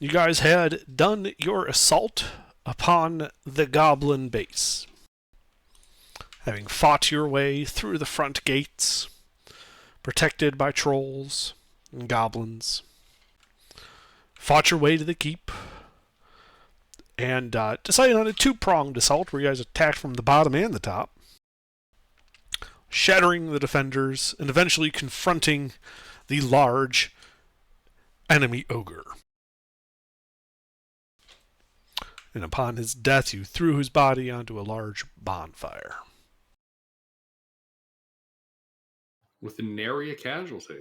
You guys had done your assault upon the goblin base. Having fought your way through the front gates, protected by trolls and goblins, fought your way to the keep, and decided on a two-pronged assault where you guys attacked from the bottom and the top, shattering the defenders and eventually confronting the large enemy ogre. And upon his death, you threw his body onto a large bonfire. With nary a casualty.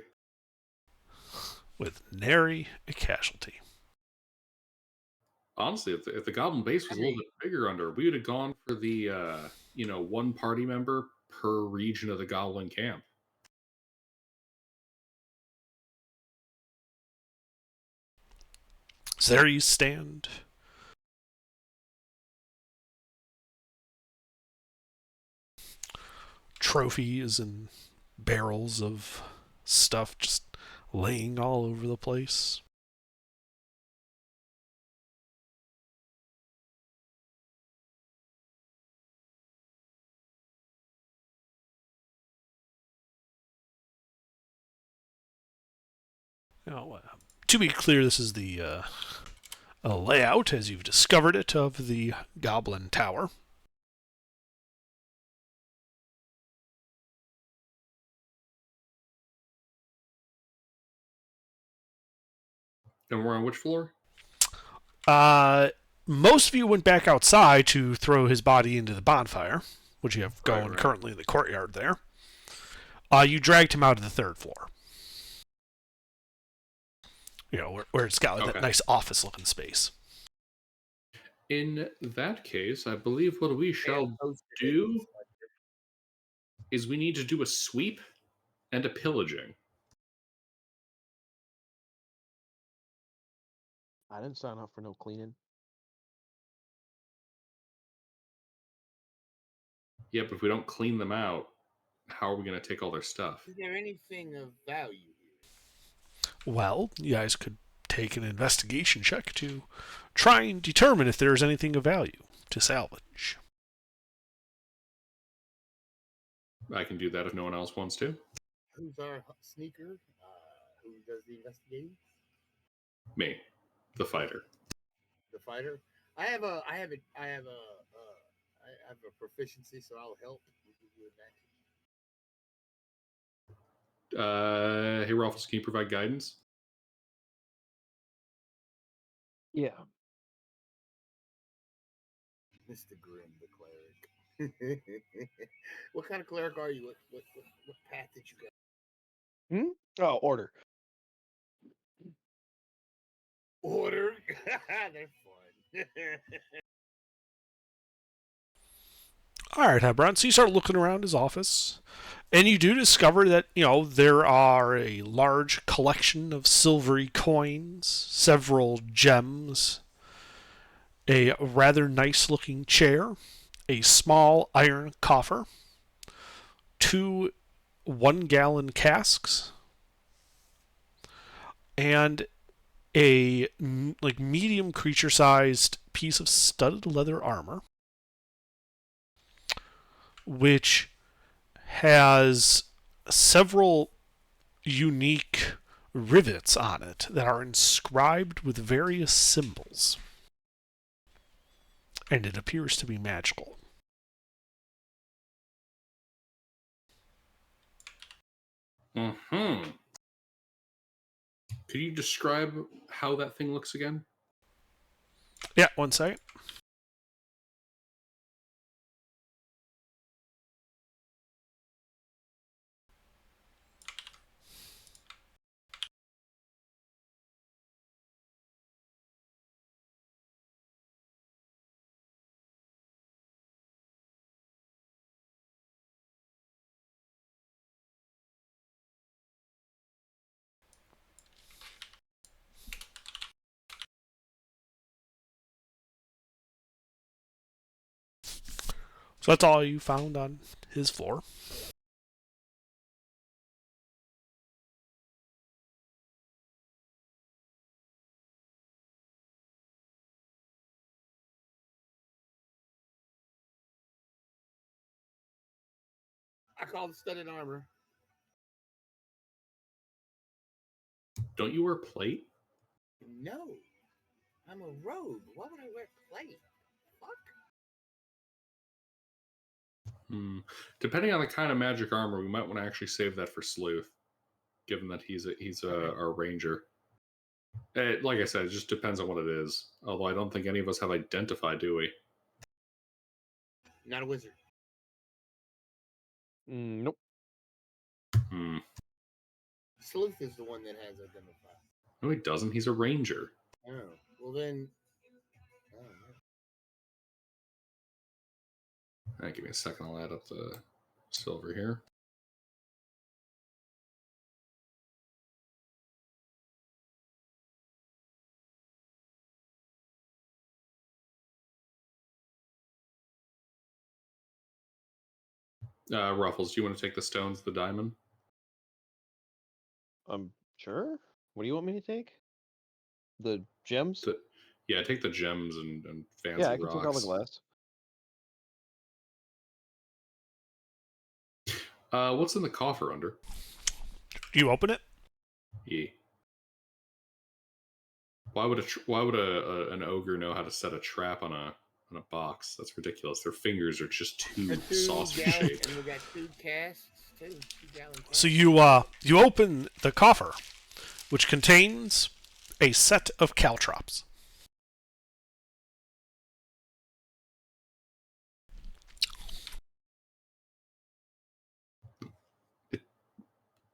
With nary a casualty. Honestly, if the goblin base was a little bit bigger under, we would have gone for the one party member per region of the goblin camp. So there you stand. Trophies and barrels of stuff just laying all over the place. Now, to be clear, this is the layout as you've discovered it of the Goblin Tower. And we're on which floor? Most of you went back outside to throw his body into the bonfire, which you have going Right. currently in the courtyard there. You dragged him out of the third floor. You know, where it's got like that nice office looking space. In that case, I believe what we shall do is we need to do a sweep and a pillaging. I didn't sign up for no cleaning. Yeah, but if we don't clean them out, how are we going to take all their stuff? Is there anything of value here? Well, you guys could take an investigation check to try and determine if there is anything of value to salvage. I can do that if no one else wants to. Who's our sneaker? Who does the investigating? Me, the fighter. The fighter. I have a proficiency, so I'll help. Hey, Ruffles, can you provide guidance? Yeah. Mr. Grimm, the cleric. What kind of cleric are you? What path did you go? Oh, order. Order. They're fun. All right, Hebron. So you start looking around his office, and you do discover that there are a large collection of silvery coins, several gems, a rather nice-looking chair, a small iron coffer, two one-gallon casks, and a medium creature-sized piece of studded leather armor, which has several unique rivets on it that are inscribed with various symbols. And it appears to be magical. Mm-hmm. Could you describe how that thing looks again? Yeah, one second. So that's all you found on his floor. I call the studded armor. Don't you wear plate? No, I'm a rogue. Why would I wear plate? Fuck. Depending on the kind of magic armor, we might want to actually save that for Sleuth, given that he's our ranger. Like I said, it just depends on what it is. Although I don't think any of us have identified, do we? Not a wizard. Nope. Sleuth is the one that has identified. No, he doesn't. He's a ranger. Oh, well then. Give me a second. I'll add up the silver here. Ruffles, do you want to take the stones, the diamond? Sure. What do you want me to take? The gems? Yeah, take the gems and fancy Yeah, I can rocks. take all the glass. What's in the coffer under? You open it? Yeah. Why would an ogre know how to set a trap on a box? That's ridiculous. Their fingers are just too saucer shaped. And we got 2 casks too. 2-gallon casks. So you open the coffer, which contains a set of caltrops.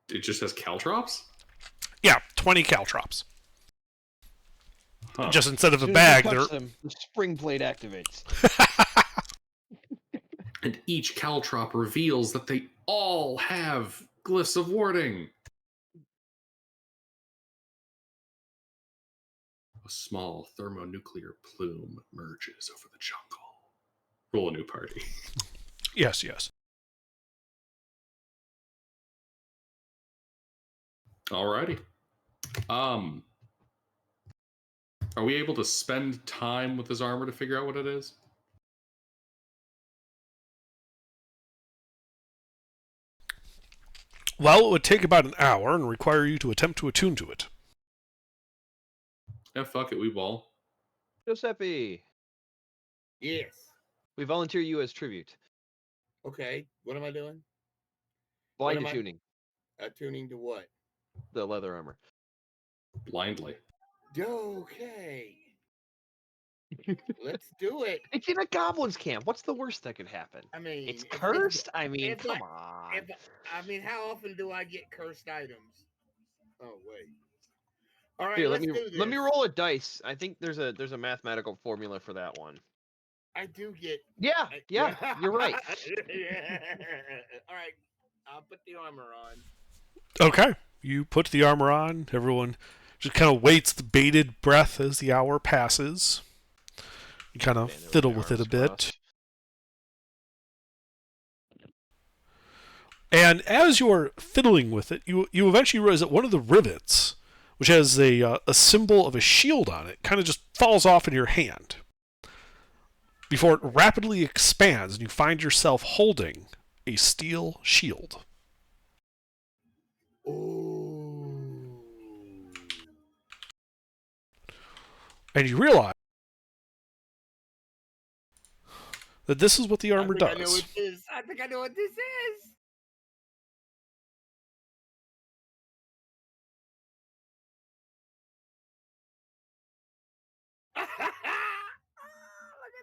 It just has caltrops? Yeah, 20 caltrops. Huh. Just instead of As a soon as bag, you they're touch them, the spring blade activates. And each caltrop reveals that they all have glyphs of warding. A small thermonuclear plume emerges over the jungle. Roll a new party. yes, yes. Alrighty. Are we able to spend time with his armor to figure out what it is? Well, it would take about an hour and require you to attempt to attune to it. Yeah, fuck it, we ball. Giuseppe, Yes. we volunteer you as tribute. Okay. What am I doing? Blind am I- attuning Attuning to what? the leather armor. Blindly. Okay. Let's do it. It's in a goblin's camp. What's the worst that could happen? I mean, It's if- cursed. I mean, if come I- on. how often do I get cursed items? Oh wait. All right, Here, let's do this. let me roll a dice. I think there's a mathematical formula for that one. I do get. Yeah, you're right. All right, I'll put the armor on. Okay. You put the armor on. Everyone just kind of waits with bated breath as the hour passes. You kind of fiddle with it a bit. And as you're fiddling with it, you eventually realize that one of the rivets, which has a symbol of a shield on it, kind of just falls off in your hand before it rapidly expands and you find yourself holding a steel shield. Ooh. And you realize that this is what the armor I know does. what this. I think I know what this is. Look at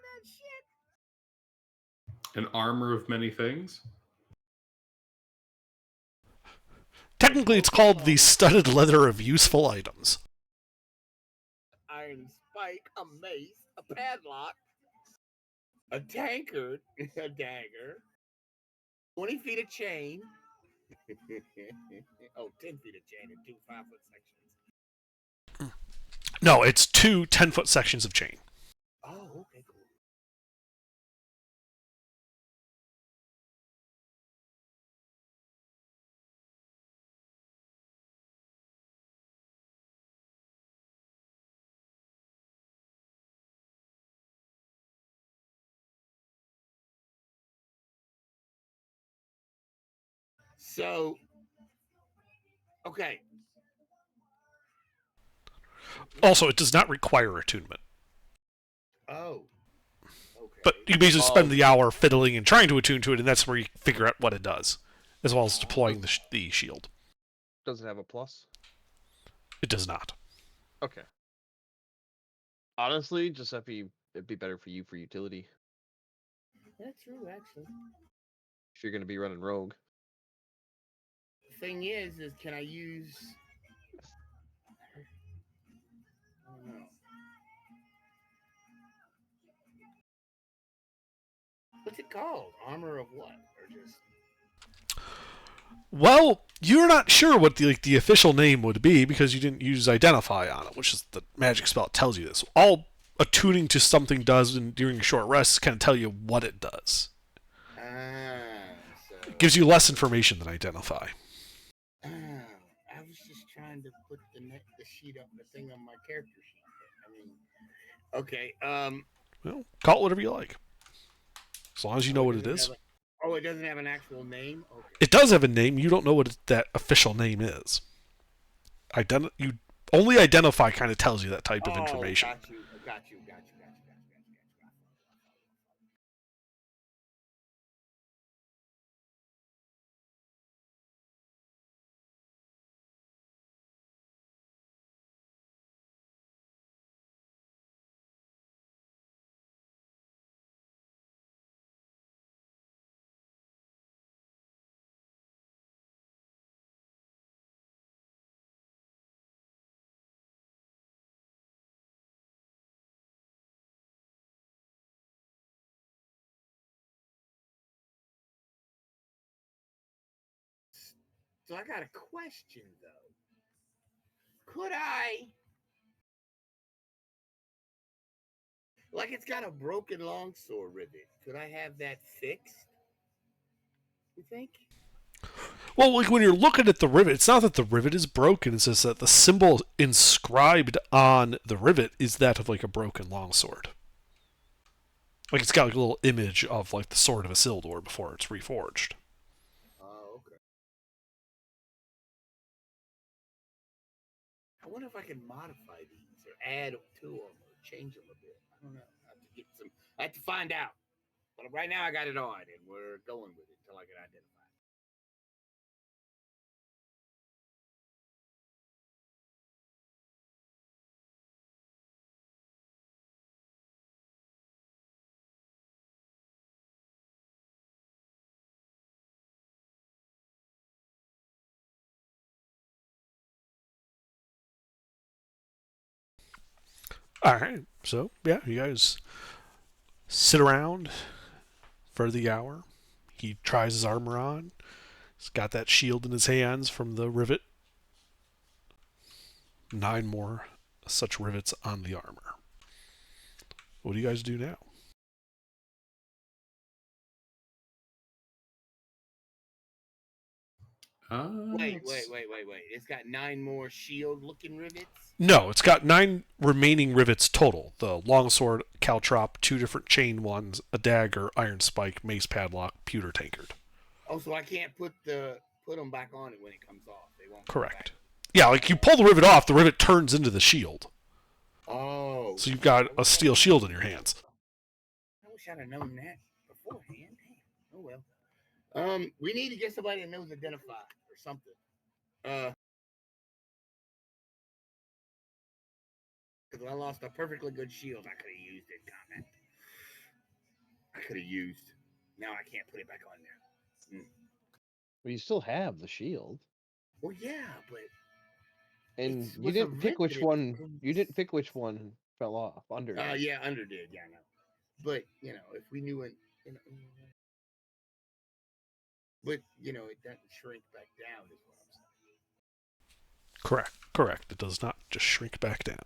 that shit. An armor of many things? Technically, it's called the studded leather of useful items. Iron spike, a mace, a padlock, a tankard, a dagger, 20 feet of chain. 10 feet of chain and 2 5-foot sections. No, it's 2 10-foot sections of chain. Oh, okay, cool. So, okay. Also, it does not require attunement. Oh. Okay. But you basically spend the hour fiddling and trying to attune to it, and that's where you figure out what it does, as well as deploying the shield. Does it have a plus? It does not. Okay. Honestly, Giuseppe, it'd be better for you for utility That's true, actually. if you're going to be running rogue. The thing is can I use? I don't know. What's it called? Armor of what? Or just? Well, you're not sure what the official name would be because you didn't use identify on it, which is the magic spell that tells you this. All attuning to something does during a short rest can tell you what it does. So. It gives you less information than identify. I was just trying to put the sheet up, the thing on my character sheet. I mean, okay. Well, call it whatever you like, as long as you know what it is. It doesn't have an actual name? Okay. It does have a name. You don't know what that official name is. You only identify kind of tells you that type of information. Got you. So I got a question, though. Could I... Like, it's got a broken longsword rivet. Could I have that fixed? You think? Well, like when you're looking at the rivet, it's not that the rivet is broken. It's just that the symbol inscribed on the rivet is that of like a broken longsword. Like it's got like a little image of like the sword of Isildur before it's reforged. Oh, okay. I wonder if I can modify these or add to them or change them a bit. I don't know. I have to find out. But right now I got it on and we're going with it until I can identify. All right, so yeah, you guys sit around for the hour. He tries his armor on. He's got that shield in his hands from the rivet. 9 more such rivets on the armor. What do you guys do now? Wait. It's got 9 more shield-looking rivets? No, it's got 9 remaining rivets total. The longsword, caltrop, 2 different chain ones, a dagger, iron spike, mace padlock, pewter tankard. Oh, so I can't put them back on it when it comes off. They won't. Correct. Yeah, like you pull the rivet off, the rivet turns into the shield. Oh. So you've got a steel shield in your hands. I wish I'd have known that beforehand. Damn. Oh well. We need to get somebody that knows identify or something. Because I lost a perfectly good shield I could have used in combat. Now I can't put it back on there. Well, you still have the shield. Well, yeah, but And It's you with a didn't pick which rivet. one. You didn't pick which one fell off. Under. yeah, under did. Yeah, I know. But if we knew it, but it doesn't shrink back down. Is what I'm saying. Correct. It does not just shrink back down.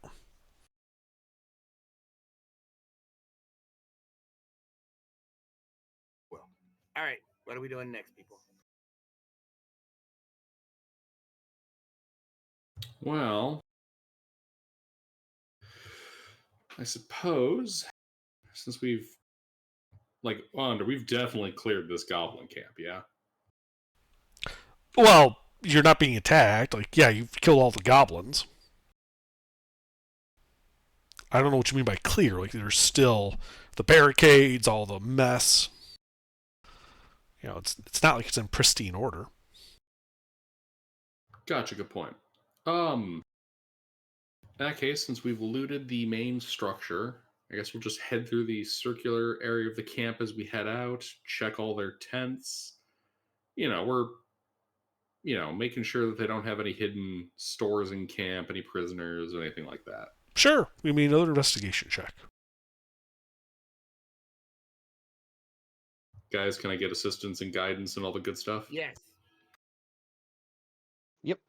Well, all right. What are we doing next, people? Well, I suppose since we've we've definitely cleared this goblin camp, yeah? Well, you're not being attacked. Like, yeah, you've killed all the goblins. I don't know what you mean by clear. Like, there's still the barricades, all the mess. You know, it's not like it's in pristine order. Gotcha. Good point. In that case, since we've looted the main structure, I guess we'll just head through the circular area of the camp as we head out, check all their tents. We're making sure that they don't have any hidden stores in camp, any prisoners, or anything like that. Sure, we mean another investigation check. Guys, can I get assistance and guidance and all the good stuff? Yes. Yep.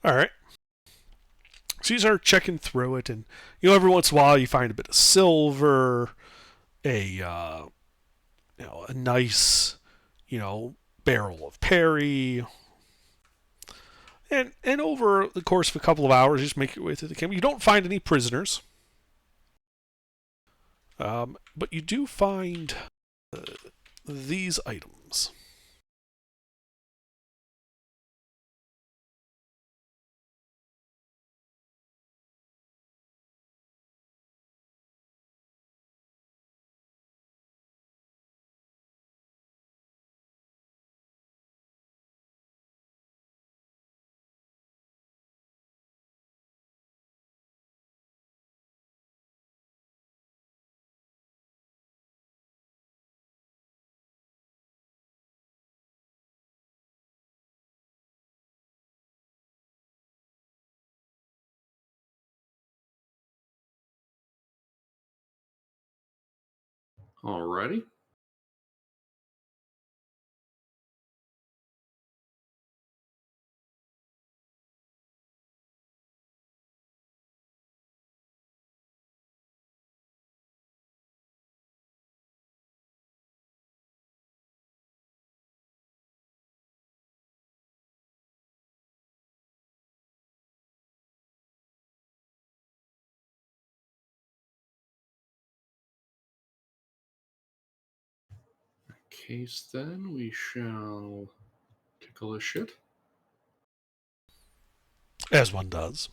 All right. So you start checking through it, and every once in a while you find a bit of silver, a nice barrel of Perry, and over the course of a couple of hours, you just make your way through the camp. You don't find any prisoners, but you do find these items. Alrighty. Case then, we shall tickle a shit. As one does.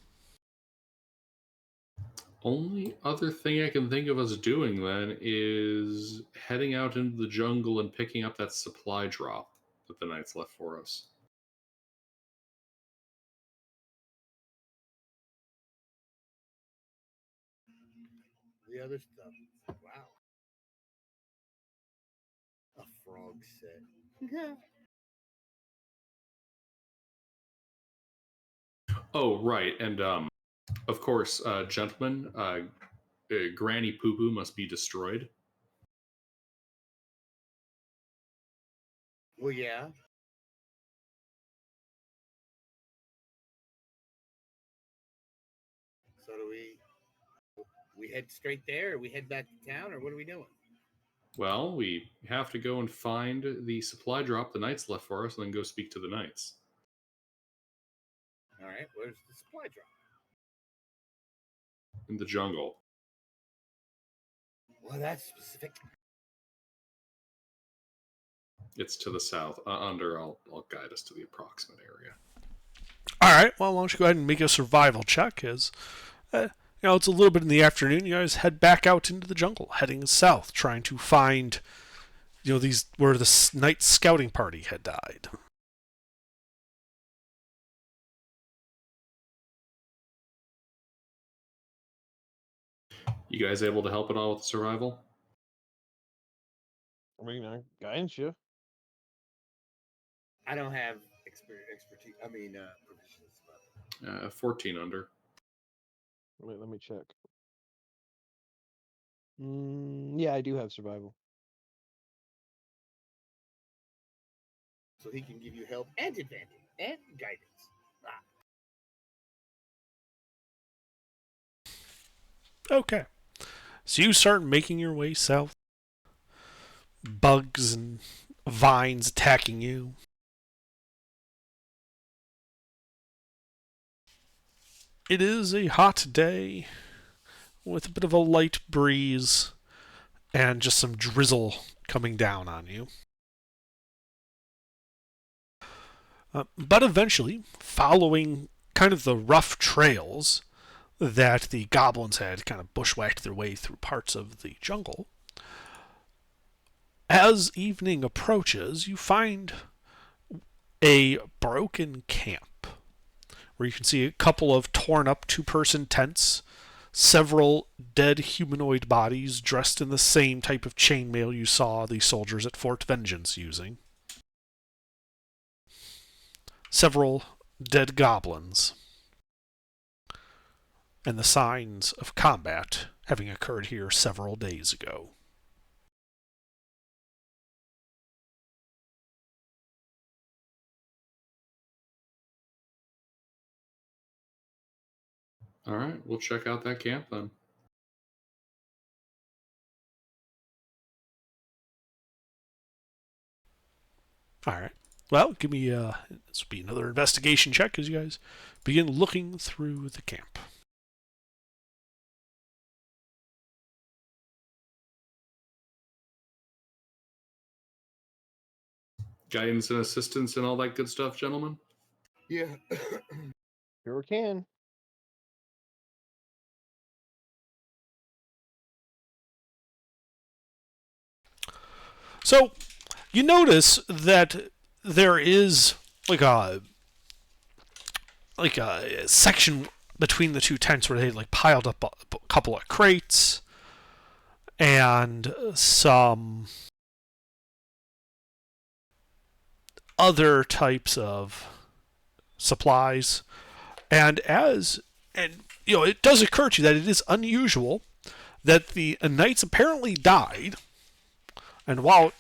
Only other thing I can think of us doing then is heading out into the jungle and picking up that supply drop that the knights left for us. The other stuff. Wow. A frog set. Oh, right. And of course, gentlemen, Granny Poo Poo must be destroyed. Well, yeah. So do we head straight there, or we head back to town, or what are we doing? Well, we have to go and find the supply drop the knights left for us and then go speak to the knights. All right, where's the supply drop? In the jungle. Well, that's specific. It's to the south. I'll guide us to the approximate area. All right. Well, why don't you go ahead and make a survival check? As it's a little bit in the afternoon. You guys head back out into the jungle, heading south, trying to find these where the night scouting party had died. You guys able to help at all with survival? I mean, guidance you. I don't have expertise. I mean, proficiency. 14 under. Wait, let me check. Yeah, I do have survival. So he can give you help and advantage and guidance. Okay. So you start making your way south. Bugs and vines attacking you. It is a hot day with a bit of a light breeze and just some drizzle coming down on you. But eventually, following kind of the rough trails that the goblins had kind of bushwhacked their way through parts of the jungle, as evening approaches, you find a broken camp where you can see a couple of torn up two-person tents, several dead humanoid bodies dressed in the same type of chainmail you saw the soldiers at Fort Vengeance using, several dead goblins, and the signs of combat having occurred here several days ago. All right, we'll check out that camp then. All right. Well, give me this will be another investigation check as you guys begin looking through the camp. Guidance and assistance and all that good stuff, gentlemen. Yeah. Sure can. So, you notice that there is like a section between the two tents where they like piled up a couple of crates and some other types of supplies. And it does occur to you that it is unusual that the knights apparently died. And while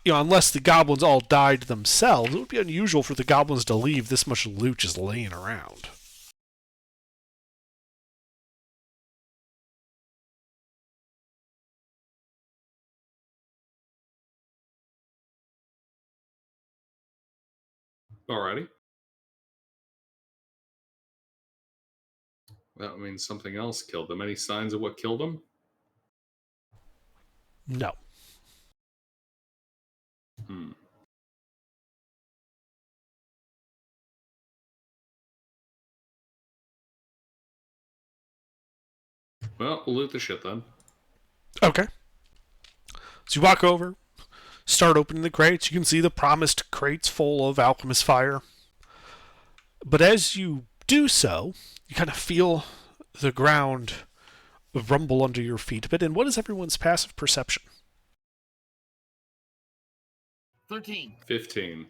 unless the goblins all died themselves, it would be unusual for the goblins to leave this much loot just laying around. Alrighty. That means something else killed them. Any signs of what killed them? No. Well, we'll loot the shit then. Okay. So you walk over, start opening the crates. You can see the promised crates full of alchemist fire. But as you do so, you kind of feel the ground rumble under your feet a bit. And what is everyone's passive perception? 13. 15.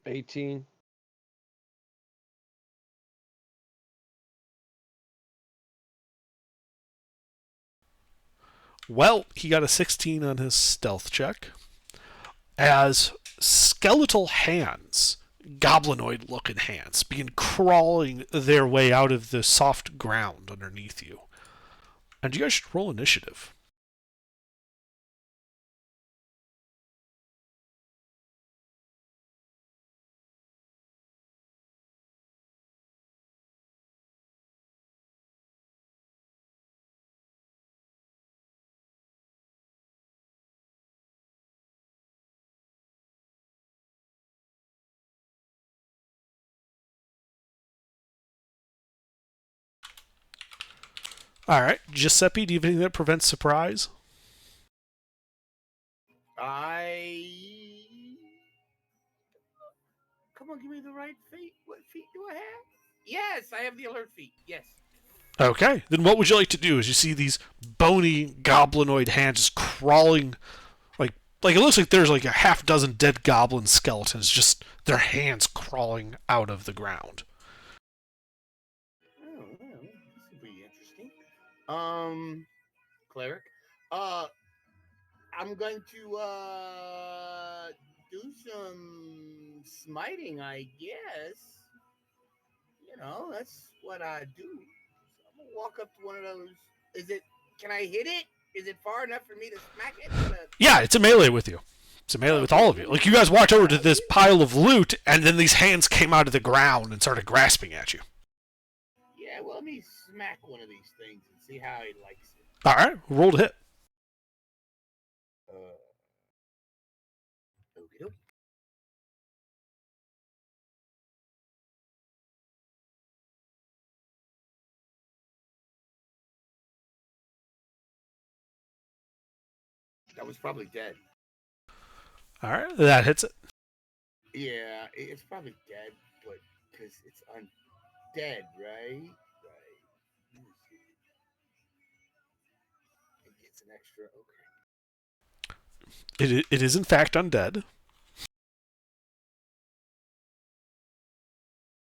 18. Well, he got a 16 on his stealth check. As skeletal hands, goblinoid-looking hands, begin crawling their way out of the soft ground underneath you. And you guys should roll initiative. All right, Giuseppe, do you have anything that prevents surprise? Come on, give me the right feet. What feet do I have? Yes, I have the alert feet. Yes. Okay, then what would you like to do? As you see these bony goblinoid hands just crawling, like it looks like there's like a half dozen dead goblin skeletons, just their hands crawling out of the ground. Oh, well, this will be interesting. Cleric. I'm going to do some smiting, I guess. That's what I do. So I'm gonna walk up to one of those. Can I hit it? Is it far enough for me to smack it? Yeah, it's a melee with you. It's a melee with all of you. Like, you guys walked over to this pile of loot, and then these hands came out of the ground and started grasping at you. Yeah, Yeah, well, let me smack one of these things and see how he likes it. All right, roll to hit. Okie dokie. That was probably dead. All right, that hits it. Yeah, it's probably dead, but because it's undead, right? Right. Let me see. It gets an extra. Okay. It is in fact undead.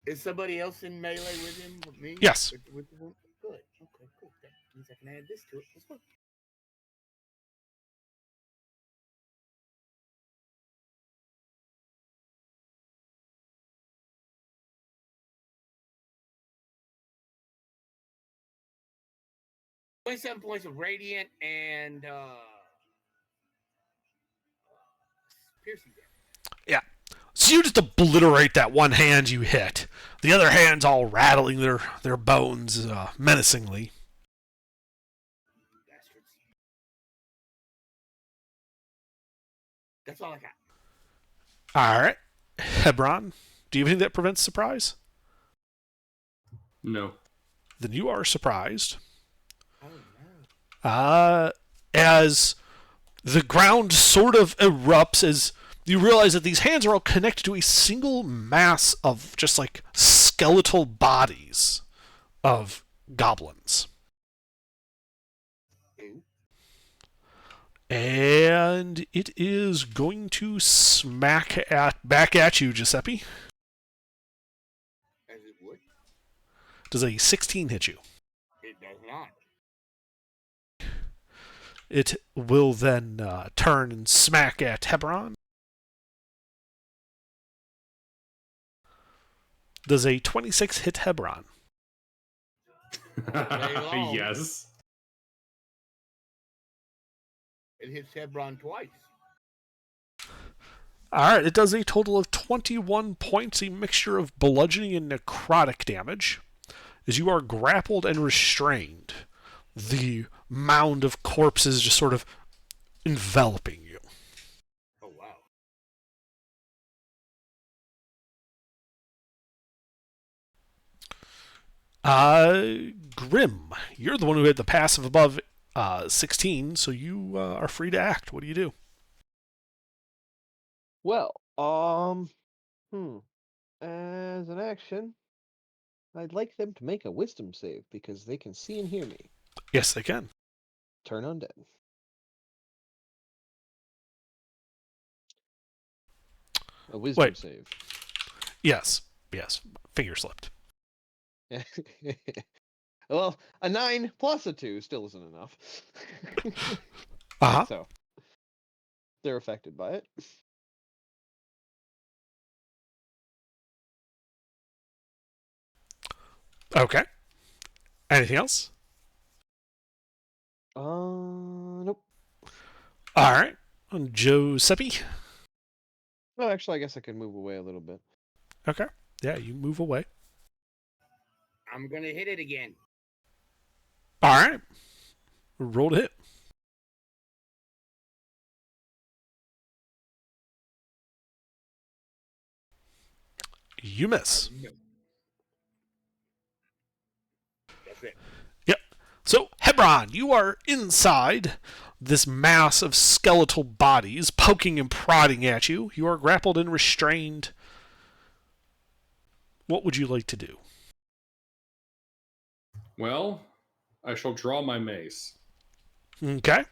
Is somebody else in melee with him? With me? Yes. With the one? Good. Okay, cool. That means I can add this to it as well. .7 points of radiant and piercing damage. Yeah. So you just obliterate that one hand you hit. The other hand's all rattling their bones menacingly. Bastards. That's all I got. All right. Hebron, do you have anything that prevents surprise? No. Then you are surprised. Oh no. As the ground sort of erupts, as you realize that these hands are all connected to a single mass of just like skeletal bodies of goblins. Ew. And it is going to smack back at you, Giuseppe. As it would. Does a 16 hit you? It does not. It will then turn and smack at Hebron. Does a 26 hit Hebron? long. Yes. It hits Hebron twice. Alright, it does a total of 21 points, a mixture of bludgeoning and necrotic damage. As you are grappled and restrained, the mound of corpses just sort of enveloping you. Oh wow. Grim, you're the one who had the passive above 16, so you are free to act. What do you do? Well, as an action, I'd like them to make a wisdom save because they can see and hear me. Yes, they can. Turn undead. A wisdom Wait. save. Yes. Finger slipped. Well, a 9 plus a 2 still isn't enough. Uh-huh. So, they're affected by it. Okay. Anything else? Nope. All right. Giuseppe. Oh, actually, I guess I can move away a little bit. Okay. Yeah, you move away. I'm gonna hit it again. All right. Roll to hit. You miss. That's it. Yep. So, Hebron, you are inside this mass of skeletal bodies poking and prodding at you. You are grappled and restrained. What would you like to do? Well, I shall draw my mace. Okay.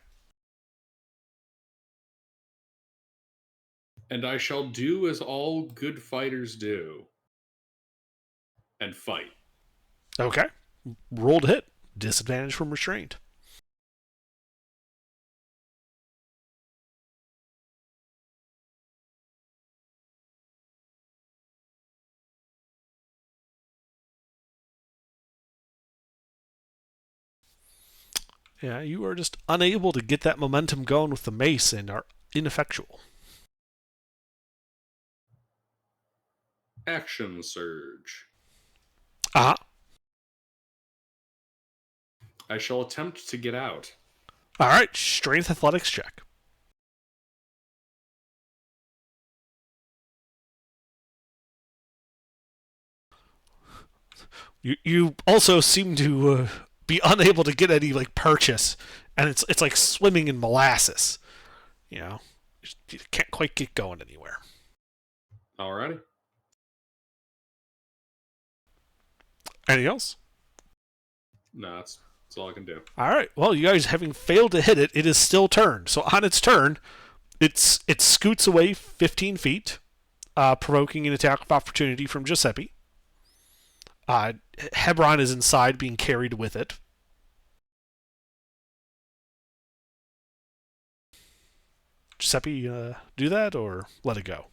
And I shall do as all good fighters do. And fight. Okay. Roll to hit. Disadvantage from restraint. Yeah, you are just unable to get that momentum going with the mace and are ineffectual. Action surge. Uh-huh. I shall attempt to get out. All right, strength athletics check. You also seem to be unable to get any like purchase, and it's like swimming in molasses. You know, you can't quite get going anywhere. Alrighty. Anything else? No, that's all I can do. All right. Well, you guys having failed to hit it, it is still turned. So on its turn, it scoots away 15 feet, provoking an attack of opportunity from Giuseppe. Hebron is inside, being carried with it. Giuseppe, do that or let it go?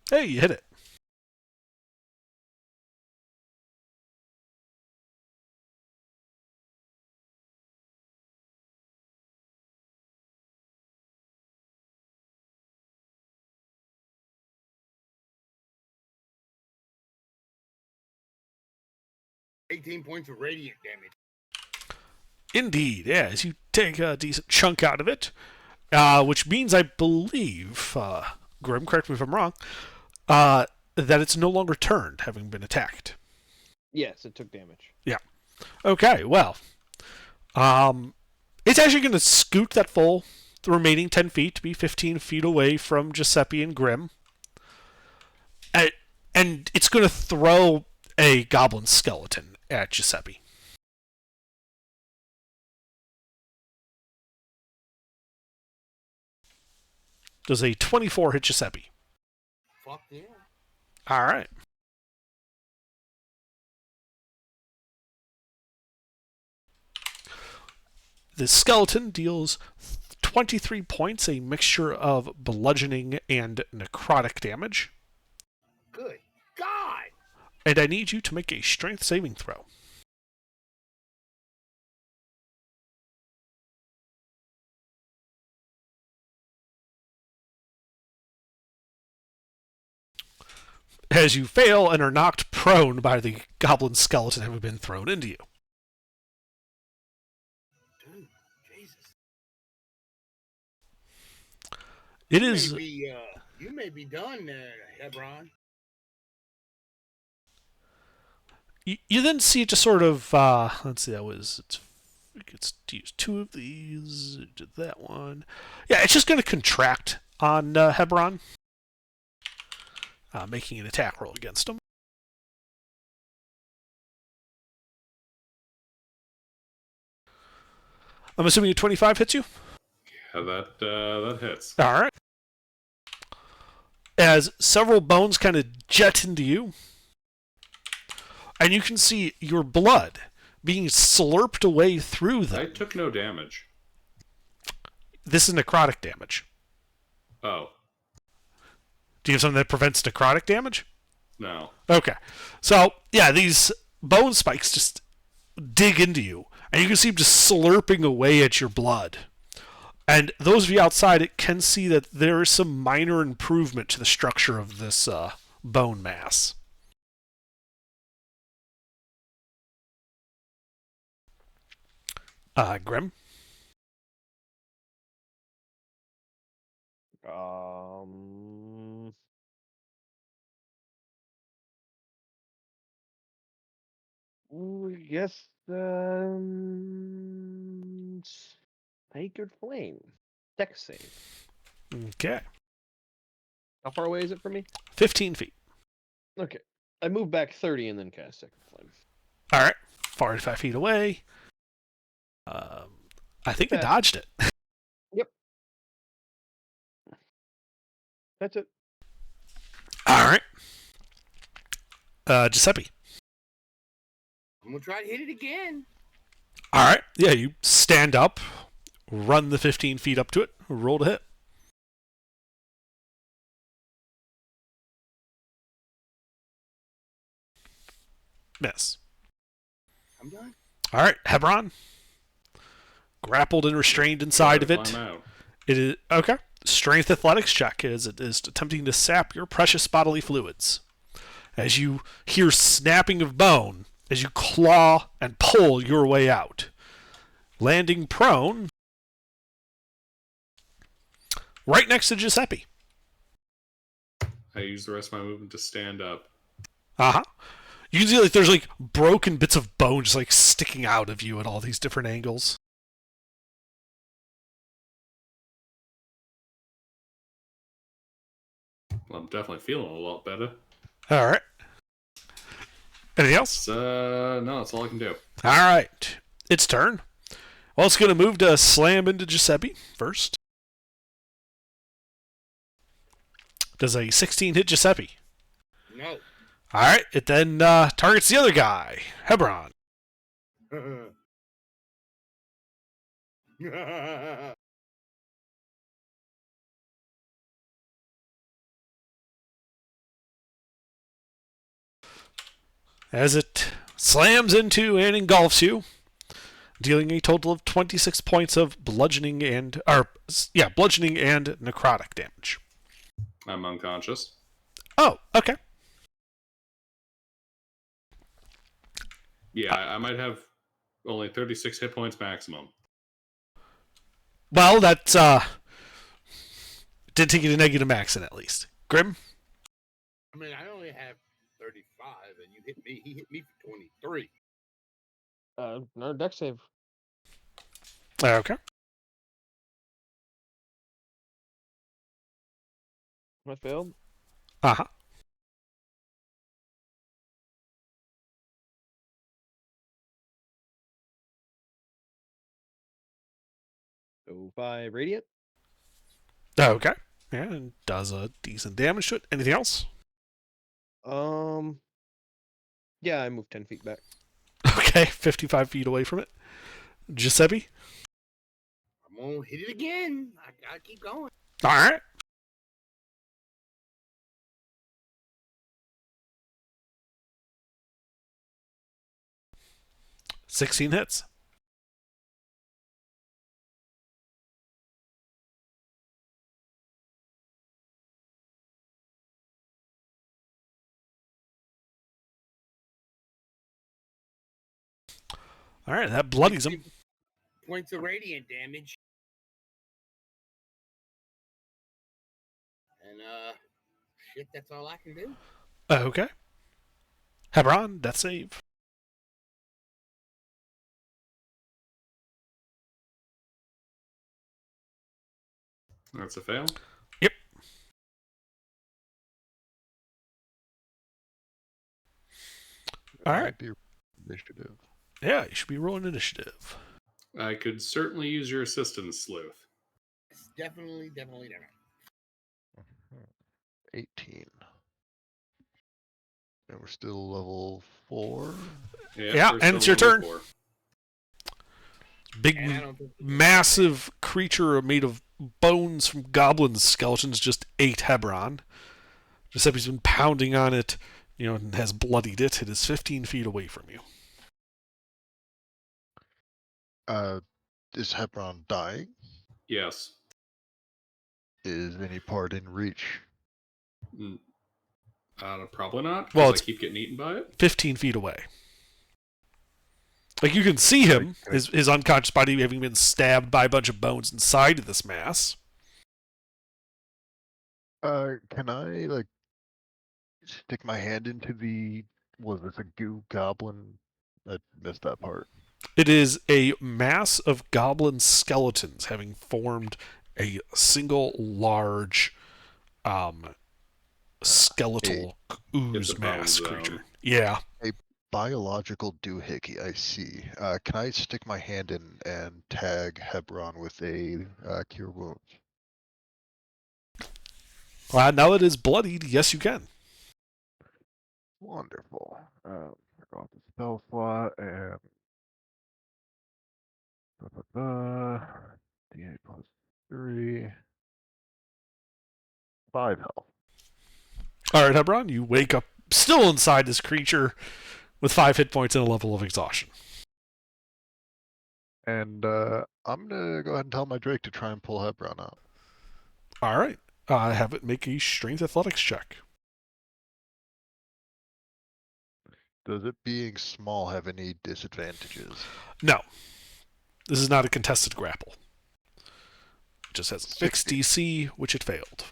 Hey, you hit it. $18 points of radiant damage. Indeed, yeah, as you take a decent chunk out of it, which means I believe, Grim, correct me if I'm wrong, that it's no longer turned, having been attacked. Yes, it took damage. Yeah. Okay, well, it's actually going to scoot that full, the remaining 10 feet, to be 15 feet away from Giuseppe and Grim. And it's going to throw a goblin skeleton at Giuseppe. Does a 24 hit Giuseppe? Fuck yeah. All right. The skeleton deals 23 points, a mixture of bludgeoning and necrotic damage. Good God! And I need you to make a strength saving throw. As you fail and are knocked prone by the goblin skeleton having been thrown into you. Dude, Jesus. It is. You may be done there, Hebron. You then see it just sort of. Let's see, it's to use 2 of these. Did that one. Yeah, it's just going to contract on Hebron. Making an attack roll against him. I'm assuming a 25 hits you? Yeah, that hits. All right. As several bones kind of jet into you, and you can see your blood being slurped away through them. I took no damage. This is necrotic damage. Oh. Do you have something that prevents necrotic damage? No. Okay. So, yeah, these bone spikes just dig into you, and you can see them just slurping away at your blood. And those of you outside it can see that there is some minor improvement to the structure of this bone mass. Grim? Yes, Sacred Flame. Dex save. Okay. How far away is it from me? 15 feet. Okay. I move back 30 and then cast Sacred Flame. All right. 45 feet away. I think I dodged it. Yep. That's it. All right. Giuseppe. I'm gonna try to hit it again. All right. Yeah, you stand up, run the 15 feet up to it, roll to hit. Miss. I'm done. All right, Hebron. Grappled and restrained inside of it. Climb out. It is okay. Strength athletics check as it is attempting to sap your precious bodily fluids. as you hear snapping of bone as you claw and pull your way out, landing prone right next to Giuseppe. I use the rest of my movement to stand up. Uh-huh. You can see like there's like broken bits of bone just like sticking out of you at all these different angles. Well, I'm definitely feeling a lot better. All right. Anything else? No, that's all I can do. All right. It's turn. Well, it's going to move to slam into Giuseppe first. Does a 16 hit Giuseppe? No. All right. It then targets the other guy, Hebron. As it slams into and engulfs you, dealing a total of 26 points of bludgeoning and necrotic damage. I'm unconscious. Oh, okay. Yeah, I might have only 36 hit points maximum. Well, that's did take you to negative maxing at least. Grim? I mean, I only have 35, and you hit me. He hit me for 23. No deck save. Okay. I failed. Uh-huh. So 5 radiant. Okay. Yeah, and does a decent damage to it. Anything else? Yeah, I moved 10 feet back. Okay, 55 feet away from it. Giuseppe? I'm gonna hit it again. I gotta keep going. All right. $16 hits. All right, that bloodies him. Points of radiant damage. And shit, that's all I can do. Okay. Hebron, death save. That's a fail. Yep. All right. Might be initiative. Yeah, you should be rolling initiative. I could certainly use your assistance, Sleuth. It's definitely different. 18. And we're still level 4. Yeah, we're and it's still your level turn. 4. Big, And I don't think massive creature made of bones from goblin skeletons just ate Hebron. Giuseppe's been pounding on it, and has bloodied it. It is 15 feet away from you. Is Hebron dying? Yes. Is any part in reach? Probably not. Well, Well, I it's- keep getting eaten by it. 15 feet away. Like, you can see him, his unconscious body having been stabbed by a bunch of bones inside of this mass. Can I, stick my hand into was this a goo goblin? I missed that part. It is a mass of goblin skeletons having formed a single large skeletal ooze It's a mass bone creature. zone. Yeah. Biological doohickey, I see. Can I stick my hand in and tag Hebron with a cure wounds? Well, now that it is bloodied, yes, you can. Wonderful. Go off the spell slot and D8 plus 3. 5 health. All right, Hebron, you wake up still inside this creature with 5 hit points and a level of exhaustion. And I'm gonna go ahead and tell my Drake to try and pull Hebron out. All right. Have it make a strength athletics check. Does it being small have any disadvantages? No. This is not a contested grapple. It just has a fixed 60. DC, which it failed.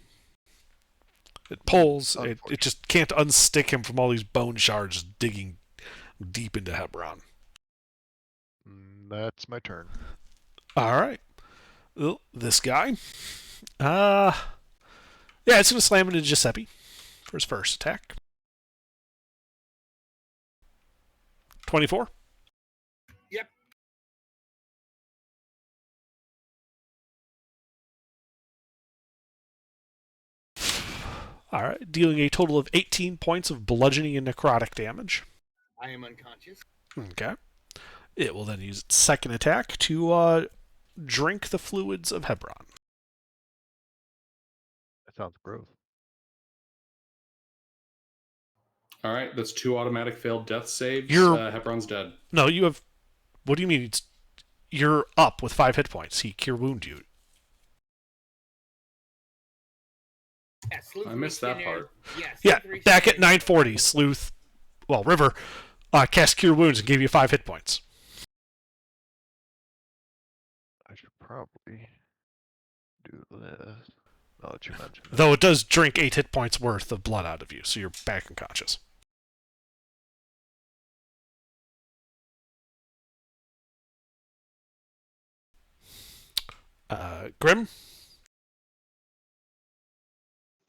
It pulls. It just can't unstick him from all these bone shards digging deep into Hebron. That's my turn. All right. Well, this guy. Yeah, it's going to slam into Giuseppe for his first attack. 24. Yep. All right, dealing a total of 18 points of bludgeoning and necrotic damage. I am unconscious. Okay. It will then use its second attack to drink the fluids of Hebron. That sounds gross. All right, that's 2 automatic failed death saves. You're- Hebron's dead. No, you have. What do you mean? You're up with 5 hit points. He cure wound you. Yeah, Sleuth I missed reached in that there. part. Yeah, Yeah, Sleuth reached back in at there. 940, Sleuth. Well, River cast cure wounds and gave you 5 hit points. I should probably do this. Now that you mention it. Though it does drink 8 hit points worth of blood out of you, so you're back unconscious. Grim?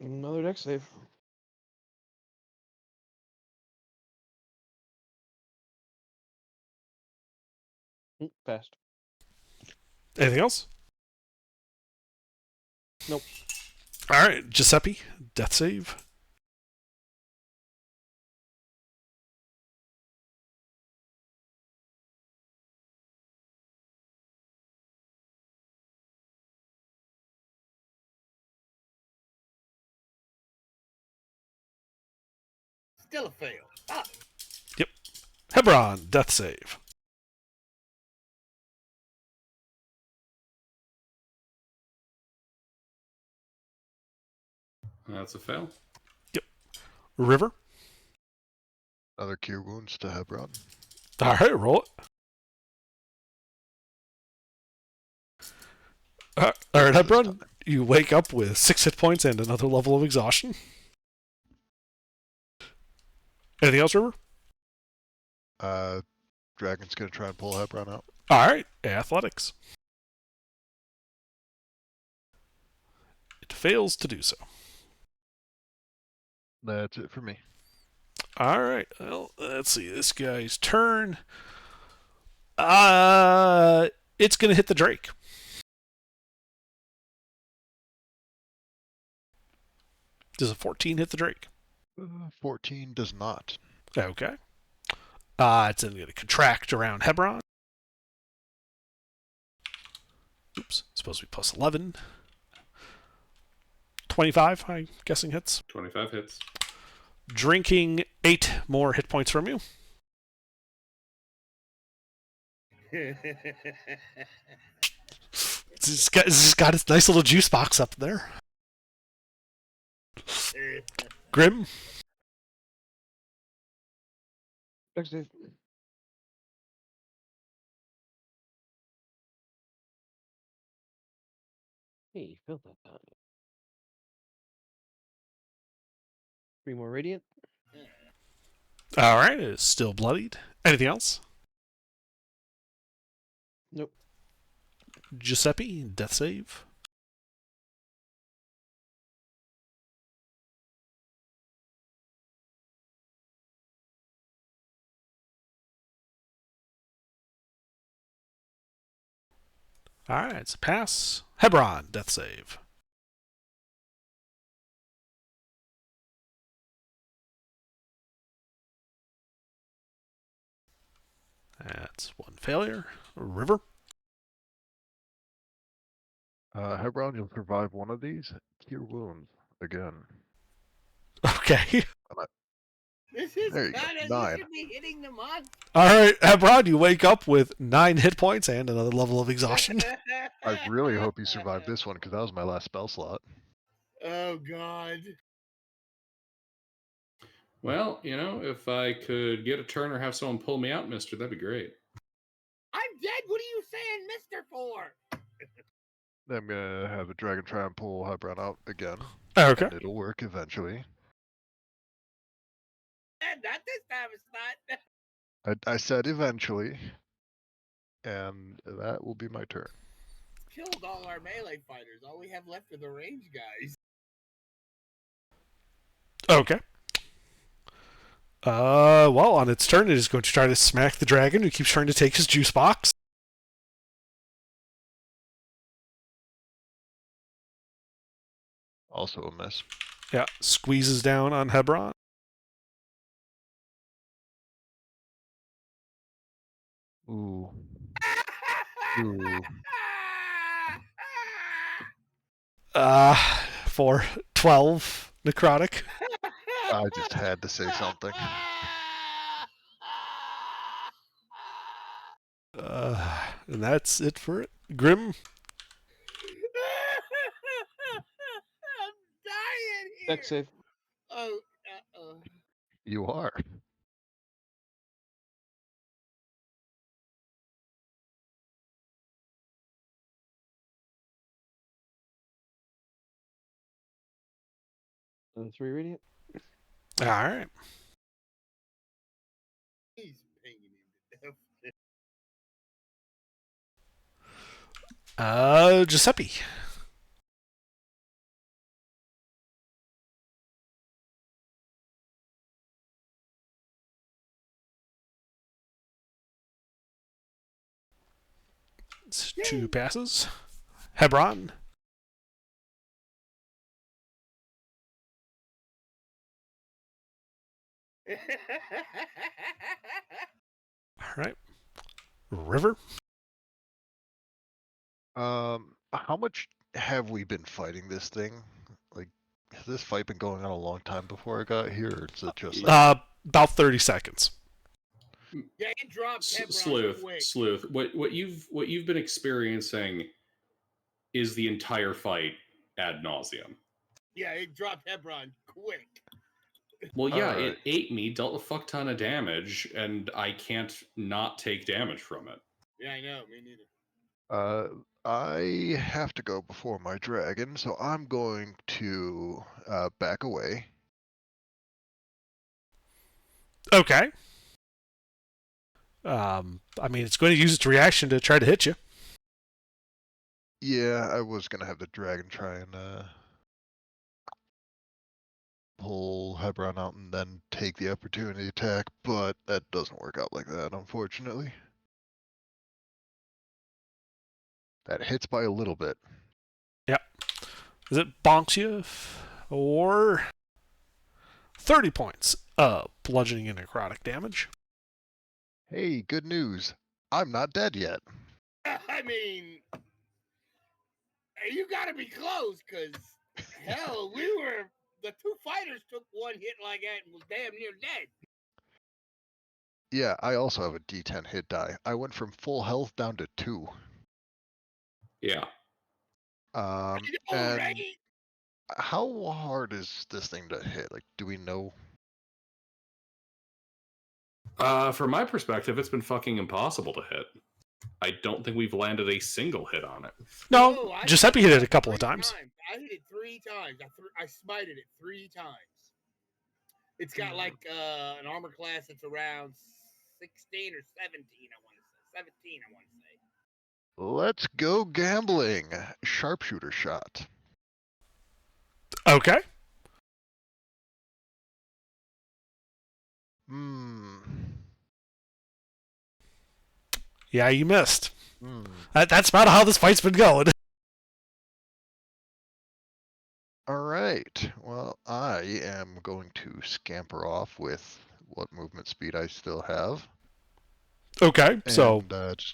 Another deck save. Passed. Anything else? Nope. All right, Giuseppe, death save. Still a fail. Ah, Hebron, death save. That's a fail. River. Another cure wounds to Hebron. All right, roll it. All right, Hebron, you wake up with 6 hit points and another level of exhaustion. Anything else, River? Dragon's gonna try and pull Hebron out. All right, athletics. It fails to do so. That's it for me. All right, well, let's see this guy's turn. It's gonna hit the Drake. Does a 14 hit the Drake? 14 does not. Okay. It's then going to contract around Hebron. Oops, it's supposed to be plus 11. 25, I'm guessing hits. 25 hits. Drinking 8 more hit points from you. It's just got its nice little juice box up there. Grim. Deck save. Hey, you felt that time. 3 more radiant. All right, it's still bloodied. Anything else? Nope. Giuseppe, death save. All right, it's a pass. Hebron, death save. That's 1 failure. River. Hebron, you'll survive one of these. Cure wounds again. Okay. This is There you go, kind of 9. you should be hitting them on. All right, Hebron, you wake up with 9 hit points and another level of exhaustion. I really hope you survive this one because that was my last spell slot. Oh God. Well, if I could get a turn or have someone pull me out, mister, that'd be great. I'm dead. What are you saying, Mister for? I'm gonna have a dragon try and pull Hebron out again, Okay. and it'll work eventually. Not this time. It's not. I said eventually, and that will be my turn. Killed all our melee fighters. All we have left are the range guys. Okay. Well, on its turn, it is going to try to smack the dragon who keeps trying to take his juice box. Also a miss. Yeah, squeezes down on Hebron. Ooh. Ooh. For 12 necrotic. I just had to say something. And that's it for it. Grim. I'm dying here. Deck save. Oh, You are. Three radiant. All right. he's pinging him to death. Giuseppe. It's 2 passes. Hebron. All right. River. How much have we been fighting this thing? Like, has this fight been going on a long time before I got here, or is it just like... About 30 seconds. Yeah, it dropped Hebron Sleuth, quick. sleuth. What you've been experiencing is the entire fight ad nauseum. Yeah, it dropped Hebron quick. Well, yeah, Alright. it ate me, dealt a fuck ton of damage, and I can't not take damage from it. Yeah, I know. Me neither. I have to go before my dragon, so I'm going to back away. Okay. I mean, it's going to use its reaction to try to hit you. Yeah, I was gonna have the dragon try and pull Hebron out and then take the opportunity attack, but that doesn't work out like that, unfortunately. That hits by a little bit. Is it bonks you or 30 points of bludgeoning and necrotic damage? Hey, good news. I'm not dead yet. I mean, you gotta be close, because, hell, the 2 fighters took 1 hit like that and was damn near dead. Yeah, I also have a D10 hit die. I went from full health down to 2. Yeah. I know, And right? how hard is this thing to hit? Like, do we know? From my perspective, it's been fucking impossible to hit. I don't think we've landed a single hit on it. No, I Giuseppe hit it a tried couple of 3 times. I hit it 3 times. I smited it 3 times. It's got like an armor class that's around 16 or 17, I want to say. 17, I want to say. Let's go gambling. Sharpshooter shot. Okay. Yeah, you missed. That's about how this fight's been going. Alright, well, I am going to scamper off with what movement speed I still have. Okay, so And,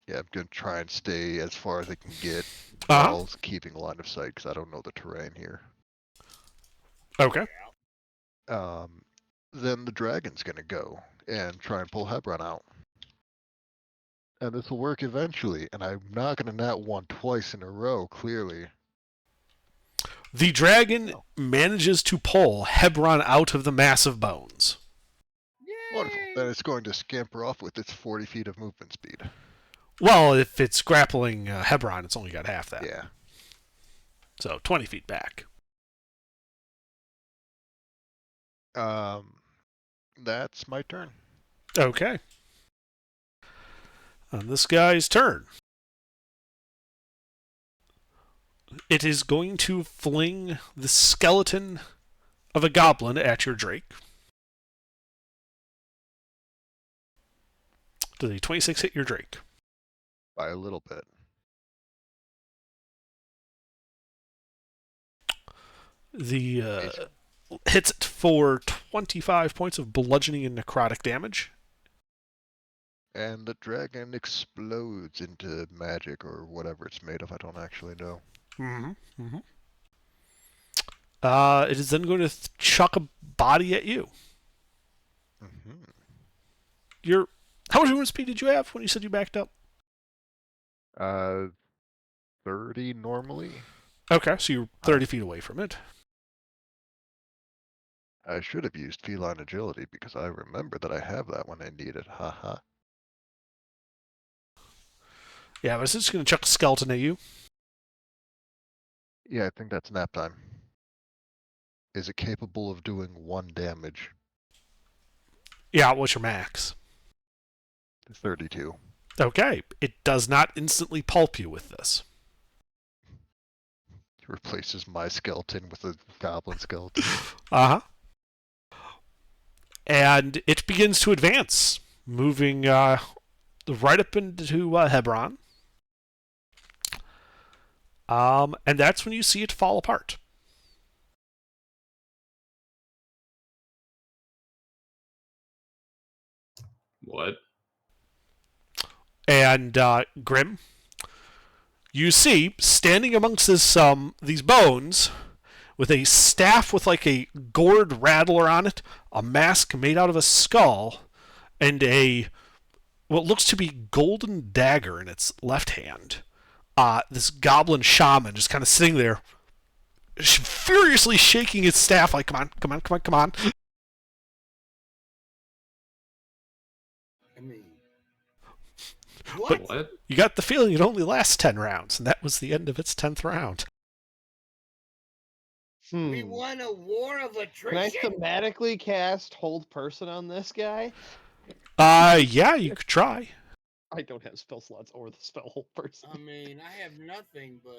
yeah, I'm going to try and stay as far as I can get Uh-huh. while keeping line of sight, because I don't know the terrain here. Okay. Then the dragon's going to go and try and pull Hebron out. And this will work eventually, and I'm not going to nat 1 twice in a row, clearly. The dragon Oh. manages to pull Hebron out of the mass of bones. Wonderful. Yay! Then it's going to scamper off with its 40 feet of movement speed. Well, if it's grappling Hebron, it's only got half that. Yeah. So 20 feet back. That's my turn. Okay. On this guy's turn. It is going to fling the skeleton of a goblin at your Drake. Does a 26 hit your Drake? By a little bit. The hits it for 25 points of bludgeoning and necrotic damage. And the dragon explodes into magic or whatever it's made of. I don't actually know. Mm-hmm. Mm-hmm. It is then going to chuck a body at you. Mm-hmm. How much movement speed did you have when you said you backed up? 30 normally. Okay, so you're 30 feet away from it. I should have used feline agility because I remember that I have that when I need it. Haha. Yeah, but it's just going to chuck a skeleton at you. Yeah, I think that's nap time. Is it capable of doing 1 damage? Yeah, what's your max? 32. Okay, it does not instantly pulp you with this. It replaces my skeleton with a goblin skeleton. Uh-huh. And it begins to advance, moving right up into Hebron. And that's when you see it fall apart. What? And Grim, you see standing amongst these bones, with a staff with like a gourd rattler on it, a mask made out of a skull, and what looks to be golden dagger in its left hand. This goblin shaman just kind of sitting there, furiously shaking his staff like, come on, come on, come on, come on. I mean, But What? you got the feeling it only lasts 10 rounds, and that was the end of its 10th round. we won a war of Can I attrition. thematically cast Hold Person on this guy? Yeah, you could try. I don't have spell slots or the spell Hold Person. I mean, I have nothing, but.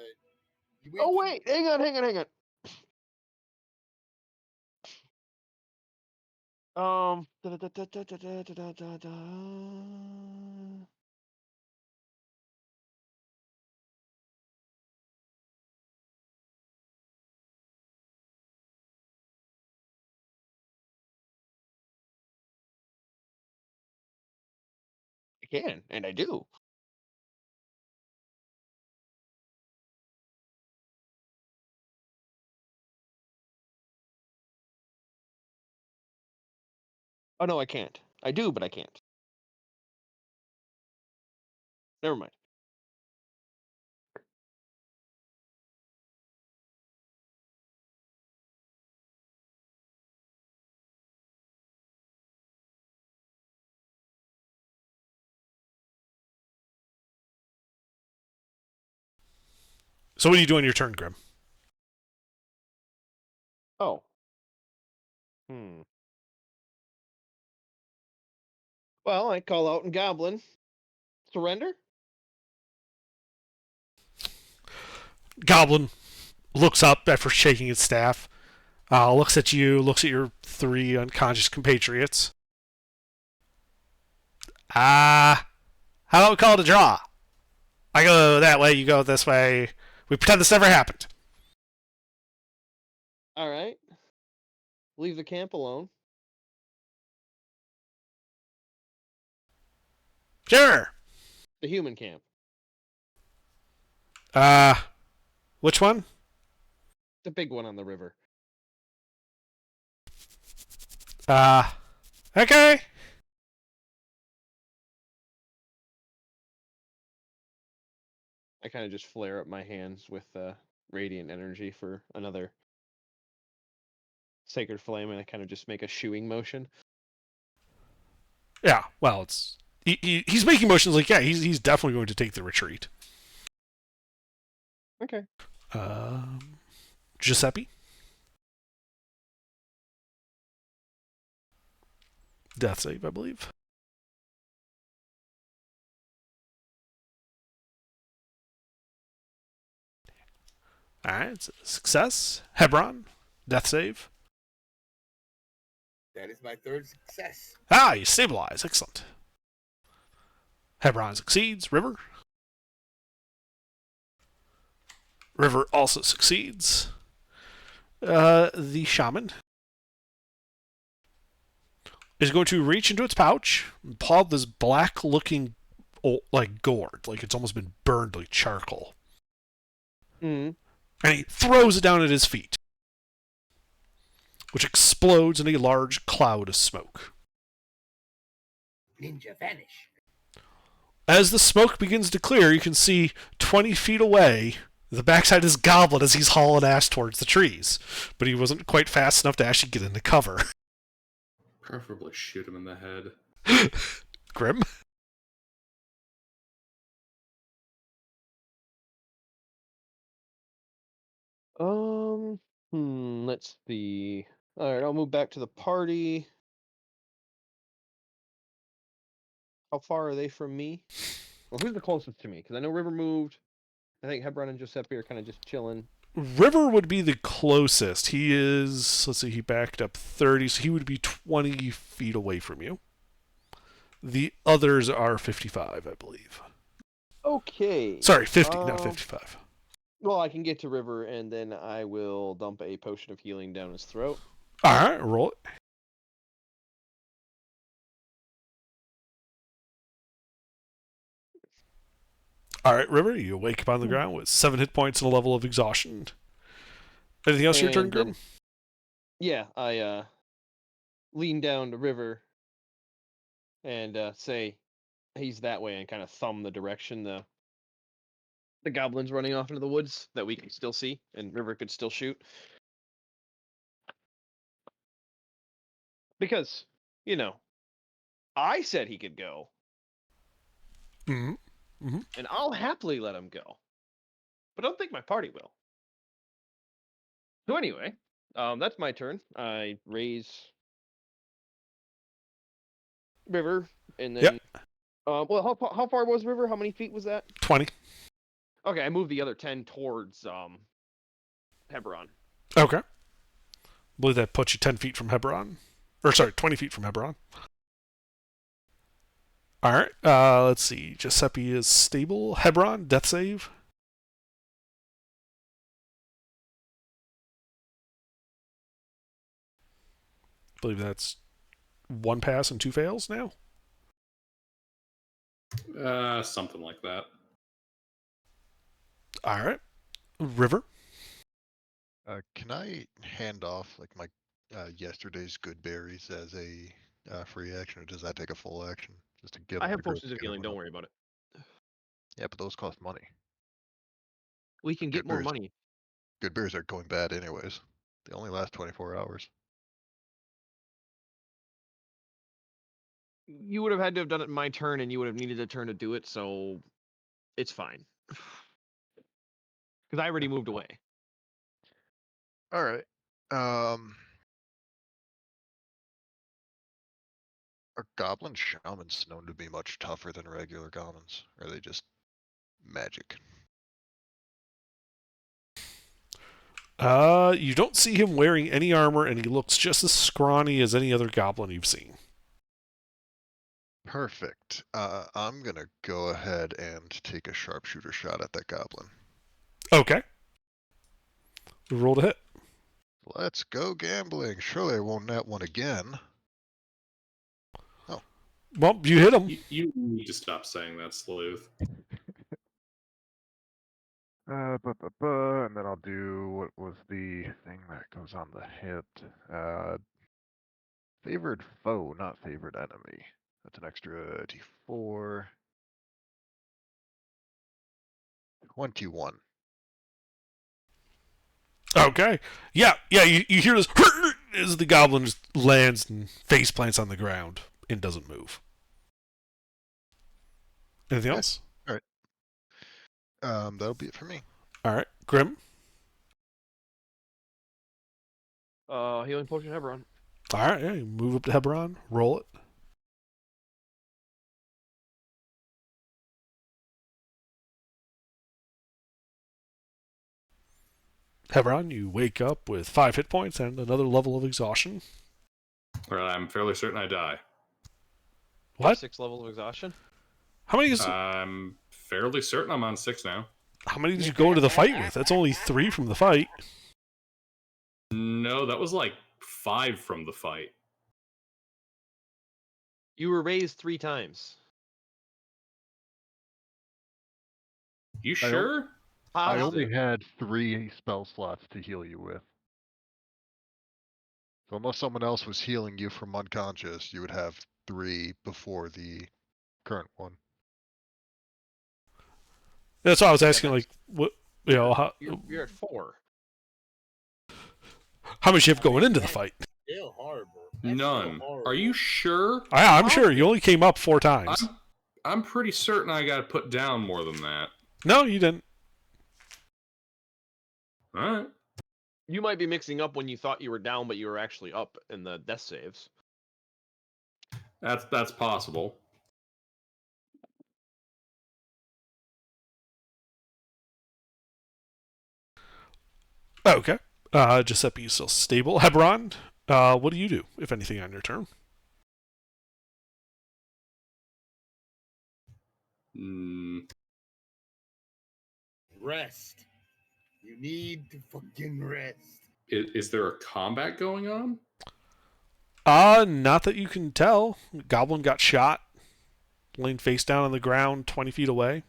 we Oh can- wait, hang on. Da-da-da-da-da-da-da-da-da. I can, and I do. Oh no, I can't. I do, but I can't. Never mind. So what do you do on your turn, Grim? Oh. Well, I call out in Goblin. Surrender? Goblin looks up after shaking its staff, looks at you, looks at your 3 unconscious compatriots. How about we call it a draw? I go that way, you go this way. We pretend this never happened. All right. Leave the camp alone. Sure. The human camp. Which one? The big one on the river. Okay. I kind of just flare up my hands with radiant energy for another sacred flame, and I kind of just make a shooing motion. Yeah, well, it's he's making motions like, yeah, he's definitely going to take the retreat. Okay. Giuseppe? Death save, I believe. Alright, it's a success. Hebron, death save. That is my third success. Ah, you stabilize. Excellent. Hebron succeeds. River. River also succeeds. The shaman is going to reach into its pouch and pull out this black-looking, like gourd, like it's almost been burned like charcoal, Mm. and he throws it down at his feet, which explodes in a large cloud of smoke. Ninja vanish. As the smoke begins to clear, you can see 20 feet away the backside of his goblin as he's hauling ass towards the trees. But he wasn't quite fast enough to actually get into cover. Preferably shoot him in the head. Grim? Let's see. All right, I'll move back to the party. How far are they from me? Well, who's the closest to me? Because I know River moved. I think Hebron and Giuseppe are kind of just chilling. River would be the closest. He is, let's see, he backed up 30, so he would be 20 feet away from you. The others are 55, I believe. Okay. Sorry, 50, not 55. Well, I can get to River, and then I will dump a potion of healing down his throat. Alright, roll it. Alright, River, you wake up on the ground with 7 hit points and a level of exhaustion. Anything else your turn, And Grim? then- Yeah, I lean down to River and say he's that way, and kind of thumb the direction the goblin's running off into the woods that we can still see, and River could still shoot. Because, I said he could go, Mm-hmm. and I'll happily let him go. But I don't think my party will. So anyway, that's my turn. I raise River, and then... Yep. Well, how far was River? How many feet was that? 20. Okay, I moved the other 10 towards Hebron. Okay. I believe that puts you 10 feet from Hebron. Or, sorry, 20 feet from Hebron. Alright, let's see. Giuseppe is stable. Hebron, death save. I believe that's 1 pass and 2 fails now. Something like that. Alright. River. Can I hand off like my yesterday's good berries as a free action, or does that take a full action? Just to give. I them have to go potions of together healing, with don't them? worry about it. Yeah, but those cost money. We can get Good more berries. money. Good berries are going bad anyways. They only last 24 hours. You would have had to have done it in my turn, and you would have needed a turn to do it, so it's fine. Because I already moved away. All right. Are goblin shamans known to be much tougher than regular goblins? Or are they just magic? You don't see him wearing any armor, and he looks just as scrawny as any other goblin you've seen. Perfect. I'm gonna go ahead and take a sharpshooter shot at that goblin. Okay. Roll to hit. Let's go gambling. Surely I won't net one again. Well, you hit him. You need to stop saying that, Sleuth. And then I'll do what was the thing that goes on the hit. Favored foe, not favored enemy. That's an extra d4. 21. Okay. Yeah. You hear this as the goblin just lands and face plants on the ground and doesn't move. Anything Okay. else? That'll be it for me. All right. Grim. Healing potion, Hebron. All right. Yeah. You move up to Hebron. Roll it. Hebron, you wake up with 5 hit points and another level of exhaustion. Well, I'm fairly certain I die. What? 6 levels of exhaustion. How many? I'm fairly certain I'm on 6 now. How many did you go into the fight with? That's only 3 from the fight. No, that was like 5 from the fight. You were raised 3 times. You I sure? I only Positive. had 3 spell slots to heal you with. So unless someone else was healing you from unconscious, you would have 3 before the current one. That's why I was asking, that's- like, what, you know, You're at 4. how much you have going into the fight. Still horrible. That's None. still horrible. Are you sure? I'm sure you only came up 4 times. I'm pretty certain I got put down more than that. No, you didn't. All right. You might be mixing up when you thought you were down, but you were actually up in the death saves. That's possible. Okay. Giuseppe is still stable. Hebron, what do you do, if anything, on your turn? Rest. You need to fucking rest. Is there a combat going on? Not that you can tell. Goblin got shot, laying face down on the ground 20 feet away.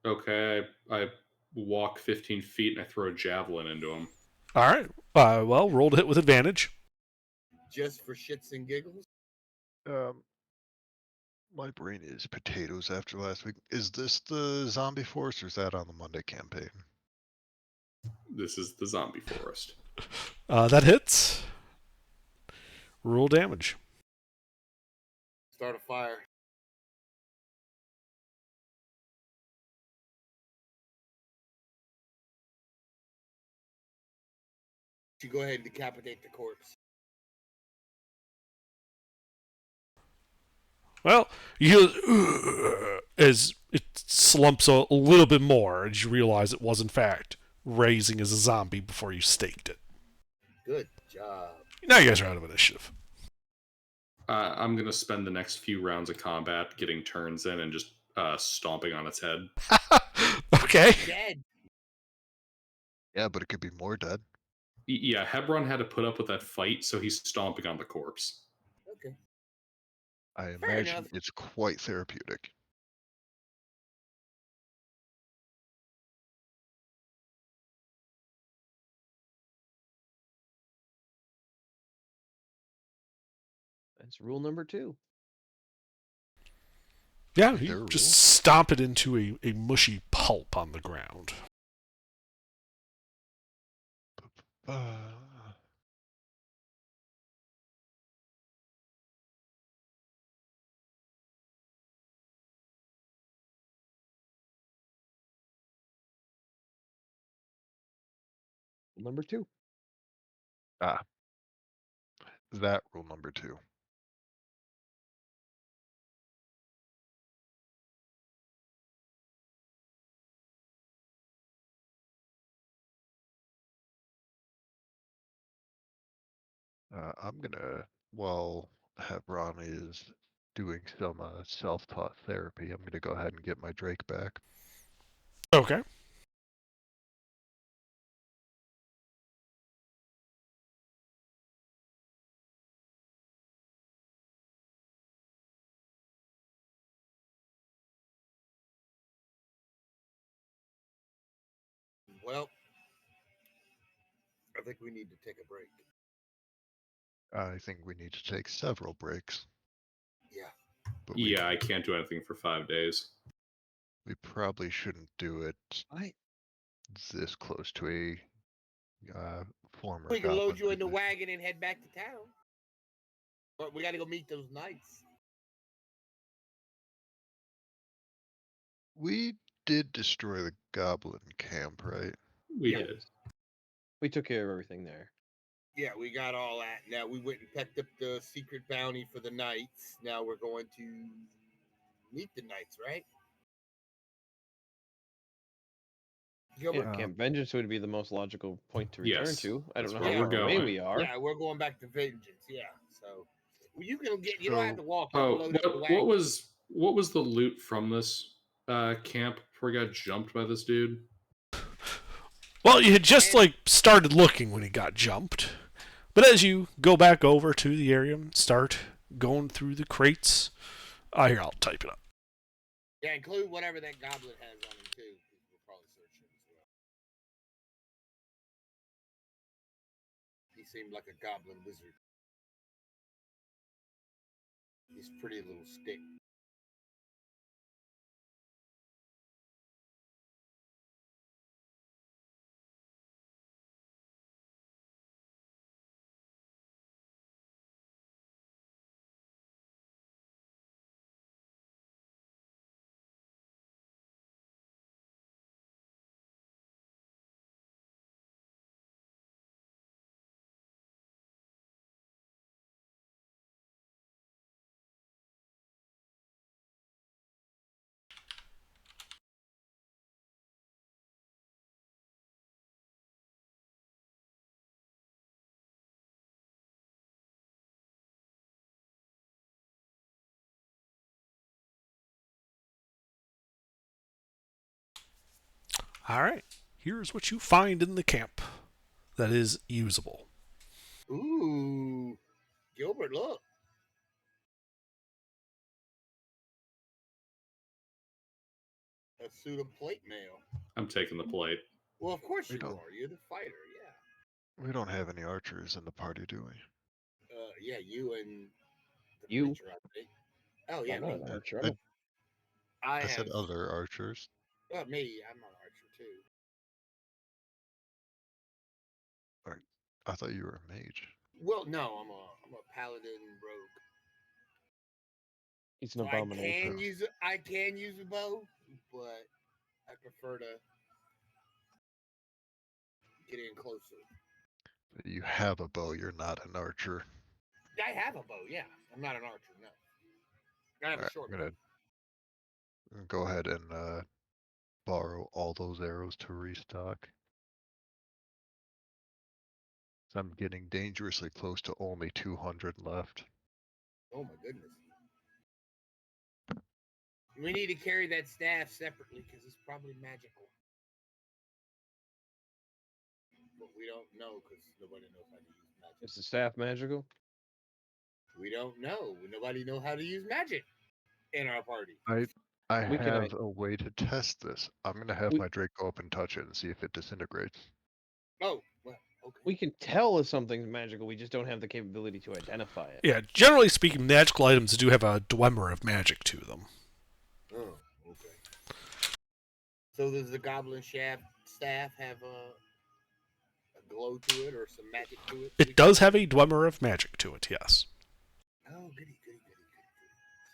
Okay, I walk 15 feet and I throw a javelin into him. All right. Well, roll to hit with advantage. Just for shits and giggles? My brain is potatoes after last week. Is this the zombie force or is that on the Monday campaign? This is the zombie forest. That hits. Roll damage. Start a fire. You go ahead and decapitate the corpse. Well, you hear as it slumps a little bit more as you realize it was, in fact, raising as a zombie before you staked it. Good job. Now you guys are out of initiative. I'm going to spend the next few rounds of combat getting turns in and just stomping on its head. Okay. Dead. Yeah, but it could be more dead. Yeah, Hebron had to put up with that fight, so he's stomping on the corpse. Okay. I Fair imagine enough. it's quite therapeutic. That's rule number 2. Yeah, Is there you a just rule? stomp it into a mushy pulp on the ground. Rule number 2. That rule number 2. I'm gonna, while Hebron is doing some self-taught therapy, I'm gonna go ahead and get my Drake back. Okay. Well, I think we need to take a break. I think we need to take several breaks. Yeah. But we, Yeah, I can't do anything for 5 days. We probably shouldn't do it I this close to a former We can goblin load you in the position. wagon and head back to town. But we got to go meet those knights. We did destroy the goblin camp, right? We Yeah. did. we took care of everything there. Yeah, we got all that. Now we went and picked up the secret bounty for the knights. Now we're going to meet the knights, right? Gilbert? Yeah, Camp Vengeance would be the most logical point to return Yes, to. I don't that's know where how we're far away going. we are. Yeah, we're going back to Vengeance. Yeah, so well, you can get. You don't have to So- walk. You can Oh, load up the what wagon. was the loot from this camp before we got jumped by this dude? Well, you had just And- started looking when he got jumped. But as you go back over to the area and start going through the crates, here, I'll type it up. Yeah, include whatever that goblin has on him too. 'Cause we'll probably search him as well. He seemed like a goblin wizard. He's pretty little stick. All right, here's what you find in the camp that is usable. Ooh, Gilbert, look. A suit of plate mail. I'm taking the plate. Well, of course We you don't. are. You're the fighter. Yeah. We don't have any archers in the party, do we? Yeah, you and the You? preacher, I think. Oh yeah, I'm not me. an archer. I- I I have. said other archers. Me. I'm an archer too. I thought you were a mage. Well, no, I'm a paladin rogue. He's an So I abomination. can use a bow, but I prefer to get in closer. You have a bow. You're not an archer. I have a bow. Yeah, I'm not an archer. No, I have a Alright, short I'm bow. gonna go ahead and borrow all those arrows to restock. So I'm getting dangerously close to only 200 left. Oh my goodness. We need to carry that staff separately because it's probably magical. But we don't know because nobody knows how to use magic. Is the staff magical? We don't know. Nobody know how to use magic in our party. I We can, have a way to test this. I'm gonna have We- my Drake go up and touch it and see if it disintegrates. Oh, well, okay. We can tell if something's magical. We just don't have the capability to identify it. Yeah, generally speaking, magical items do have a dwemer of magic to them. Oh, okay. So does the goblin staff have a glow to it or some magic to it? It does have a dwemer of magic to it, yes. Oh, goody.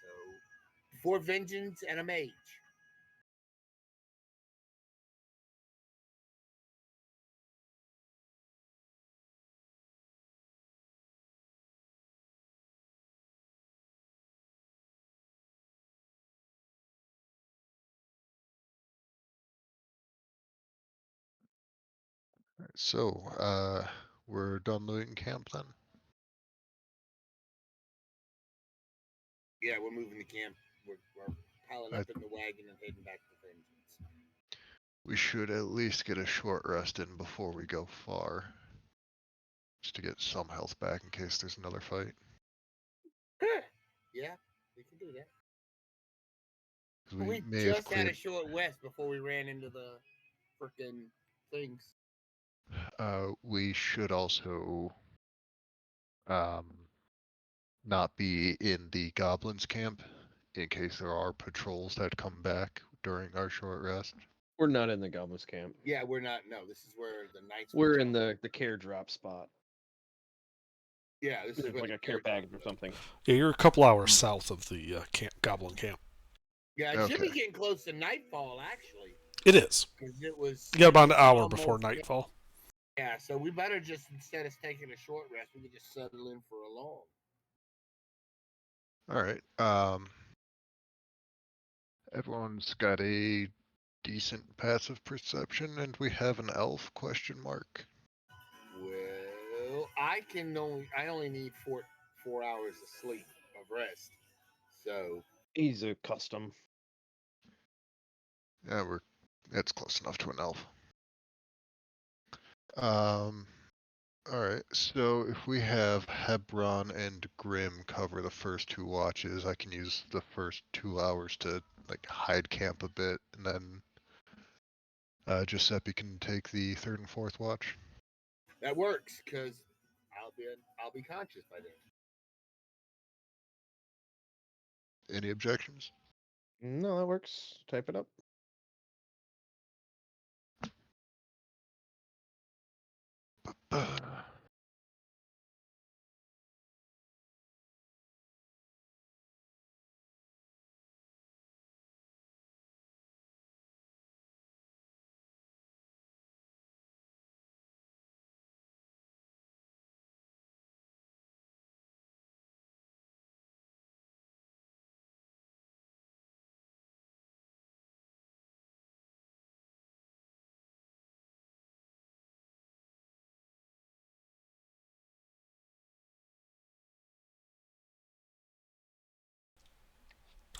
So, 4 vengeance and a mage. So, we're done looting camp then? Yeah, we're moving the camp. We're piling I- up in the wagon and heading back to vengeance. We should at least get a short rest in before we go far. Just to get some health back in case there's another fight. Yeah, we can do that. 'Cause We may have just had a cleared, short rest before we ran into the freaking things. we should also not be in the goblins camp in case there are patrols that come back during our short rest? We're not in the goblins camp. Yeah, we're not. No, this is where the knights. We're in the care drop spot. Yeah, this is There's where like the a care drop package or is. something. Yeah, you're a couple hours south of the goblin camp. Yeah, it should be Okay. getting close to nightfall actually, It is. because it was. You got about an hour almost- before nightfall. Yeah, so we better just instead of taking a short rest, we can just settle in for a long. All right. Everyone's got a decent passive perception, and we have an elf question mark. Well, I only need 4 hours of sleep of rest. So He's a custom. Yeah, it's close enough to an elf. All right. So if we have Hebron and Grim cover the first 2 watches, I can use the first 2 hours to like hide camp a bit, and then Giuseppe can take the 3rd and 4th watch. that works because I'll be conscious by then. Any objections? No, that works. Type it up.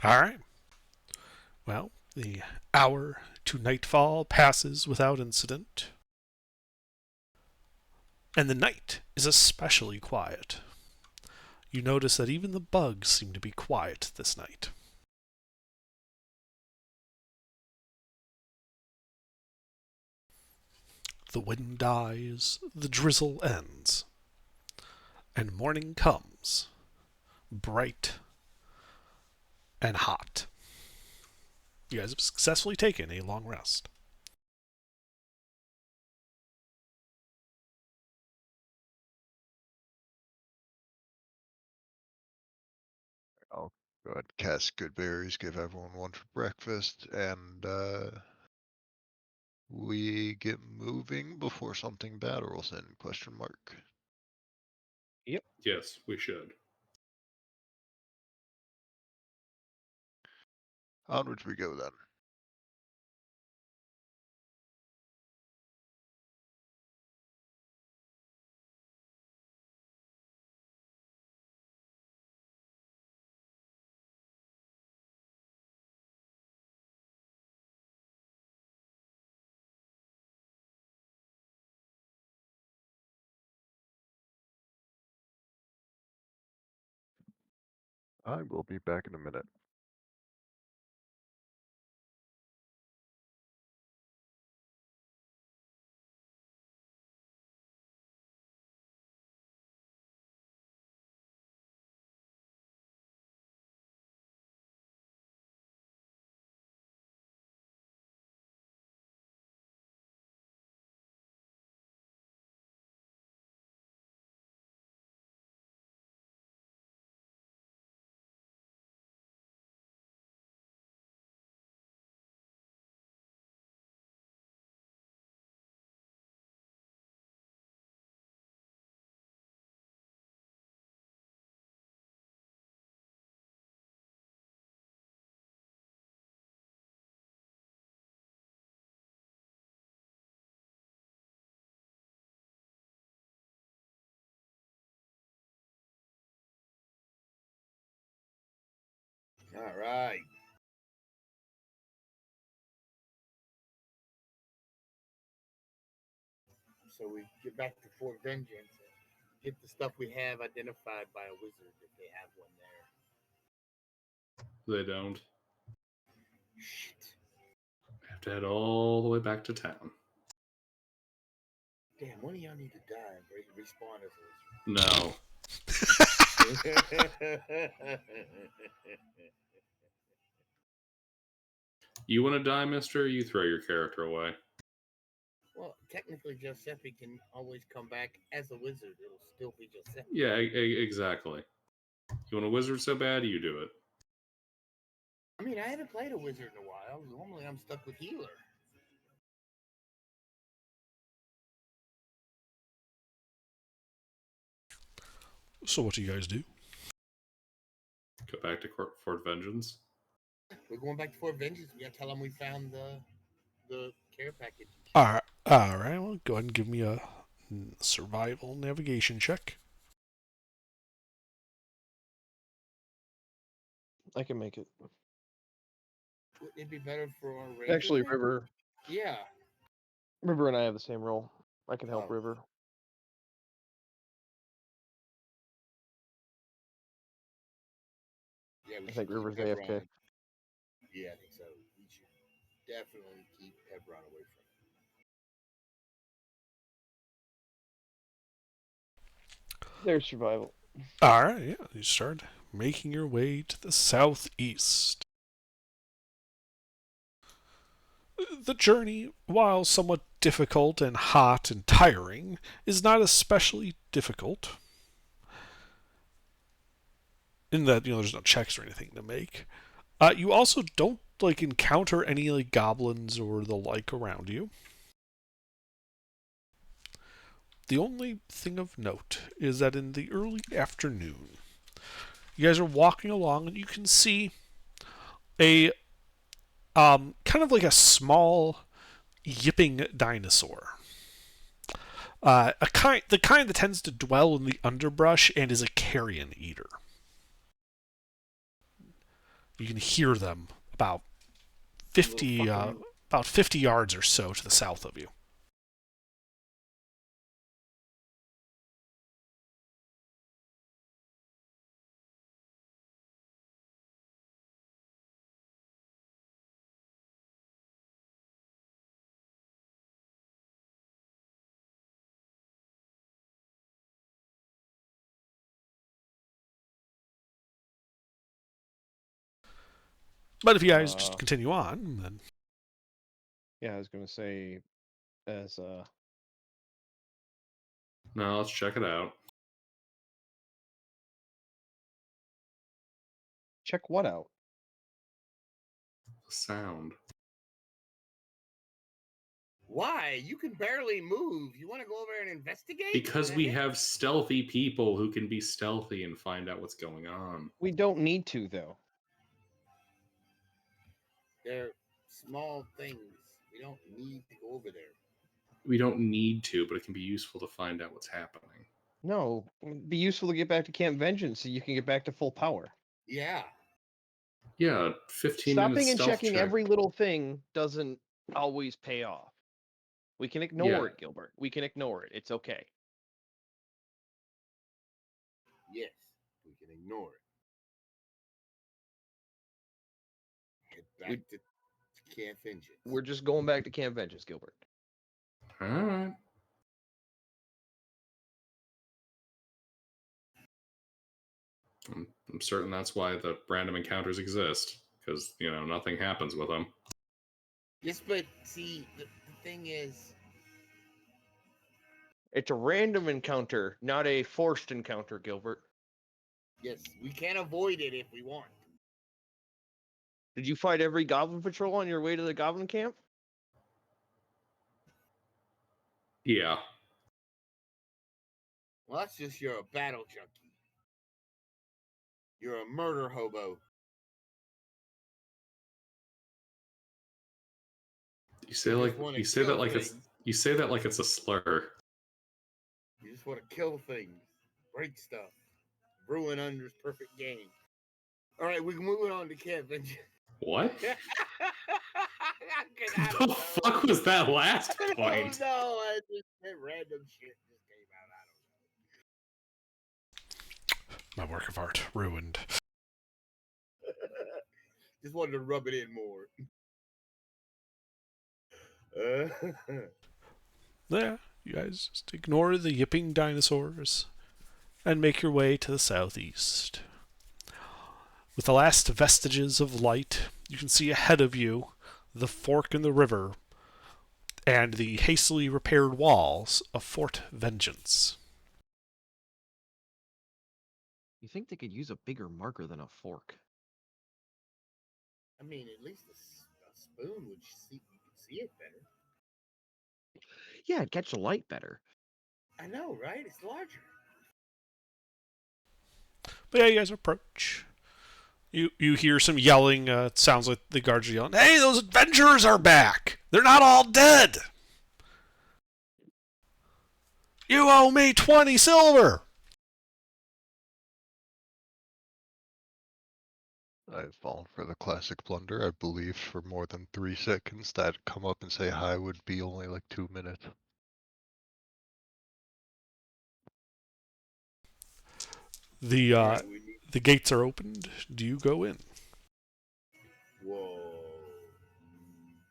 All right. Well, the hour to nightfall passes without incident. And the night is especially quiet. You notice that even the bugs seem to be quiet this night. The wind dies, the drizzle ends, and morning comes, bright and hot. You guys have successfully taken a long rest. I'll go ahead and cast good berries, give everyone one for breakfast, and we get moving before something bad rolls in? Question mark. Yes, we should. Onwards we go then. I will be back in a minute. All right. So we get back to Fort Vengeance and get the stuff we have identified by a wizard if they have one there. They don't. Shit. We have to head all the way back to town. Damn, one of y'all need to die and respawn as No. a wizard. You want to die, mister? You throw your character away. Well, technically, Giuseppe can always come back as a wizard. It'll still be Giuseppe. Yeah, exactly. You want a wizard so bad, you do it. I mean, I haven't played a wizard in a while. Normally, I'm stuck with healer. So what do you guys do? Go back to Fort Vengeance. We're going back to Fort Vengeance. We gotta tell them we found the care package. All right. Well, go ahead and give me a survival navigation check. I can make it. Wouldn't it be better for our ranger Actually, then? River Yeah. and I have the same role. I can help Oh. River. Yeah, we I should think keep River's Hebron. AFK. Yeah, I think so. We should definitely keep Hebron away from it. There's survival. All right. Yeah, you start making your way to the southeast. The journey, while somewhat difficult and hot and tiring, is not especially difficult. In that, there's no checks or anything to make. You also don't encounter any goblins or the like around you. The only thing of note is that in the early afternoon, you guys are walking along and you can see a kind of like a small yipping dinosaur. The kind that tends to dwell in the underbrush and is a carrion eater. You can hear them about 50 yards or so to the south of you. But if you guys just continue on, then Yeah, I was gonna say, as No, let's check it out. check what out? The sound. Why? You can barely move. You want to go over and investigate? Because we Damn it. have stealthy people who can be stealthy and find out what's going on. We don't need to though. They're small things. We don't need to go over there. We don't need to, but it can be useful to find out what's happening. No, it'd be useful to get back to Camp Vengeance so you can get back to full power. Yeah. Yeah, 15 Stopping minutes and stealth checking check. every little thing doesn't always pay off. We can ignore Yeah. it, Gilbert. We can ignore it. It's okay. Yes. We can ignore it. Head back to Camp Vengeance. We're just going back to Camp Vengeance, Gilbert. All right. I'm certain that's why the random encounters exist, because nothing happens with them. Yes, but see, the thing is, It's a random encounter, not a forced encounter, Gilbert. yes, we can avoid it if we want. Did you fight every goblin patrol on your way to the goblin camp? Yeah. Well, that's just you're a battle junkie. You're a murder hobo. You say You like just wanna you say that kill like it's things. you say that like it's a slur. You just want to kill things, break stuff, ruin Under's perfect game. All right, we're moving on to Camp Vengeance. What? I The don't know. fuck was that last I don't point? know. I just said random shit just came out. I my work of art ruined. don't know. Just wanted to rub it in more. Yeah, you guys just ignore the yipping dinosaurs and make your way to the southeast. With the last vestiges of light, you can see ahead of you the fork in the river and the hastily repaired walls of Fort Vengeance. You think they could use a bigger marker than a fork? I mean, at least a spoon would see you could see it better. Yeah, it'd catch the light better. I know, right? It's larger. But yeah, you guys approach. You hear some yelling. It sounds like the guards are yelling, "Hey, those adventurers are back! They're not all dead! You owe me 20 silver!" I've fallen for the classic blunder. I believed for more than 3 seconds that come up and say hi would be only like 2 minutes. The Alright, we need- the gates are opened. Do you go in? Whoa.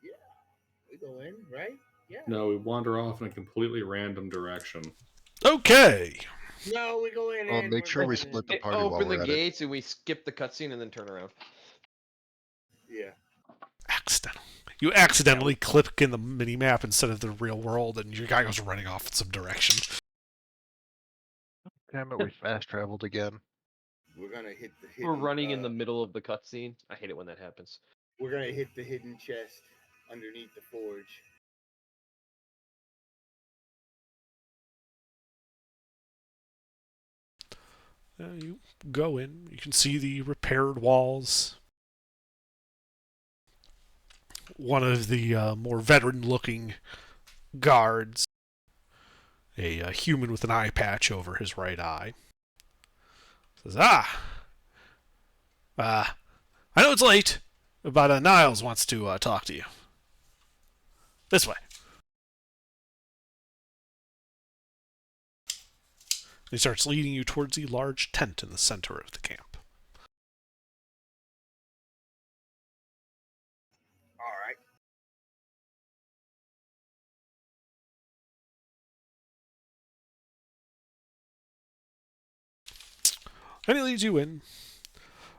Yeah. We go in, right? Yeah. No, we wander off in a completely random direction. Okay. No, we go in. Well, and make we're sure we going split in. the party while Open we're the at it. gates and we skip the cutscene and then turn around. Yeah. Accidental. You accidentally click in the mini map instead of the real world, and your guy goes running off in some direction. Damn it, we fast traveled again. We're gonna hit the hidden. We're running in the middle of the cutscene. I hate it when that happens. We're gonna hit the hidden chest underneath the forge. You go in. You can see the repaired walls. One of the more veteran-looking guards, a human with an eye patch over his right eye, says, I know it's late, but Niles wants to talk to you. This way." He starts leading you towards the large tent in the center of the camp. All right. And he leads you in.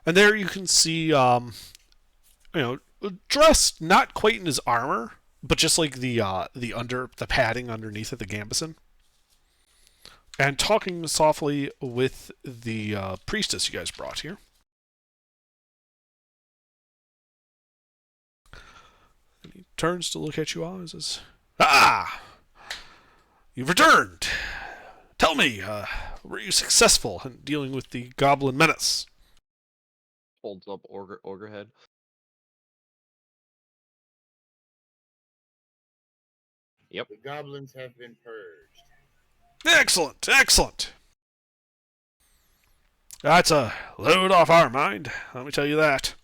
And there you can see, dressed not quite in his armor, but just like the padding underneath it, the gambeson. And talking softly with the priestess you guys brought here. And he turns to look at you all and says, you've returned. Tell me, were you successful in dealing with the goblin menace? Holds up ogre head. Yep. The goblins have been purged. Excellent, excellent. That's a load off our mind, let me tell you that.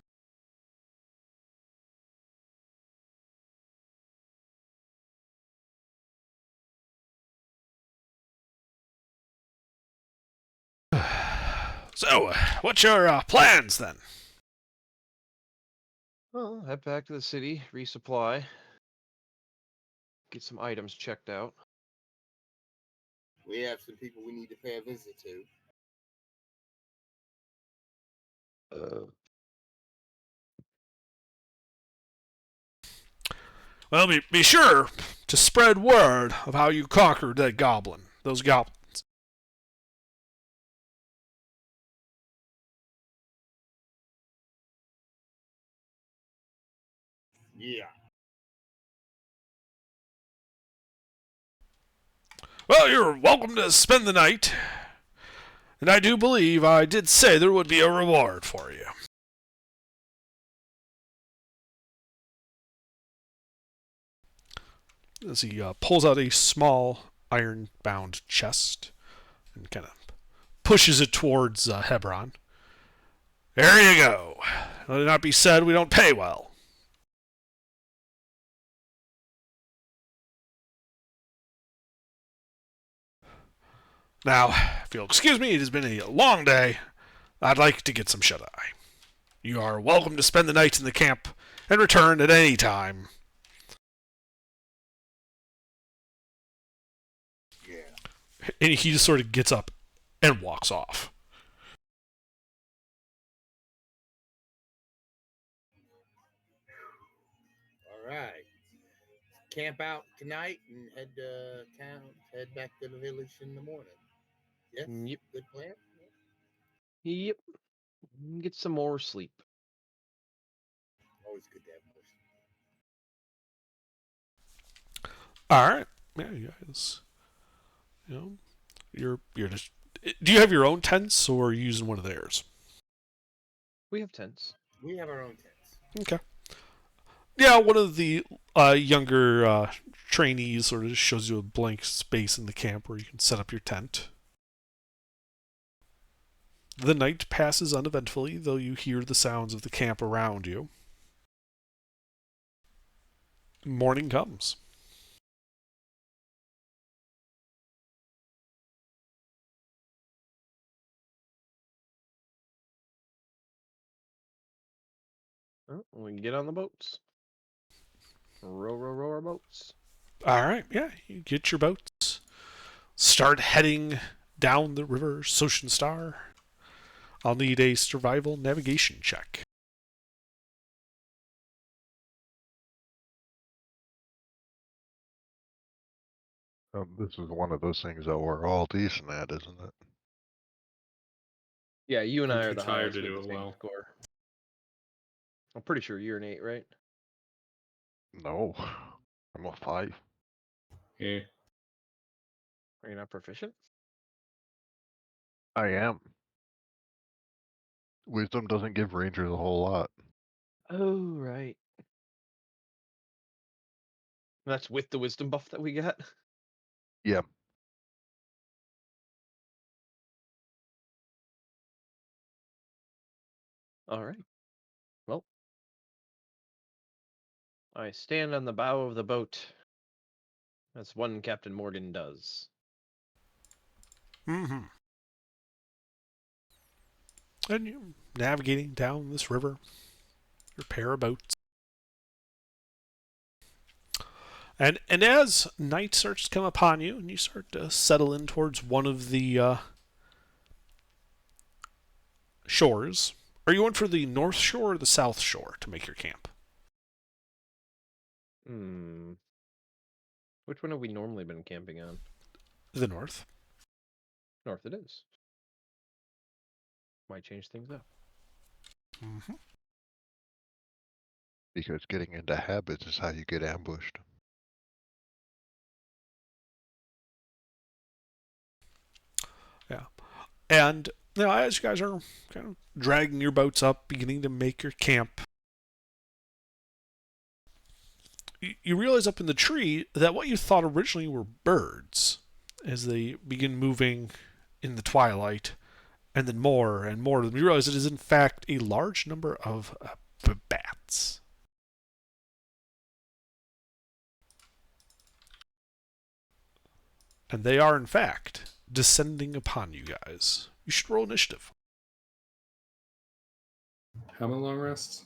So, what's your plans then? Well, head back to the city, resupply, get some items checked out. We have some people we need to pay a visit to. Well, be sure to spread word of how you conquered those goblins. Yeah. Well, you're welcome to spend the night. And I do believe I did say there would be a reward for you. As he pulls out a small iron-bound chest and kind of pushes it towards Hebron. There you go. Let it not be said we don't pay well. Now, if you'll excuse me, it has been a long day. I'd like to get some shut-eye. You are welcome to spend the night in the camp and return at any time. Yeah. And he just sort of gets up and walks off. All All right. Camp out tonight and head to town. Head back to the village in the morning. Yes. Yep. Good plan. Yep. Get some more sleep. Always good to have more. All right. Yeah, you guys. You know, you're just. Do you have your own tents, or are you using one of theirs? We have tents. We have our own tents. Okay. Yeah, one of the younger trainees sort of just shows you a blank space in the camp where you can set up your tent. The night passes uneventfully, though you hear the sounds of the camp around you. Morning comes. Oh, we can get on the boats. Row our boats. All right, yeah, you get your boats. Start heading down the river Soshin Star. I'll need a survival navigation check. This is one of those things that we're all decent at, isn't it? Yeah, you and I'm I are too the tired highest to with do the it same well. score. I'm pretty sure you're an 8, right? No, I'm a 5. Yeah. Are you not proficient? I am. Wisdom doesn't give rangers a whole lot. Oh, right. That's with the wisdom buff that we got. Yeah. All right. Well, I stand on the bow of the boat, as one Captain Morgan does. Mm-hmm. And you're navigating down this river. Your pair of boats. And as night starts to come upon you, and you start to settle in towards one of the shores, are you going for the north shore or the south shore to make your camp? Hmm. Which one have we normally been camping on? The north. North it is. Might change things up. Mm-hmm. Because getting into habits is how you get ambushed. Yeah. And as you guys are kind of dragging your boats up, beginning to make your camp, you realize up in the tree that what you thought originally were birds, as they begin moving in the twilight, and then more and more of them, you realize it is in fact a large number of bats. And they are in fact descending upon you guys. You should roll initiative. How many long rests?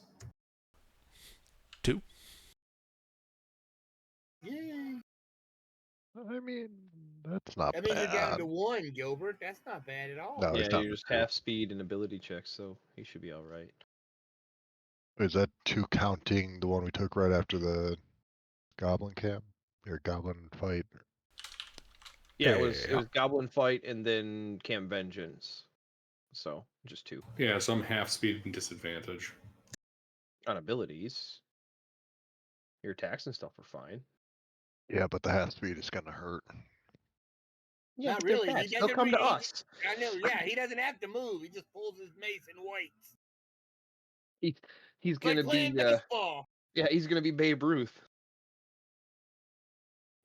2. Yeah. I mean, that's not That means you're down bad. to 1, Gilbert. That's not bad at all. No, Yeah, it's not you're just bad. half speed and ability checks, so he should be all right. Is that 2 counting the one we took right after the goblin camp? Or goblin fight? Yeah, it was Yeah. Goblin Fight and then Camp Vengeance. So just 2 Yeah, so I'm half speed and disadvantage. on abilities. Your attacks and stuff are fine. Yeah, but the half speed is gonna hurt. Yeah, Not but they're really. He bats. They'll doesn't come to really- us. I know. Yeah, he doesn't have to move. He just pulls his mace and waits. He's Like gonna playing be baseball. yeah, he's gonna be Babe Ruth.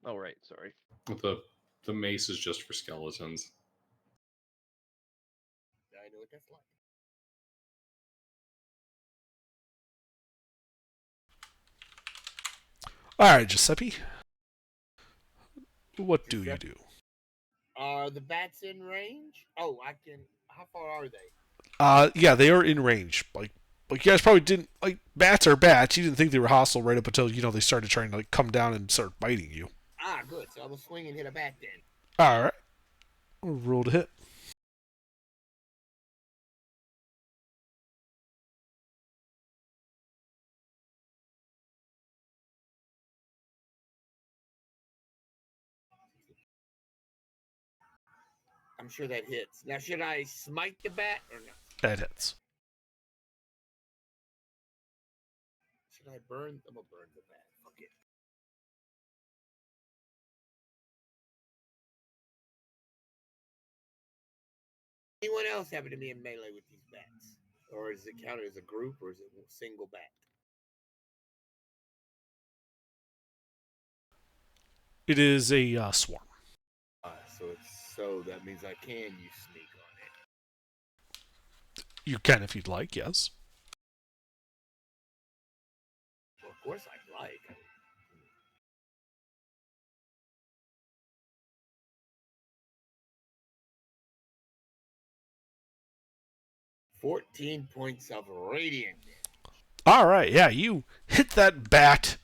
Oh right, sorry. The mace is just for skeletons. I know what that's like. All right, Giuseppe. What do you do? Are the bats in range? Oh, I can. How far are they? Yeah, they are in range. Like you guys probably didn't like bats are bats. You didn't think they were hostile right up until they started trying to come down and start biting you. Ah, good. So I will swing and hit a bat then. All right, roll to hit. I'm sure that hits. Now, should I smite the bat or not? That hits. Should I burn? I'm gonna burn the bat. Fuck it. Anyone else happen to be in melee with these bats? Or is it counted as a group, or is it a single bat? It is a swarm. So that means I can use sneak on it. You can if you'd like, yes. Well, of course I'd like. 14 points of radiant. All right, yeah, you hit that bat,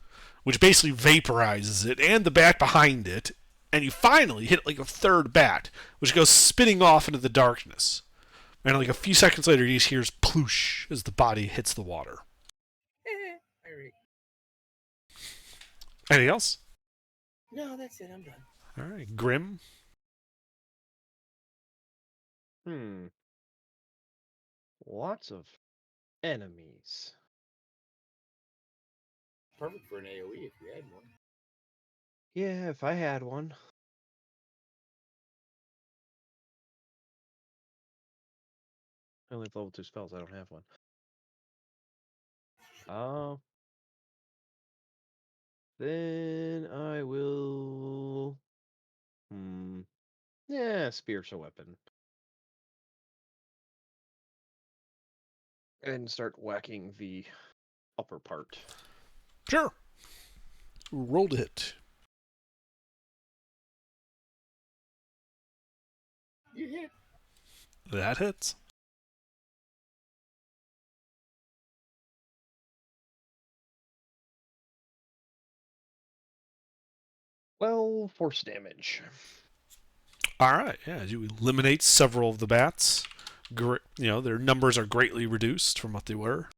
which basically vaporizes it, and the bat behind it, and you finally hit like a third bat, which goes spinning off into the darkness. And like a few seconds later, you just hears ploosh as the body hits the water. All right. Anything else? No, that's it. I'm done. All right, Grim. Lots of enemies. Perfect for an AoE if you had one. Yeah, if I had one. I only have level 2 spells. I don't have one. Then I will. Yeah, spiritual weapon. And start whacking the upper part. Sure. Roll to hit. You hit. That hits. Well, force damage. All right, yeah, as you eliminate several of the bats, their numbers are greatly reduced from what they were.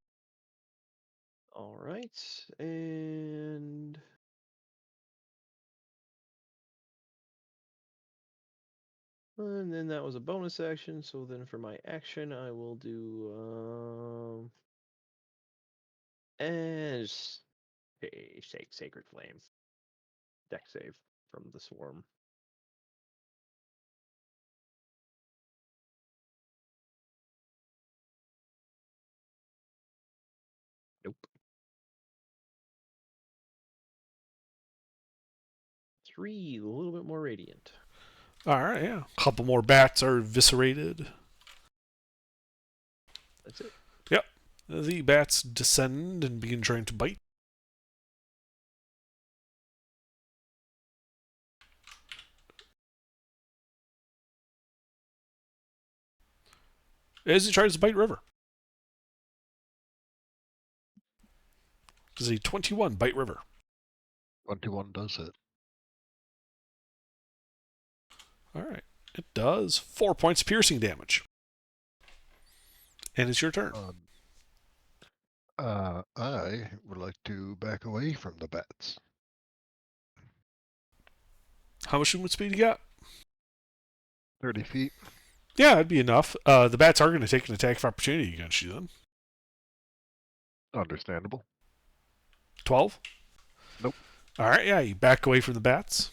All right, and then that was a bonus action. So then for my action, I will do and just a sacred flame. Deck save from the swarm. Nope. 3, a little bit more radiant. All right, yeah. A couple more bats are eviscerated. That's it. Yep. The bats descend and begin trying to bite. As he tries to bite River. Does a 21 bite River? 21 does it. All right. It does 4 points of piercing damage. And it's your turn. I would like to back away from the bats. How much movement speed you got? 30 feet. Yeah, that'd be enough. The bats are going to take an attack of opportunity against you then. Understandable. 12? Nope. All right, yeah, you back away from the bats.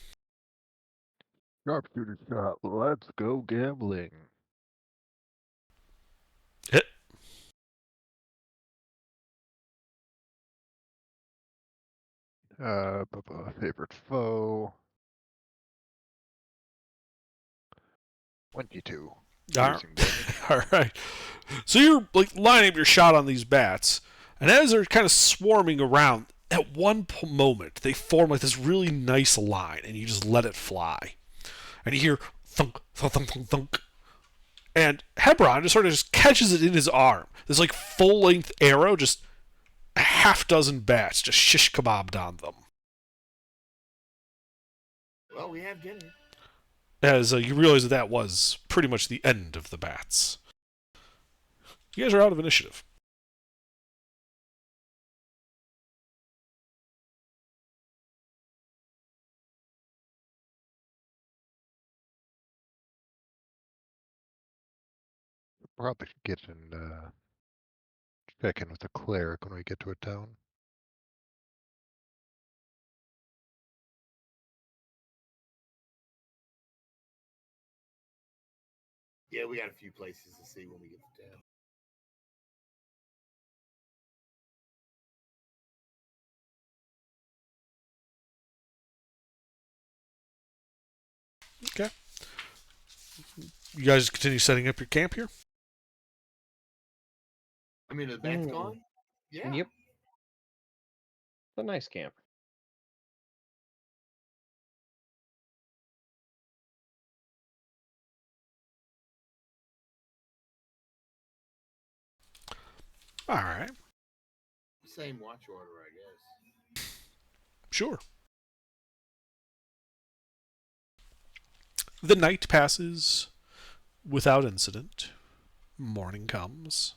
Sharpshooter shot. Let's go gambling. Hit. Favorite foe. 22. All right. So you're like lining up your shot on these bats, and as they're kind of swarming around, at one moment they form like this really nice line, and you just let it fly, and you hear thunk, thunk, thunk, thunk, thunk, and Hebron just sort of just catches it in his arm. This like full length arrow, just a half dozen bats just shish kebabbed on them. Well, we have dinner. As you realize that was pretty much the end of the bats. You guys are out of initiative. Probably get and check in with the cleric when we get to a town. Yeah, we got a few places to see when we get to town. Okay. You guys continue setting up your camp here? I mean, the bet's Mm. gone? Yeah. Yep. It's a nice camp. All right. Same watch order, I guess. Sure. The night passes without incident. Morning comes.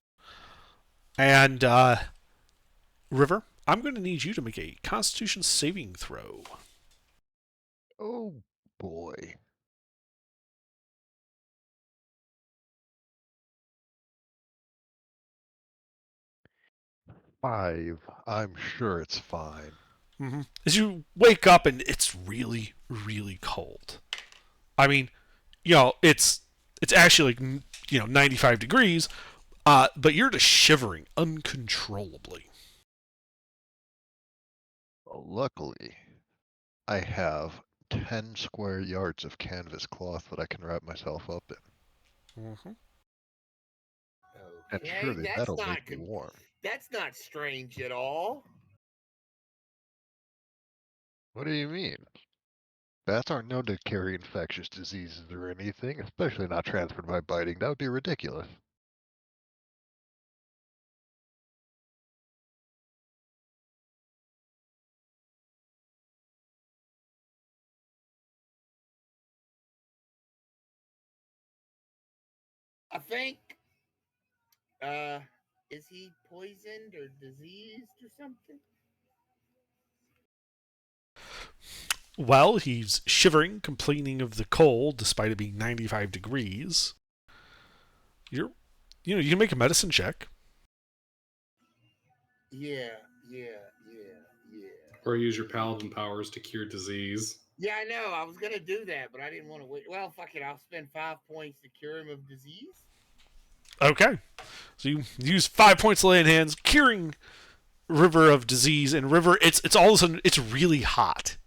And, River, I'm going to need you to make a Constitution saving throw. Oh boy. Five. I'm sure it's fine. Mm-hmm. As you wake up and it's really, really cold. I mean, it's actually like 95 degrees, but you're just shivering uncontrollably. Well, luckily, I have 10 square yards of canvas cloth that I can wrap myself up in. Mm-hmm. And Okay, surely that's that'll not make me warm. that's not strange at all. What do you mean? Bats aren't known to carry infectious diseases or anything, especially not transferred by biting. That would be ridiculous. I think is he poisoned or diseased or something? Well, he's shivering, complaining of the cold, despite it being 95 degrees. You can make a medicine check. Yeah. Or use your paladin powers to cure disease. Yeah, I know. I was gonna do that, but I didn't want to wait. Well, fuck it. I'll spend 5 points to cure him of disease. Okay. So you use 5 points to lay in hands, curing River of disease, and River, it's all of a sudden, it's really hot.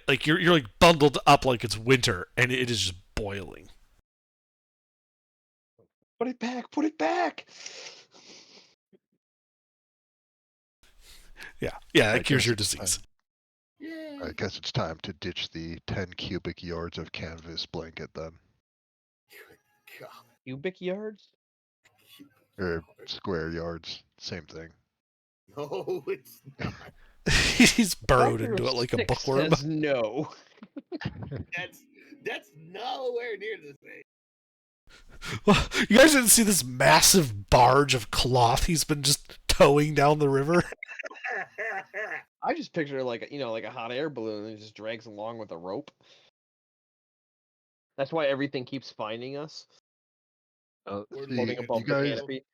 Like you're like bundled up like it's winter, and it is just boiling. Put it back. Put it back. Yeah, I that cures guess your it's disease. Yeah. I guess it's time to ditch the 10 cubic yards of canvas blanket then. Good God. Cubic yards? Or square yards, same thing. No, it's not. He's burrowed Factor into of it like a 6 bookworm. says no. That's nowhere near the same. You guys didn't see this massive barge of cloth he's been just towing down the river? I just picture like a hot air balloon that just drags along with a rope. That's why everything keeps finding us. We're See, Floating above the canopy.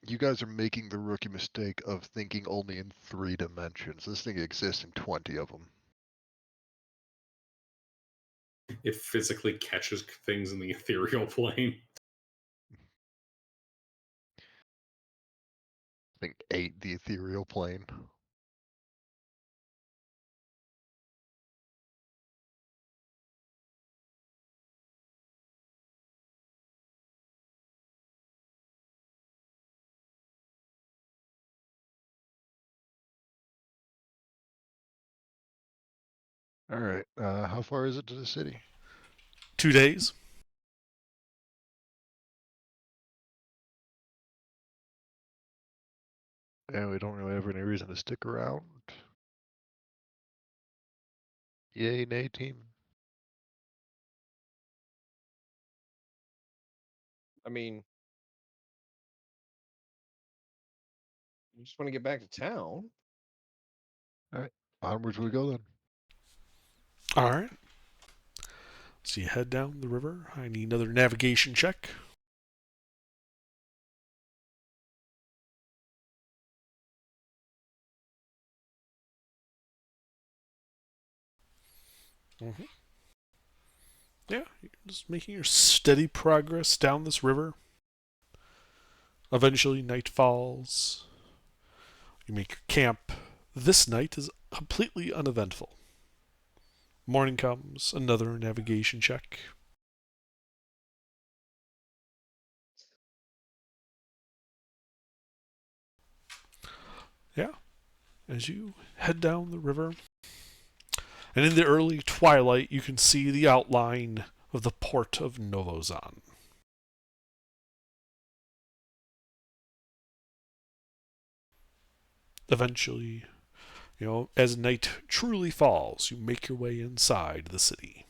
you guys are making the rookie mistake of thinking only in 3 dimensions. This thing exists in 20 of them. It physically catches things in the ethereal plane. I think 8 the ethereal plane. Alright, how far is it to the city? 2 days. And we don't really have any reason to stick around. Yay, nay team. I mean, I just want to get back to town. Onwards we go then. All right. So you head down the river. I need another navigation check. Mm-hmm. Yeah, you're just making your steady progress down this river. Eventually, night falls. You make your camp. This night is completely uneventful. Morning comes, another navigation check. Yeah, as you head down the river, and in the early twilight, you can see the outline of the port of Novozan. Eventually, as night truly falls, you make your way inside the city.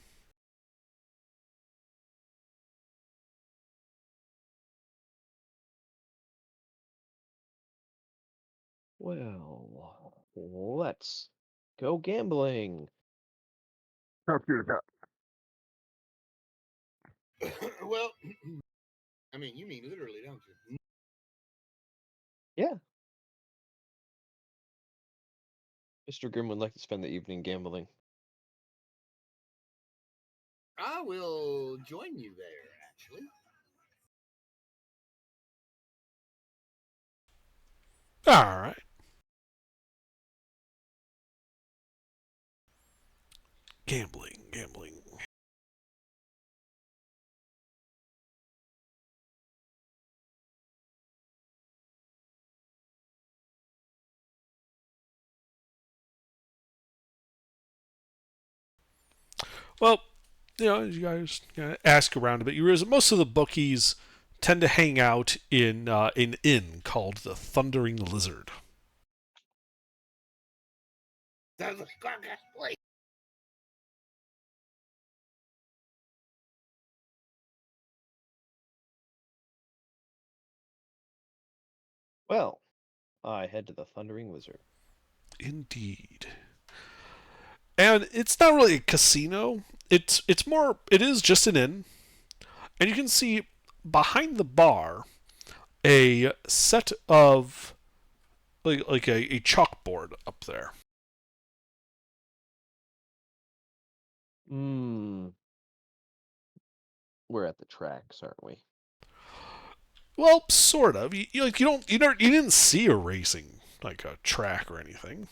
Well, let's go gambling. Well, I mean, you mean literally, don't you? Yeah. Mr. Grimm would like to spend the evening gambling. I will join you there, actually. All right. Gambling. Well, as you guys ask around a bit, you realize that most of the bookies tend to hang out in an inn called the Thundering Lizard. Sounds like a place. Well, I head to the Thundering Lizard. Indeed. And it's not really a casino. It's more. It is just an inn, and you can see behind the bar a set of like a chalkboard up there. We're at the tracks, aren't we? Well, sort of. You didn't see a racing like a track or anything.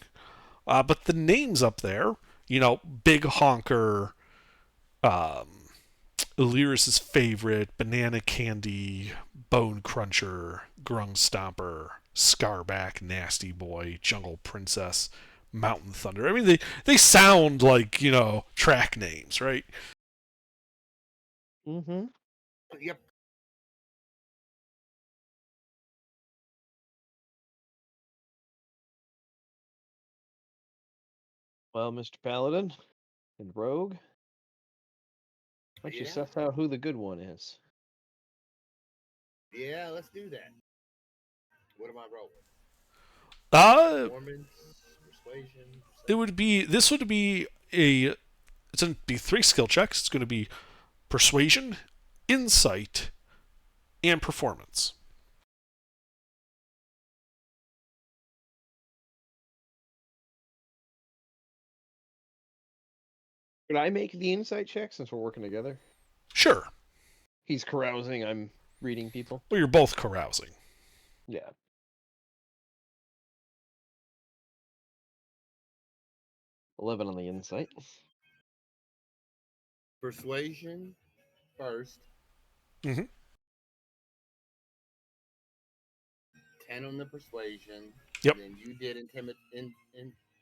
But the names up there, Big Honker, Lyris's favorite, Banana Candy, Bone Cruncher, Grung Stomper, Scarback, Nasty Boy, Jungle Princess, Mountain Thunder. I mean, they sound like, track names, right? Mm-hmm. Yep. Well, Mr. Paladin and Rogue, why don't you Yeah. suss out who the good one is? Yeah, let's do that. What am I rolling? Performance, persuasion. This would be it's going to be 3 skill checks. It's going to be persuasion, insight, and performance. Could I make the insight check since we're working together? Sure. He's carousing, I'm reading people. Well, you're both carousing. Yeah. $11 on the insight. Persuasion first. Mhm. 10 on the persuasion. Yep. And then you did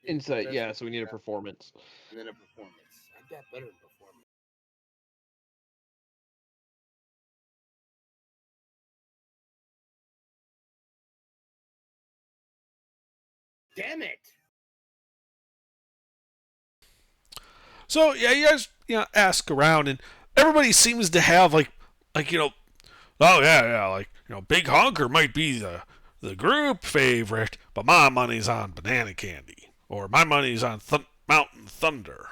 Insight, yeah, so we need a performance. And then a performance. I got better than performance. Damn it! So yeah, you guys ask around, and everybody seems to have like oh yeah, like Big Honker might be the group favorite, but my money's on Banana Candy, or my money's on Mountain Thunder.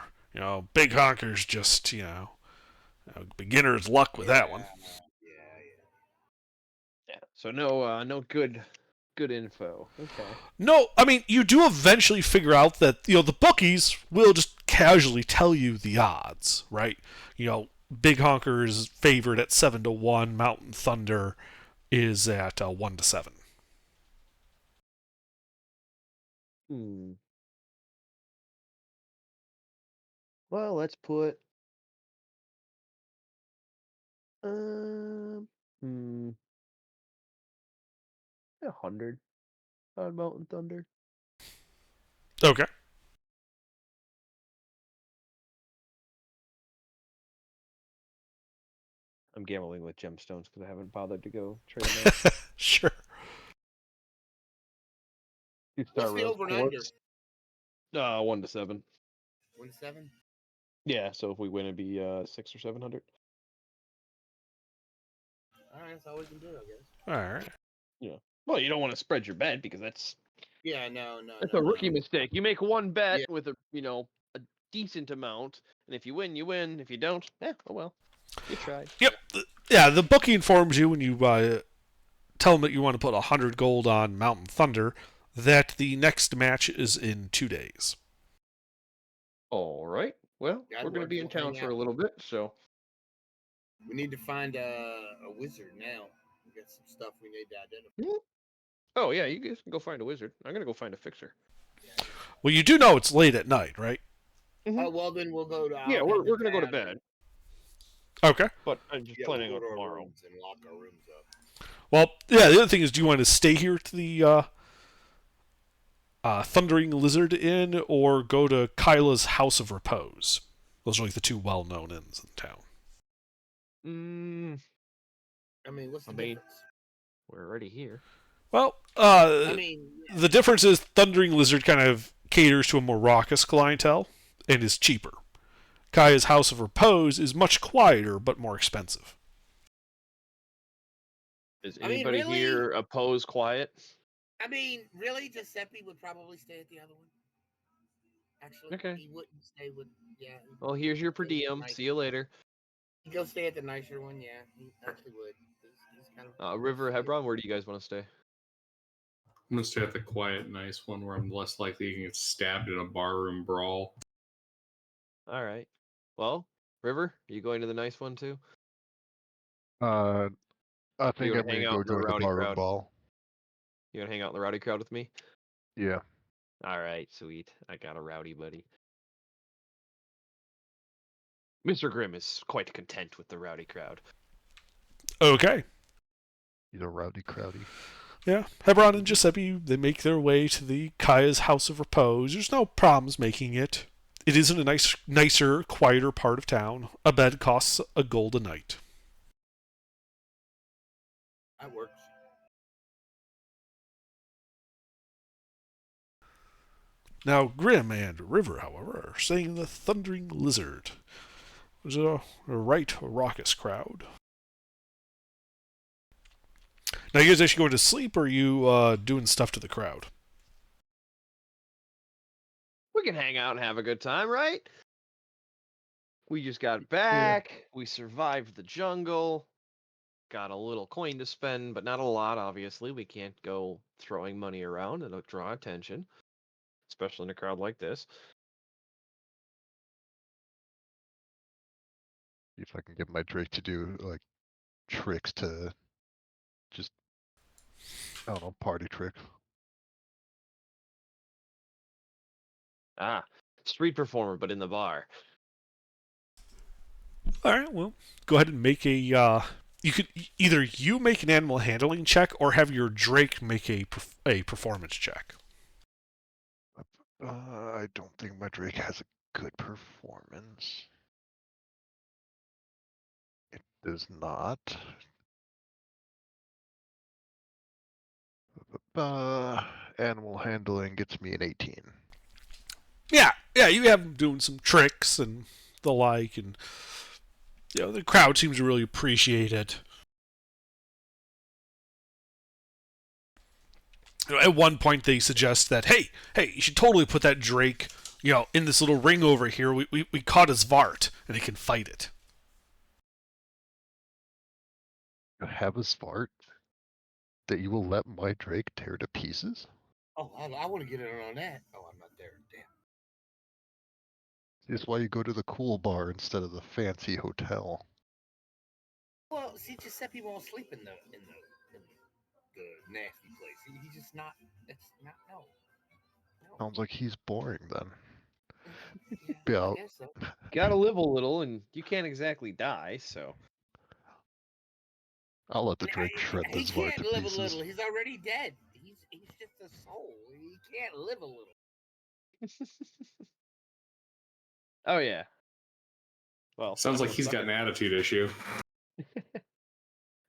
Big Honker's just beginner's luck with that one. Yeah. So no good info. Okay. No, I mean you do eventually figure out that the bookies will just casually tell you the odds, right? Big Honker is favored at 7-1. Mountain Thunder is at 1-7. Hmm. Well, let's put. Hmm. 100 on Mountain Thunder. Okay. I'm gambling with gemstones because I haven't bothered to go trade them out. Sure. Two-star What's the rose over and under? quartz. 1-7. 1-7. Yeah, so if we win, it'd be 600 or 700. All right, that's all we can do, I guess. All right. Well, you don't want to spread your bet because that's Yeah, no. a rookie no. mistake. You make one bet Yeah. with a decent amount, and if you win, you win. If you don't, oh well, you tried. Yep. Yeah, the bookie informs you when you tell them that you want to put 100 gold on Mountain Thunder that the next match is in 2 days. All right. Well, That'd we're going to work. be in We'll town hang for a out. little bit, so We need to find a wizard now. We got some stuff we need to identify. oh yeah, you guys can go find a wizard. I'm going to go find a fixer. Well, you do know it's late at night, right? Oh, well, then we'll go to. Yeah, I'll we're head going to go to town bed, and- Okay. but I'm just Yeah, planning we'll on go to our tomorrow. rooms and lock our rooms up. Well, yeah, the other thing is, do you want to stay here to the Thundering Lizard Inn or go to Kyla's House of Repose? Those are like the two well-known inns in town. I mean, what's the I mean- difference? We're already here. Well, I mean, yeah. the difference is Thundering Lizard kind of caters to a more raucous clientele and is cheaper. Kaya's House of Repose is much quieter but more expensive. Is I mean, anybody really? here opposed quiet? I mean, really, Giuseppe would probably stay at the other one. Actually, Okay. he wouldn't stay with. Yeah. Well, here's your per Stay at the diem. nice- See you later. He'd go stay at the nicer one. Yeah, he actually would. He's kind of. River Hebron, where do you guys want to stay? I'm gonna stay at the quiet, nice one where I'm less likely to get stabbed in a barroom brawl. All right. Well, River, are you going to the nice one too? I think wanna I'm hang gonna out go in the join the rowdy barroom crowd? ball. You gonna hang out in the rowdy crowd with me? Yeah. All right, sweet. I got a rowdy buddy. Mr. Grimm is quite content with the rowdy crowd. Okay. He's a rowdy crowdy. Yeah, Hebron and Giuseppe, they make their way to the Kaya's House of Repose. There's no problems making it. It is in a nicer, quieter part of town. A bed costs a gold a night. That works. Now, Grim and River, however, are staying in the Thundering Lizard. There's a right raucous crowd. Now, you guys actually going to sleep, or are you doing stuff to the crowd? We can hang out and have a good time, right? We just got back. We survived the jungle. Got a little coin to spend, but not a lot, obviously. We can't go throwing money around. It'll draw attention, especially in a crowd like this. See if I can get my Drake to do like tricks to just, I don't know, party tricks. Ah, street performer, but in the bar. All right, well, go ahead and make a. You could either you make an animal handling check, or have your Drake make a performance check. I don't think my Drake has a good performance. It does not. Animal handling gets me an 18. Yeah, you have him doing some tricks and the like, and the crowd seems to really appreciate it. At one point, they suggest that, hey, you should totally put that Drake, in this little ring over here. We caught his Vart, and he can fight it. You have a Svart that you will let my Drake tear to pieces? Oh, I want to get in on that. Oh, I'm not there. Damn. This is why you go to the cool bar instead of the fancy hotel. Well, see, Giuseppe won't sleep in the nasty place. He's just not. It's not. No. Sounds like he's boring then. Yeah, Yeah. I guess so. Gotta live a little, and you can't exactly die, so. I'll let the Yeah, Drake shred he this Zvart can't to live pieces. a little. He's already dead. He's just a soul. He can't live a little. Oh yeah. Well, Sounds I'm like gonna he's suck got an attitude issue.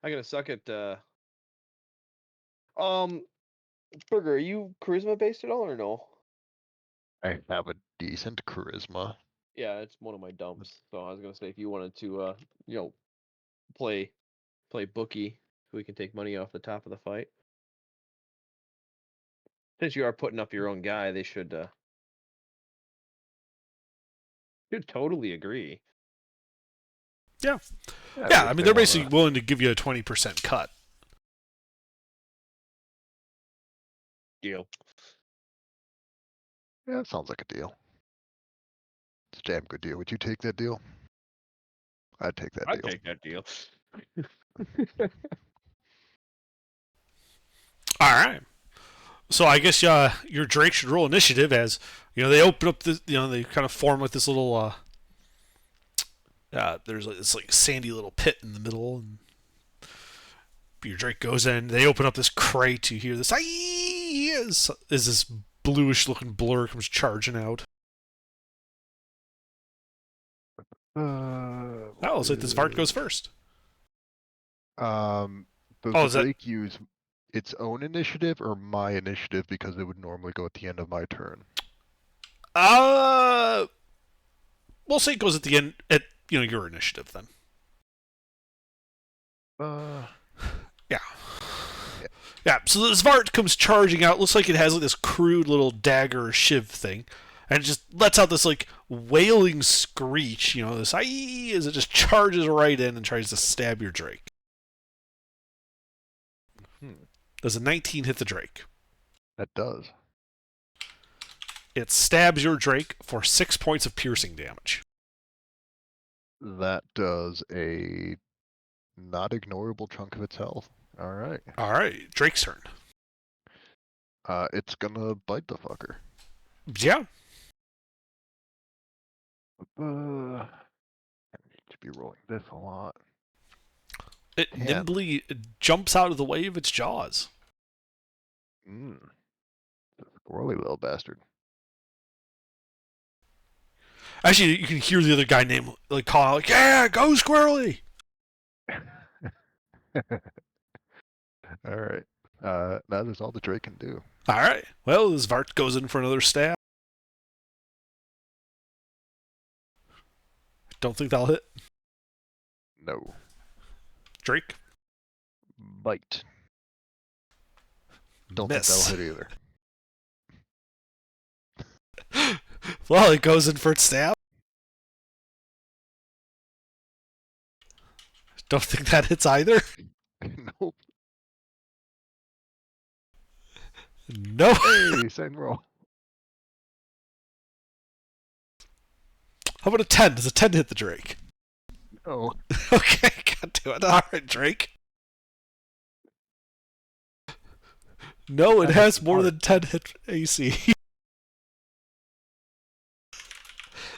I'm gonna suck at. Burger, are you charisma based at all or no? I have a decent charisma. Yeah, it's one of my dumps. So I was gonna say if you wanted to, play bookie, so we can take money off the top of the fight. Since you are putting up your own guy, they should totally agree. Yeah. Yeah, Yeah, if I mean, they they're wanna- basically willing to give you a 20% cut. Deal. Yeah, it sounds like a deal. It's a damn good deal. Would you take that deal? I'd take that I'd deal. take that deal. All right. So I guess your Drake should roll initiative as they open up this. They kind of form with this little. There's this like sandy little pit in the middle, and your Drake goes in. They open up this crate. You hear this. As this bluish looking blur comes charging out. Oh, looks like this Vart goes first. Does Oh, the is that- Drake use its own initiative or my initiative because it would normally go at the end of my turn? We'll say it goes at the end at your initiative then. Yeah. Yeah, so this Vart comes charging out. Looks like it has like this crude little dagger shiv thing. And it just lets out this like wailing screech, this "aye" as it just charges right in and tries to stab your Drake. Does a 19 hit the Drake? That does. It stabs your Drake for 6 points of piercing damage. That does a not ignorable chunk of its health. All right. All right, Drake's turn. It's gonna bite the fucker. Yeah. I need to be rolling this a lot. It Yeah. nimbly jumps out of the way of its jaws. Squirrely little bastard. Actually, you can hear the other guy call out, like, "Yeah, go Squirrely!" All right. That is all the Drake can do. All right. Well, this Vart goes in for another stab. Don't think that'll hit. No. Drake. Bite. Don't Miss. think that'll hit either. Well, it goes in for its stab. Don't think that hits either. Nope. No. Hey, same roll. How about a 10? Does a 10 hit the Drake? No. Okay, can't do it. All right, Drake. No, it has more than 10 hit AC.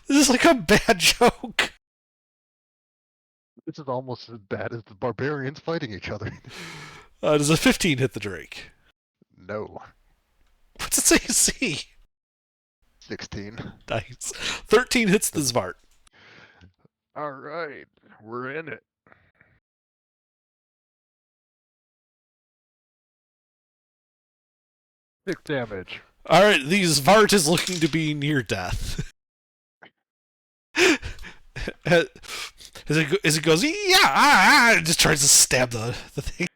This is like a bad joke. This is almost as bad as the barbarians fighting each other. Does a 15 hit the Drake? No. What's its AC? 16. Nice. 13 hits the Zvart. All right. We're in it. Six damage. All right, the Zvart is looking to be near death. As it goes, it just tries to stab the thing.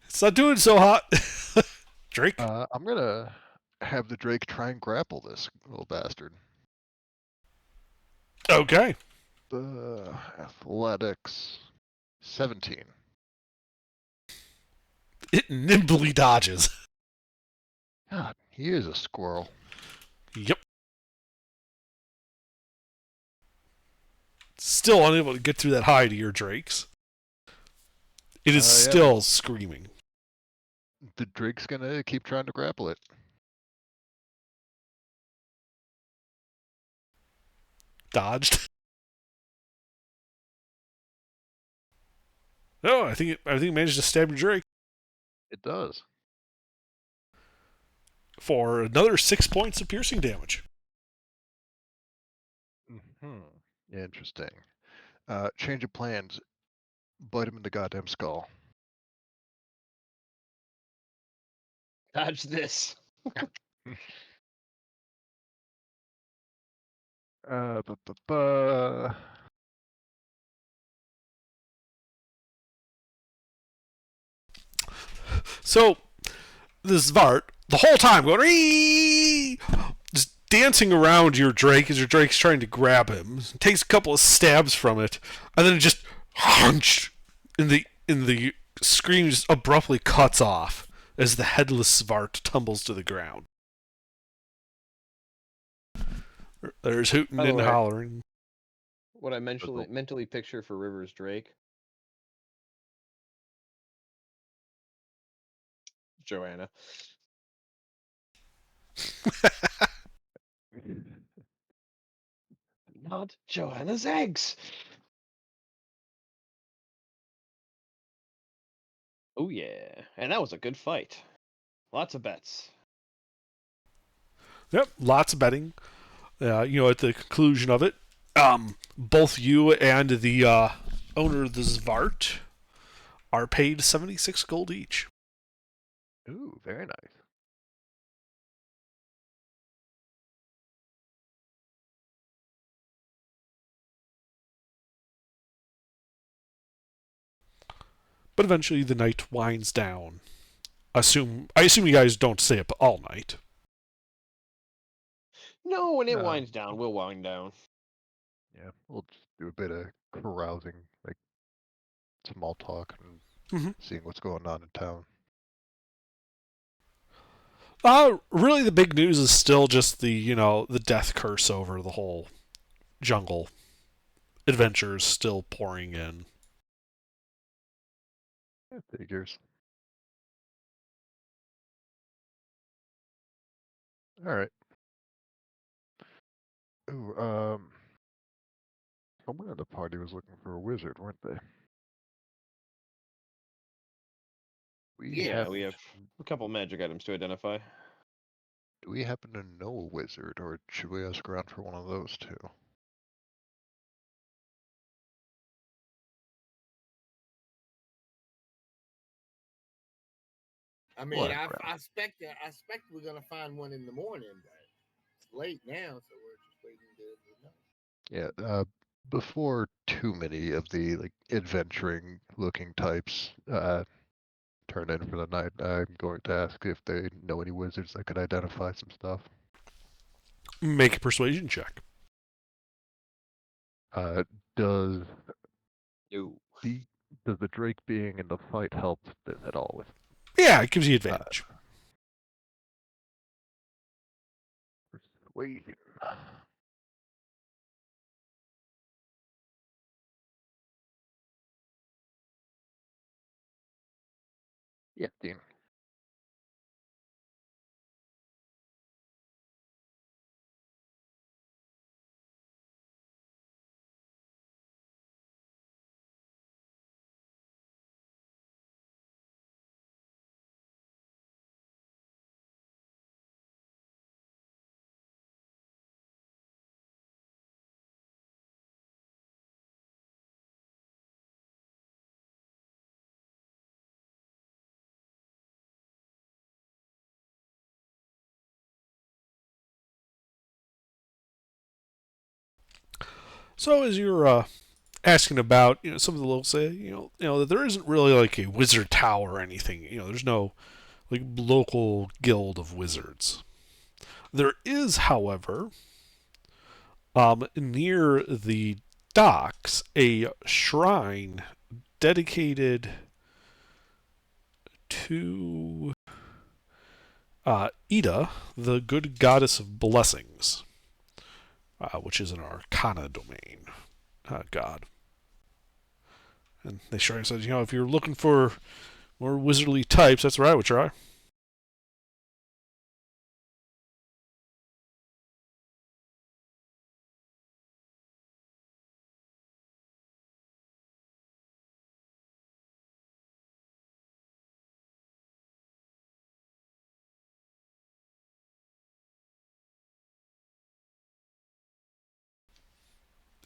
It's not doing so hot. Drake? I'm gonna have the Drake try and grapple this little bastard. Okay. Athletics. 17. It nimbly dodges. God, He is a squirrel. Yep. Still unable to get through that hide of your Drake's. It is Yeah. still screaming. The Drake's gonna keep trying to grapple it. Dodged. No, I think it managed to stab your Drake It does. for another 6 points of piercing damage. Interesting. Change of plans. Bite him in the goddamn skull. Dodge this. Uh, bu- bu- bu- So, this Vart, the whole time going, "Eee!" just dancing around your Drake as your Drake's trying to grab him. Takes a couple of stabs from it, and then it just hunch in the scream just abruptly cuts off as the headless Svart tumbles to the ground. There's hooting By the and way, hollering. What I mentally picture for Rivers Drake. Joanna. Not Joanna's eggs. Oh yeah, and that was a good fight. Lots of bets. Yep, lots of betting. At the conclusion of it, both you and the owner of the Zvart are paid 76 gold each. Ooh, very nice. But eventually the night winds down. I assume you guys don't stay up all night. No, when it No. winds down, we'll wind down. Yeah, we'll just do a bit of carousing, like small talk and Mhm. seeing what's going on in town. Really the big news is still just the death curse over the whole jungle. Adventures still pouring in. Figures. All right. Ooh, someone in the party was looking for a wizard, weren't they? Yeah, we have a couple magic items to identify. Do we happen to know a wizard, or should we ask around for one of those two? I mean, What, I Brown? expect we're gonna find one in the morning, but it's late now, so we're just waiting to know. Yeah, before too many of the like adventuring looking types turn in for the night, I'm going to ask if they know any wizards that could identify some stuff. Make a persuasion check. Does No. the Drake being in the fight help this at all with Yeah, it gives you advantage. persuasion? Yeah, Dean. So as you're asking about, some of the locals say, that there isn't really like a wizard tower or anything. There's no like local guild of wizards. There is, however, near the docks, a shrine dedicated to Ida, the good goddess of blessings, which is an arcana domain god. And they shrug and said, if you're looking for more wizardly types, that's where I would try.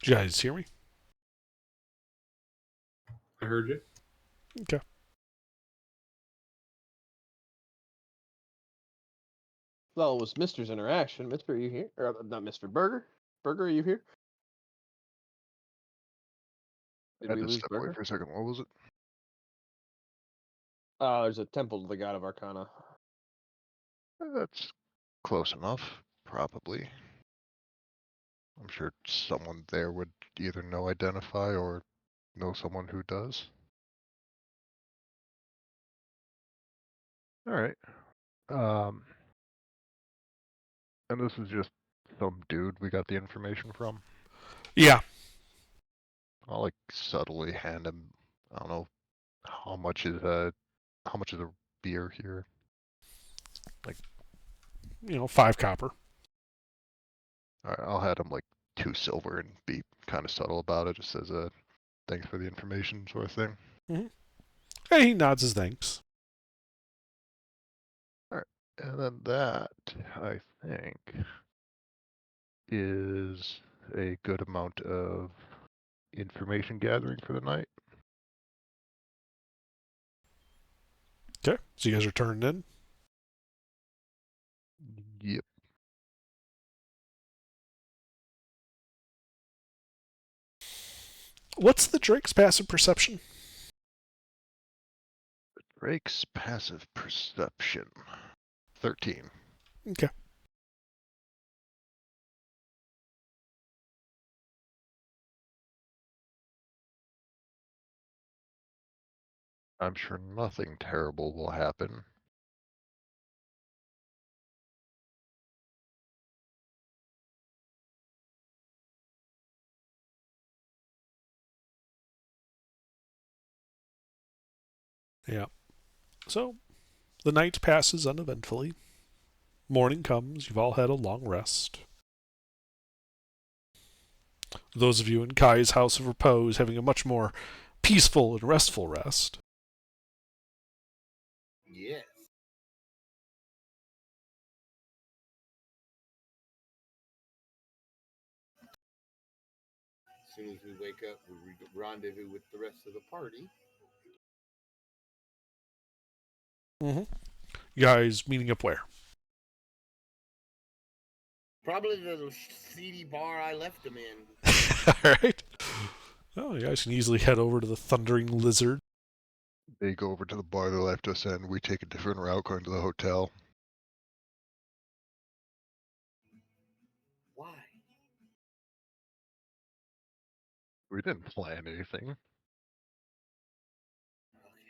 Did you guys hear me? I heard you. Okay. Well, it was Mister's interaction. Mister, are you here? Or not Mister Burger? Burger, are you here? I Did had we to lose step away Burger? for a second. What was it? There's a temple to the god of Arcana. That's close enough, probably. I'm sure someone there would either know identify or know someone who does. Alright. And this is just some dude we got the information from. Yeah. I'll like subtly hand him, I don't know, how much is a beer here? 5 copper. Alright, I'll hand him like 2 silver and be kind of subtle about it, just as a thanks for the information sort of thing. Hey, he nods his thanks. And then that, I think, is a good amount of information gathering for the night. Okay. So you guys are turned in? Yep. What's the Drake's passive perception? Drake's passive perception. 13. Okay. I'm sure nothing terrible will happen. Yeah. So, the night passes uneventfully. Morning comes. You've all had a long rest. Those of you in Kai's House of Repose having a much more peaceful and restful rest. Yes. As soon as we wake up, we rendezvous with the rest of the party. You guys meeting up where? Probably the little seedy bar I left them in. Alright. Oh, you guys can easily head over to the Thundering Lizard. They go over to the bar they left us in. We take a different route going to the hotel. Why? We didn't plan anything. Okay.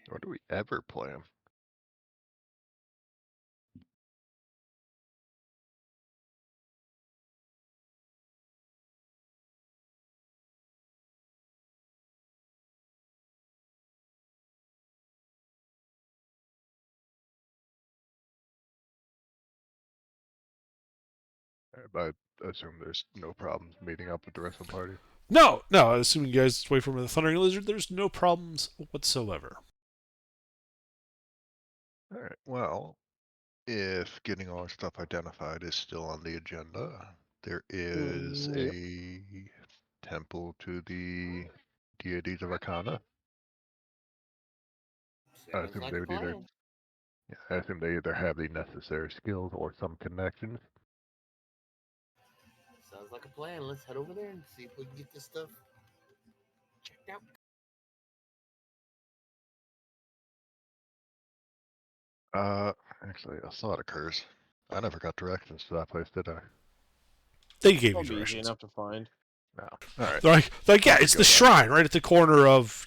Nor do we ever plan. But I assume there's no problems meeting up with the rest of the party. No, assuming you guys wait for the Thundering Lizard, there's no problems whatsoever. Alright, well, if getting all our stuff identified is still on the agenda, there is Yep. a temple to the deities of Arcana. I Sounds assume like they a would either, plan. I assume they either have the necessary skills or some connections. Sounds like a plan. Let's head over there and see if we can get this stuff checked out. Actually, a thought occurs. I never got directions to that place, did I? They gave It'll you be easy directions. enough to find. No. Alright. They're like, yeah, There we it's go the then. shrine right at the corner of,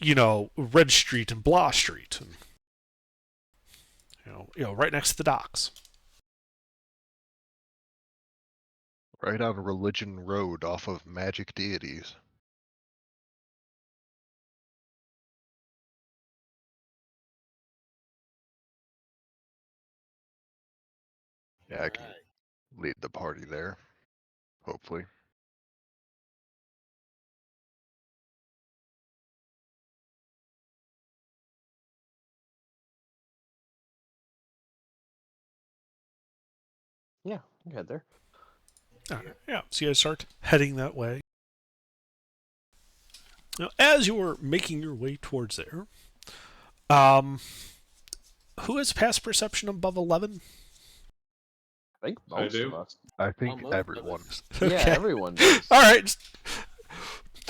Red Street and Blah Street. And, right next to the docks. Right on Religion Road off of Magic Deities. Yeah, I can Alright. lead the party there. Hopefully. Yeah, you head there. Yeah, so you guys start heading that way. Now, as you're making your way towards there, um, who has past perception above 11? I think I most do. of us. I think Almost of everyone. us. Yeah, everyone does. All right.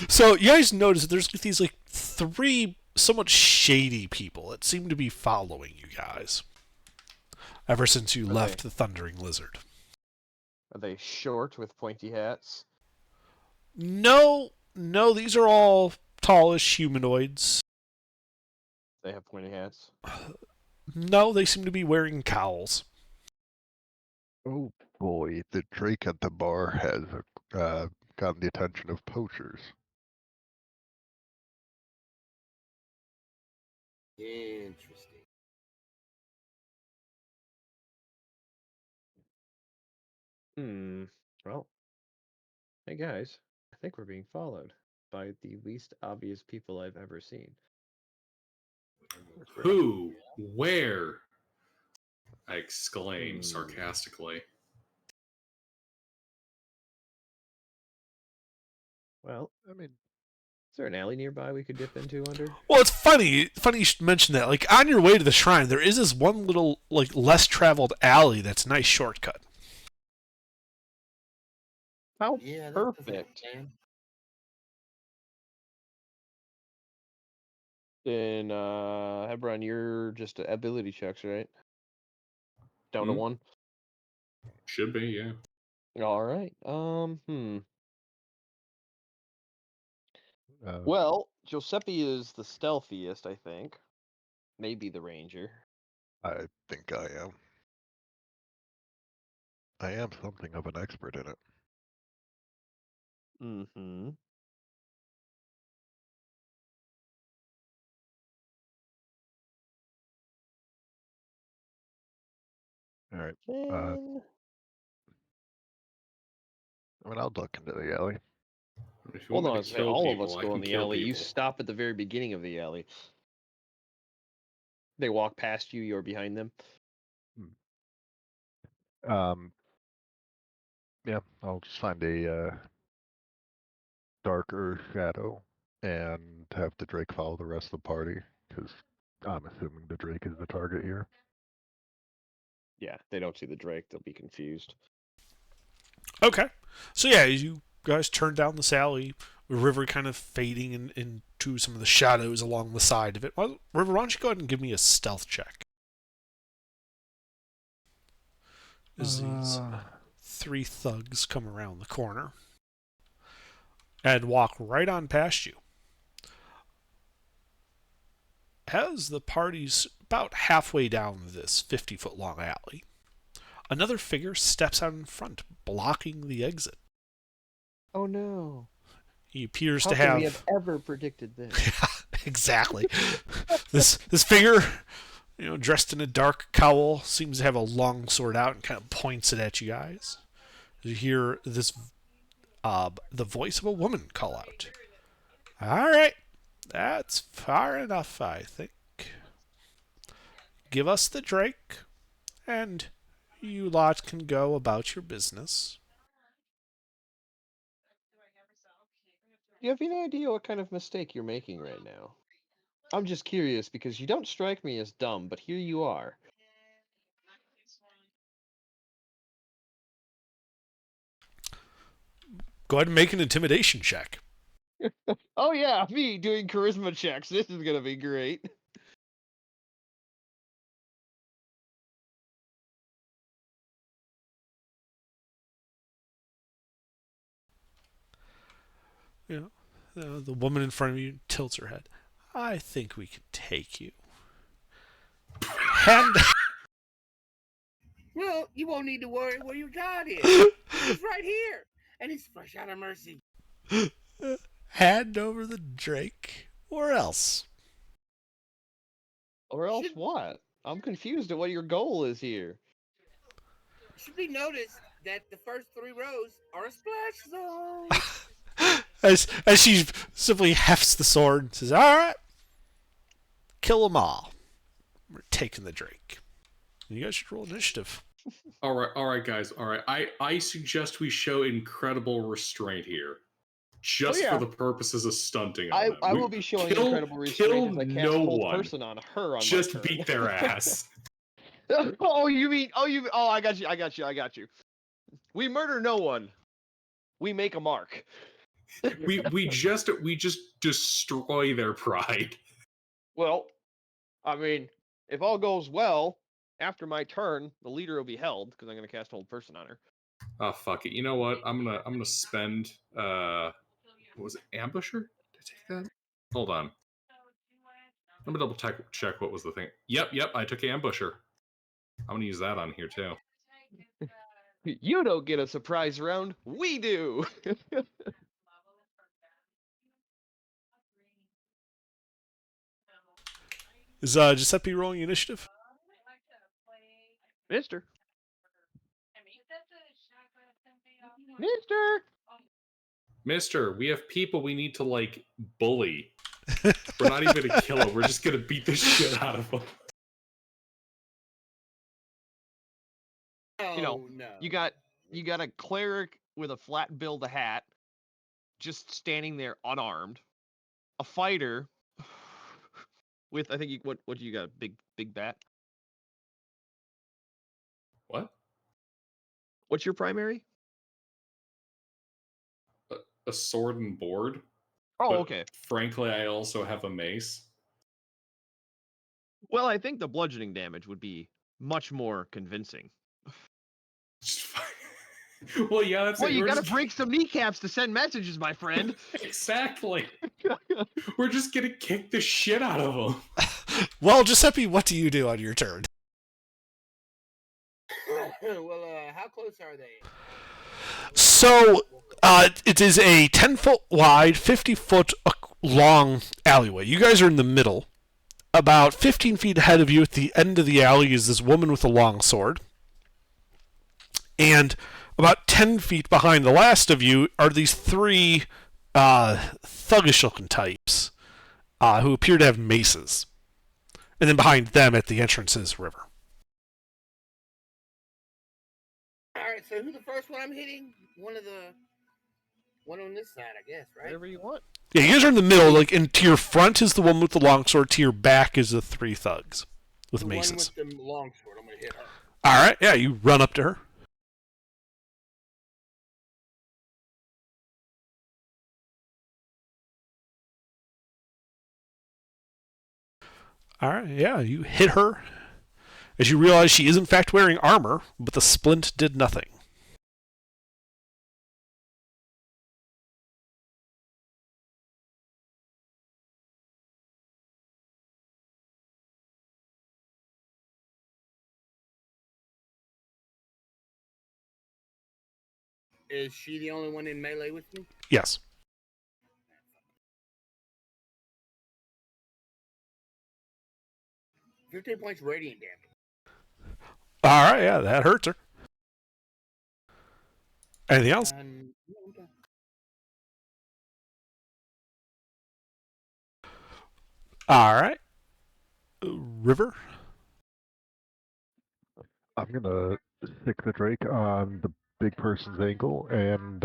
So you guys notice that there's these like three somewhat shady people that seem to be following you guys ever since you Are left they- the Thundering Lizard. Are they short with pointy hats? No, these are all tallish humanoids. They have pointy hats. No, they seem to be wearing cowls. Oh boy, the Drake at the bar has gotten the attention of poachers. Interesting. Well, hey guys, I think we're being followed by the least obvious people I've ever seen. Who? Where? I exclaim Hmm. sarcastically. Well, I mean, is there an alley nearby we could dip into under? Well, it's funny you should mention that. Like on your way to the shrine, there is this one little like less traveled alley that's a nice shortcut. How Yeah, that doesn't perfect. plan. Then, Hebron, you're just ability checks, right? Down to Hmm? 1. Should be, yeah. All right. uh, Well, Giuseppe is the stealthiest, I think. Maybe the ranger. I think I am. I am something of an expert in it. Mm-hmm. All right. Then... I mean, I'll look into the alley. If you Hold want on me a to second. kill All of people, us I go can in the kill alley. You people. stop at the very beginning of the alley. They walk past you. You're behind them. Um, yeah, I'll just find a darker shadow and have the Drake follow the rest of the party, because I'm assuming the Drake is the target here. Yeah, they don't see the Drake. They'll be confused. Okay. So yeah, you guys turn down this alley, the river kind of fading into some of the shadows along the side of it. Well, River, why don't you go ahead and give me a stealth check? As these three thugs come around the corner and walk right on past you. As the party's about halfway down this 50-foot long alley, another figure steps out in front, blocking the exit. Oh no! He appears How to could have we have ever predicted this? exactly. This figure, dressed in a dark cowl, seems to have a long sword out and kind of points it at you guys. You hear this, the voice of a woman call out. All right, that's far enough, I think. Give us the Drake, and you lot can go about your business. Do you have any idea what kind of mistake you're making right now? I'm just curious because you don't strike me as dumb, but here you are. Go ahead and make an intimidation check. Oh yeah, me doing charisma checks. This is gonna be great. The woman in front of you tilts her head. I think we can take you. And Well, you won't need to worry where your God is. He's right here, and he's fresh out of mercy. Hand over the drake, or else. Or else Should- what? I'm confused at what your goal is here. It should be noticed that the first 3 rows are a splash zone. As she simply hefts the sword and says, "All right, kill them all. We're taking the drake." You guys should roll initiative. All right, guys. All right, I suggest we show incredible restraint here, just yeah. for the purposes of stunting on them. I will be showing kill- incredible restraint kill as I cast no hold one. person on her on Just my turn. beat their ass. Oh, I got you. We murder no one. We make a mark. we just destroy their pride. Well, I mean, if all goes well, after my turn, the leader will be held because I'm going to cast hold person on her. Oh fuck it. You know what? I'm gonna spend what was it, ambusher? Did I take that? Hold on. Let me double check what was the thing. Yep, I took ambusher. I'm gonna use that on here too. You don't get a surprise round. We do. Is Giuseppe rolling initiative? Mister. Mister. Mister, we have people we need to like bully. We're not even gonna kill them. We're just gonna beat the shit out of them. Oh, You know, no. You got a cleric with a flat build a hat, just standing there unarmed. A fighter with I think what do you got? Big bat. What? What's your primary? A sword and board? Oh, But okay. frankly, I also have a mace. Well, I think the bludgeoning damage would be much more convincing. Well, yeah, that's Well, it. you We're gotta just- break some kneecaps to send messages, my friend. Exactly. We're just gonna kick the shit out of them. Well, Giuseppe, what do you do on your turn? Well, how close are they? So, it is a 10-foot wide, 50-foot long alleyway. You guys are in the middle. About 15 feet ahead of you at the end of the alley is this woman with a long sword. And about 10 feet behind the last of you are these 3 thuggish-looking types who appear to have maces. And then behind them at the entrance is River. All right, so who's the first one I'm hitting? One on this side, I guess, right? Whatever you want. Yeah, you guys are in the middle. Like, and to your front is the one with the longsword. To your back is the 3 thugs with The maces. one with the longsword. I'm gonna hit her. All right, yeah, you run up to her. All right, yeah, you hit her as you realize she is in fact wearing armor, but the splint did nothing. Is she the only one in melee with me? Yes. $15 points radiant damage. All right, yeah, that hurts her. Anything else? No, I'm done. All right. River? I'm gonna stick the Drake on the big person's ankle, and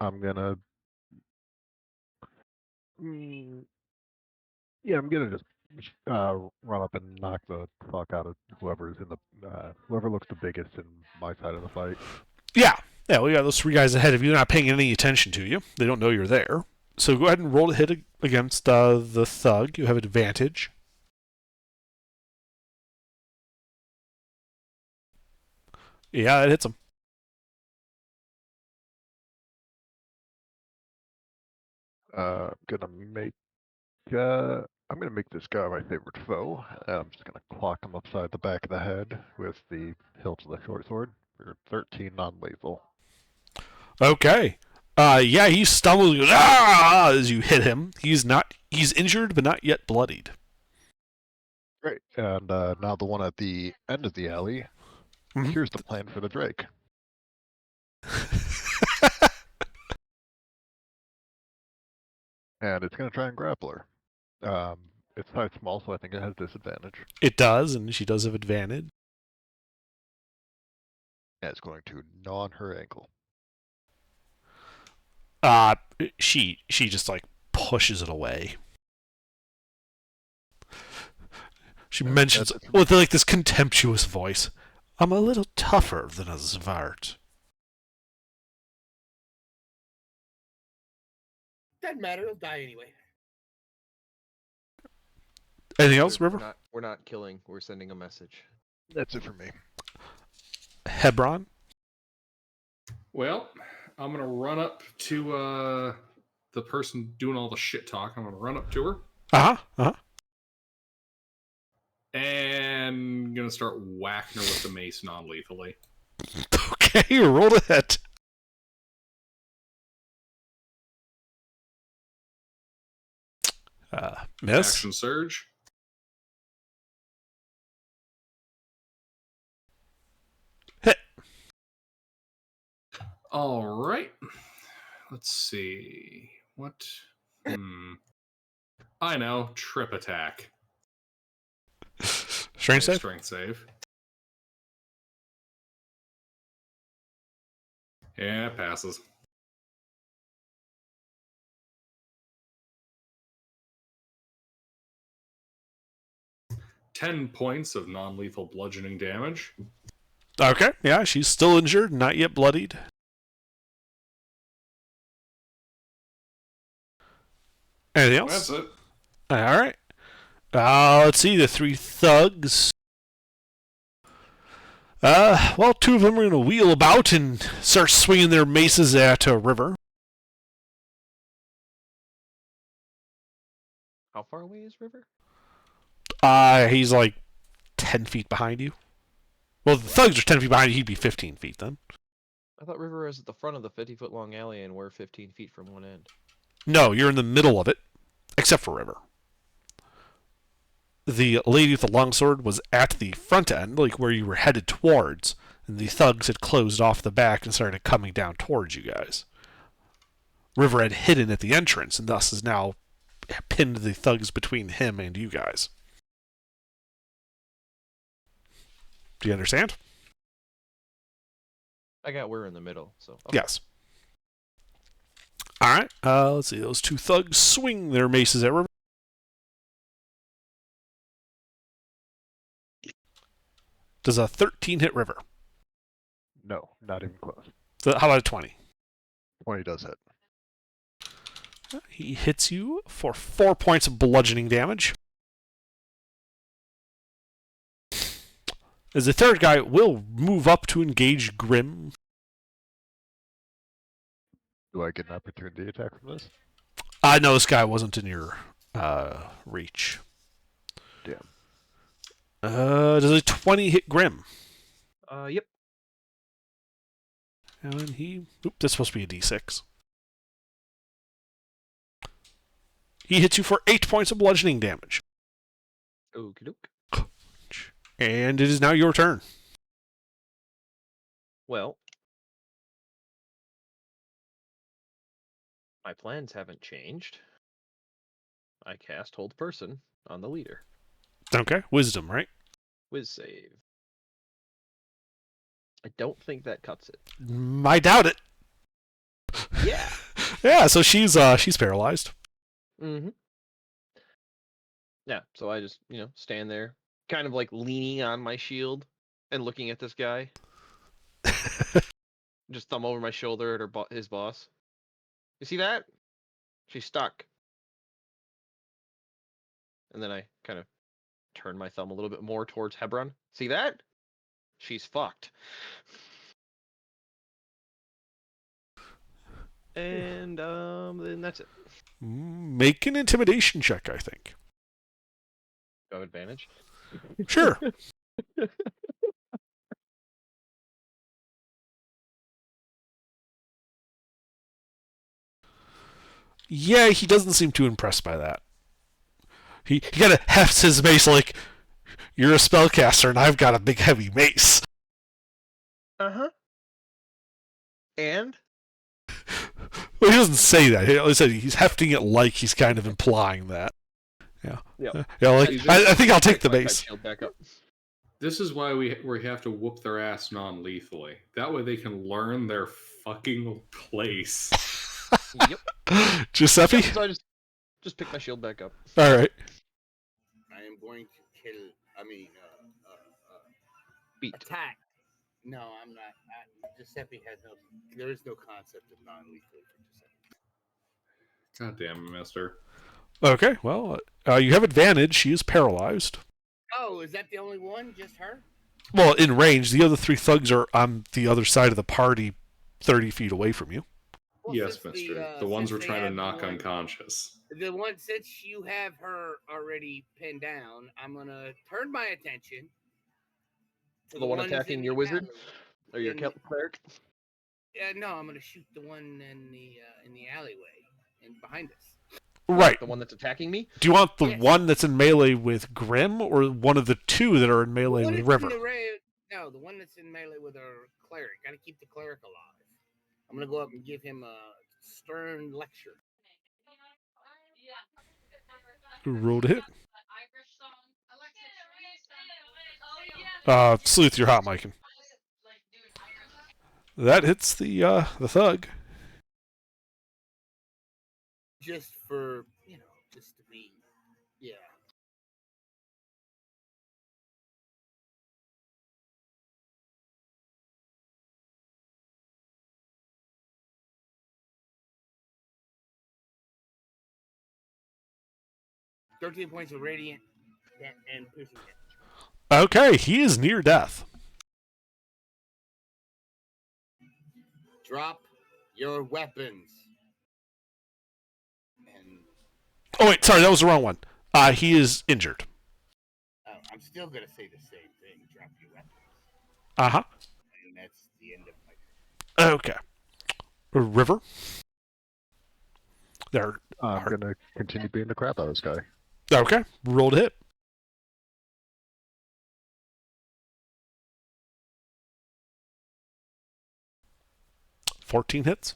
I'm gonna, I'm gonna just run up and knock the fuck out of whoever's in the whoever looks the biggest in my side of the fight. Yeah. Yeah, we got those 3 guys ahead of you. They're not paying any attention to you. They don't know you're there. So go ahead and roll to hit against the thug. You have advantage. Yeah, it hits him. Gonna make uh I'm gonna make this guy my favorite foe. I'm just gonna clock him upside the back of the head with the hilt of the short sword for 13 non-lethal. Okay. Yeah, he stumbles and goes, ah, as you hit him. He's injured, but not yet bloodied. Great. And now the one at the end of the alley. Mhm. Here's the plan for the Drake. And it's gonna try and grapple her. It's size small, so I think it has disadvantage. It does, and she does have advantage. And it's going to gnaw on her ankle. Uh, she just like pushes it away. She mentions That's it for me. with like this contemptuous voice, "I'm a little tougher than a Zvart." Doesn't matter. He'll die anyway. Anything else, River? We're not killing. We're sending a message. That's it for me. Hebron? Well, I'm gonna run up to the person doing all the shit talk. I'm gonna run up to her Uh-huh. and gonna start whacking her with the mace non-lethally. Okay, roll to hit. Miss? Action surge. Hit. All right. Let's see. What? I know. Trip attack. Strength save? Strength save. Yeah, it passes. Ten points of non-lethal bludgeoning damage. Okay, yeah, she's still injured, not yet bloodied. Anything else? That's it. Alright. Let's see, the three thugs. Well, two of them are going to wheel about and start swinging their maces at a River. How far away is River? He's like 10 feet behind you. Well, the thugs are 10 feet behind you, he'd be 15 feet then. I thought River was at the front of the 50-foot long alley and we're 15 feet from one end. No, you're in the middle of it, except for River. The lady with the longsword was at the front end, like where you were headed towards, and the thugs had closed off the back and started coming down towards you guys. River had hidden at the entrance, and thus has now pinned the thugs between him and you guys. Do you understand? I got we're in the middle, so. Okay. Yes. Alright, let's see. Those two thugs swing their maces at River. Does a 13 hit River? No, not even close. So how about a 20? 20 does hit. He hits you for 4 points of bludgeoning damage. As the third guy will move up to engage Grim. Do I get an opportunity attack from this? No, this guy wasn't in your reach. Damn. Does a 20 hit Grim? Yep. And he... Oop, that's supposed to be a d6. He hits you for 8 points of bludgeoning damage. Okie doke. And it is now your turn. Well, my plans haven't changed. I cast Hold Person on the leader. Okay, wisdom, right? Whiz save. I don't think that cuts it. I doubt it. Yeah. Yeah, so she's paralyzed. Mm-hmm. Yeah, so I just, stand there, kind of like leaning on my shield and looking at this guy. Just thumb over my shoulder at his boss. You see that? She's stuck. And then I kind of turn my thumb a little bit more towards Hebron. See that? She's fucked. And then that's it. Make an intimidation check, I think. Got advantage. Sure. Yeah, he doesn't seem too impressed by that. He kind of hefts his mace like, you're a spellcaster and I've got a big heavy mace. And Well, he doesn't say that. He said he's hefting it like he's kind of implying that. Yeah. Yep. Yeah, like, I think I'll take the Pick my mace. shield back up. This is why we have to whoop their ass non-lethally. That way they can learn their fucking place. Yep. Giuseppe? Yep, so I just pick my shield back up. All right. I am going to kill. Beat. Attack. No, I'm not. Giuseppe has no. There is no concept of non-lethal for Giuseppe. God damn it, mister. Okay, well, you have advantage. She is paralyzed. Oh, is that the only one? Just her? Well, in range. The other 3 thugs are on the other side of the party, 30 feet away from you. Well, Yes, since mister. The ones we're since they trying to have the knock one- unconscious. The one, since you have her already pinned down, I'm gonna turn my attention to The one ones attacking in your the wizard? alley. Or your In- cleric? Yeah, no, I'm gonna shoot the one in the alleyway and behind us. Right. The one that's attacking me? Do you want the Yes. one that's in melee with Grim, or one of the 2 that are in melee One with that's River? no, the one that's in melee with our cleric. Gotta keep the cleric alive. I'm gonna go up and give him a stern lecture. Roll to hit. Sleuth, you're hot micing. That hits the thug. Just for just to be, yeah. $13 points of radiant and piercing damage. Okay, he is near death. Drop your weapons. And Oh wait, sorry, that was the wrong one. He is injured. I'm still gonna say the same thing. Drop your weapons. Uh-huh. And that's the end of my turn. Okay. River? There. I'm gonna continue beating the crap out of this guy. Okay, roll to hit. $14 hits.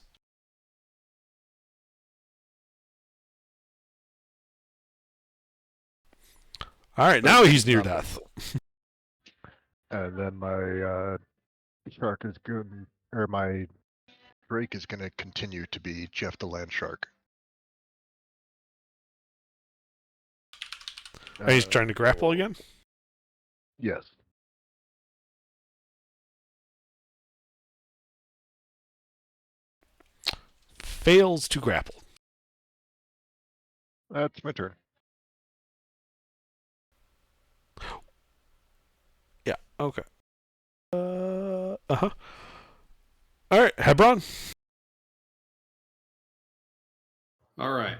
All right, now he's near death. And then my shark is good, or my Drake is gonna continue to be Jeff the Land Shark. He's trying to grapple again. Yes. Fails to grapple. That's my turn. Yeah, okay. Uh-huh. All right, Hebron. All right.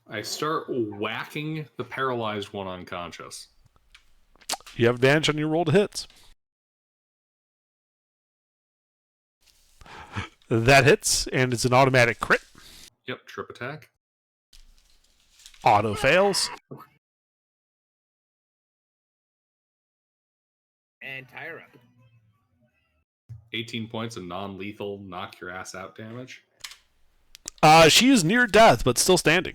I start whacking the paralyzed one unconscious. You have advantage on your roll to hits. That hits, and it's an automatic crit. Yep, trip attack. Auto fails. And Tyra. 18 points of non-lethal knock your ass out damage. She is near death, but still standing.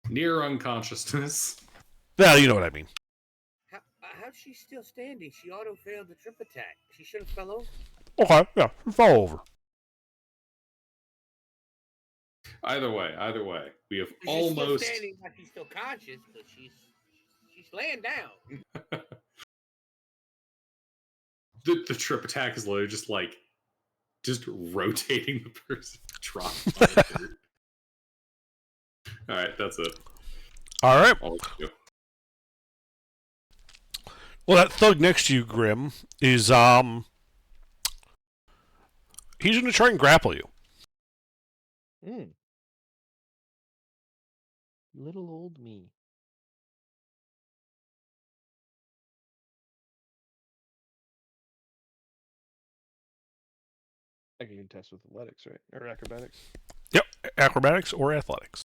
Near unconsciousness. Well, you know what I mean. How's she still standing? She auto failed the trip attack. She should have fell over. Okay, yeah, fall over. Either way, we have She's almost. still standing, but she's still conscious, but she's laying down. The trip attack is literally just rotating the person. Drop. All right, that's it. All right. I'll let you. Well, that thug next to you, Grim, is he's going to try and grapple you. Little old me. I can contest with athletics, right? Or acrobatics. Yep, acrobatics or athletics.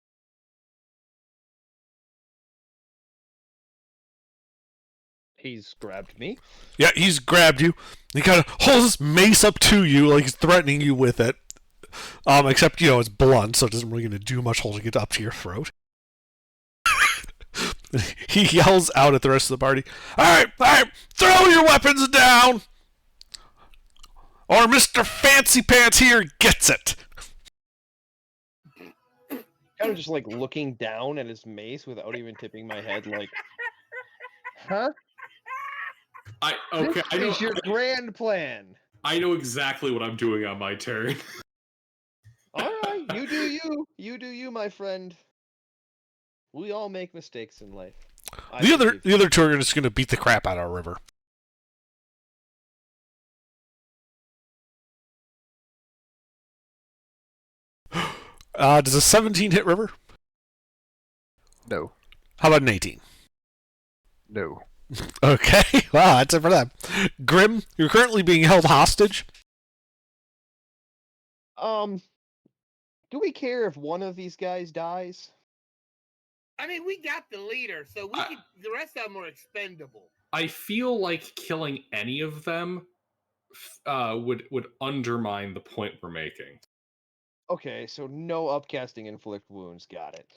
He's grabbed me. Yeah, he's grabbed you. He kind of holds his mace up to you, like he's threatening you with it. Except, it's blunt, so it doesn't really gonna do much holding it up to your throat. He yells out at the rest of the party, all right, throw your weapons down! Or Mr. Fancy Pants here gets it! Kind of just like looking down at his mace without even tipping my head, like, huh? Okay, This is your grand plan. I know exactly what I'm doing on my turn. All right, you do you. You do you, my friend. We all make mistakes in life. The other two are just gonna beat the crap out of River. Does a 17 hit River? No. How about an 18? No. Okay, wow, that's it for that. Grim, you're currently being held hostage. Do we care if one of these guys dies? I mean, we got the leader, so the rest of them are expendable. I feel like killing any of them would undermine the point we're making. Okay, so no upcasting inflict wounds. Got it.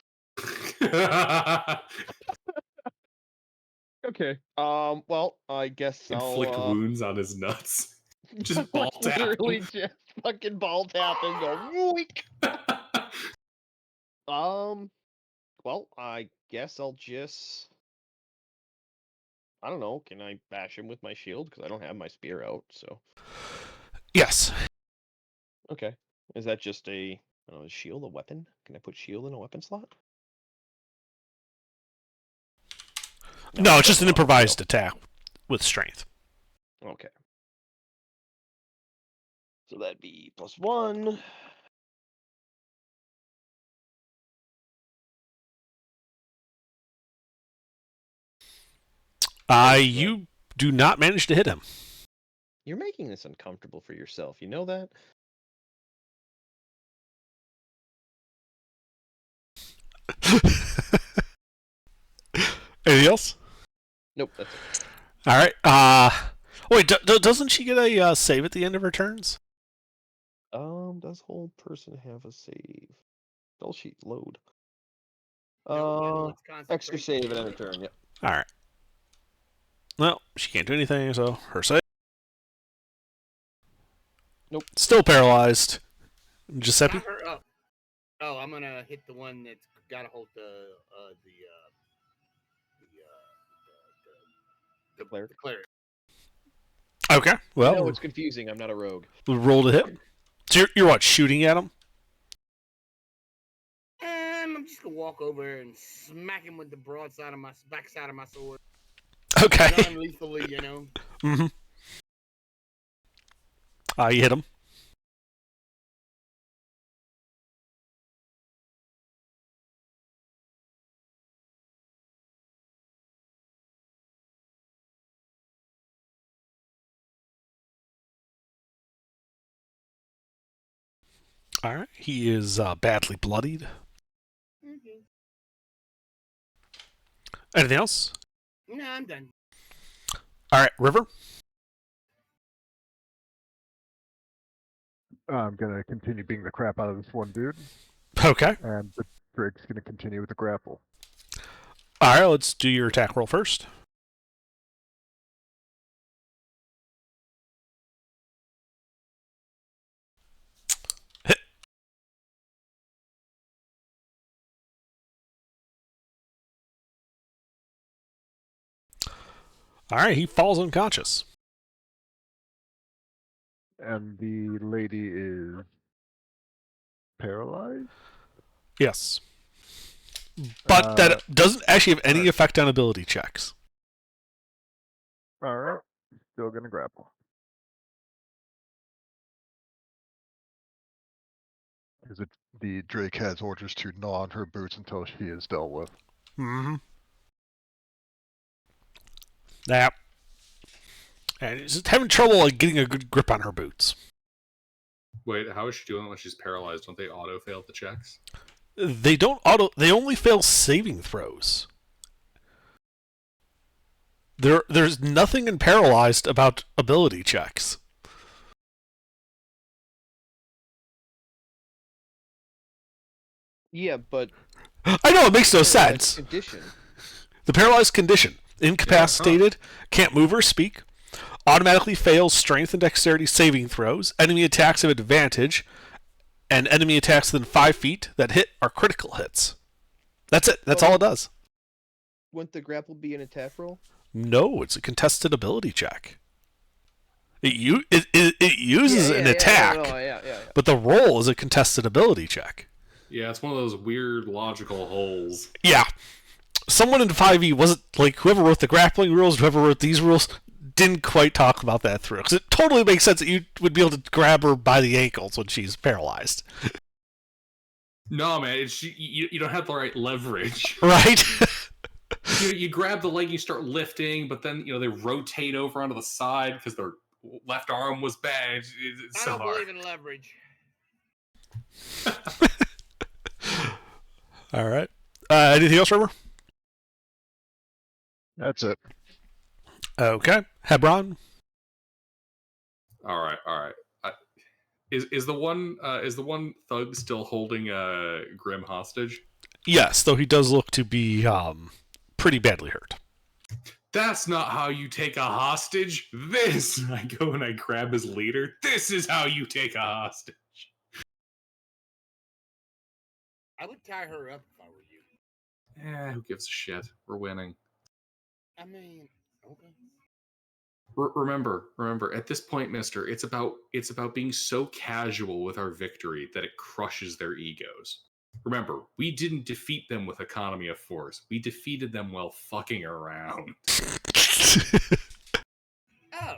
Okay. Well, I guess Inflict I'll wounds on his nuts. Just ball tap. literally just fucking ball tap and go weak. Well, I guess I'll just. I don't know. Can I bash him with my shield? Because I don't have my spear out. So. Yes. Okay. Is that just a shield, a weapon? Can I put shield in a weapon slot? No, it's just an that's not improvised attack with strength. Okay. So that'd be +1. You do not manage to hit him. You're making this uncomfortable for yourself. You know that? Anything else? Nope, that's it. All right. Wait, doesn't she get a save at the end of her turns? Does whole person have a save? Spell sheet load. No, it's Extra save at end of turn, yep. All right. Well, she can't do anything, so her save. Nope. Still paralyzed. Giuseppe? Not her, oh, I'm gonna hit the one that's gotta hold the Cleric. Okay. Well, No, it's confusing. I'm not a rogue. roll to hit. So you're what, shooting at him? I'm just gonna walk over and smack him with the broadside of my backside of my sword. Okay. Non-lethally, Mm-hmm. You hit him. All right. He is badly bloodied. Mm-hmm. Anything else? No, I'm done. All right, River. I'm gonna continue beating the crap out of this one dude, Okay. and the Drake's gonna continue with the grapple. All right, let's do your attack roll first. Hit. All right, he falls unconscious. And the lady is paralyzed? Yes. But that doesn't actually have any alright. effect on ability checks. Alright. Still gonna grapple. Because the Drake has orders to gnaw on her boots until she is dealt with. Mm-hmm. Yeah. And he's just having trouble getting a good grip on her boots. Wait, how is she doing when she's paralyzed? Don't they auto fail the checks? They don't auto. They only fail saving throws. There's nothing in paralyzed about ability checks. Yeah, but I know it makes no paralyzed sense. condition. The paralyzed condition: incapacitated, can't move or speak, automatically fails strength and dexterity saving throws. Enemy attacks have advantage, and enemy attacks within 5 feet that hit are critical hits. That's it. That's all it does. Wouldn't the grapple be an attack roll? No, it's a contested ability check. It uses an attack, Yeah. but the roll is a contested ability check. Yeah, it's one of those weird logical holes. Yeah. Someone in 5e wasn't like whoever wrote the grappling rules, whoever wrote these rules, didn't quite talk about that through. Because it totally makes sense that you would be able to grab her by the ankles when she's paralyzed. No, man, you don't have the right leverage. Right? You grab the leg, and you start lifting, but then they rotate over onto the side because their left arm was bad. It's I so don't hard. believe in leverage. All right. Anything else, River? That's it. Okay. Hebron? All right. Is the one thug still holding Grim hostage? Yes, though he does look to be pretty badly hurt. That's not how you take a hostage. This, I go and I grab his leader. This is how you take a hostage. I would tie her up if I were you. Who gives a shit? We're winning. I mean, okay. Remember, at this point, mister, it's about being so casual with our victory that it crushes their egos. Remember, we didn't defeat them with economy of force. We defeated them while fucking around. Oh,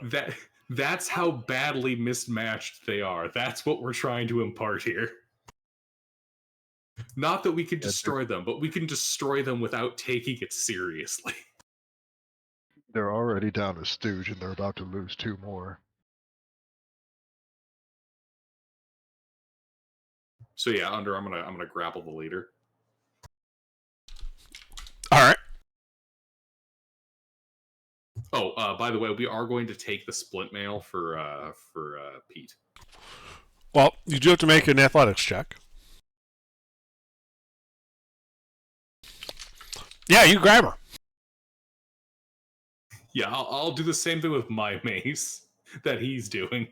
That's how badly mismatched they are. That's what we're trying to impart here. Not that we could destroy them, but we can destroy them without taking it seriously. They're already down a stooge and they're about to lose 2 more. So yeah, I'm gonna grapple the leader. All right. Oh, by the way, we are going to take the splint mail for Pete. Well, you do have to make an athletics check. Yeah, you grab her. Yeah, I'll do the same thing with my mace that he's doing.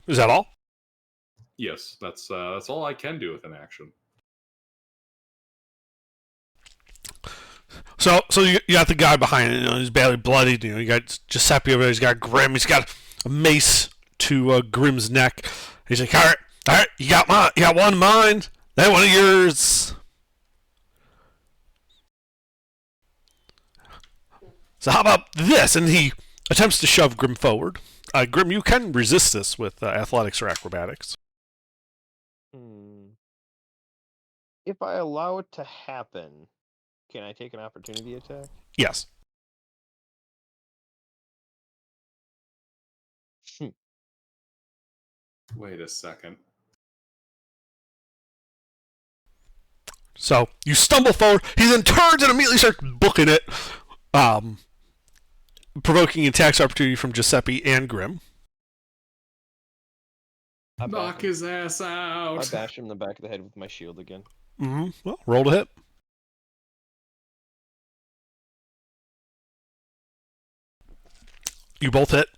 Is that all? Yes, that's all I can do with an action. So you got the guy behind it. He's badly bloodied. You got Giuseppe over there. He's got Grim. He's got a mace to Grim's neck. He's like, all right, you got one of mine, then one of yours. So how about this? And he attempts to shove Grim forward. Grim, you can resist this with athletics or acrobatics. If I allow it to happen, can I take an opportunity attack? Yes. Wait a second. So you stumble forward. He then turns and immediately starts booking it, provoking attacks opportunity from Giuseppe and Grim. Knock his ass out. I bash him in the back of the head with my shield again. Mm-hmm. Well, roll to hit. You both hit.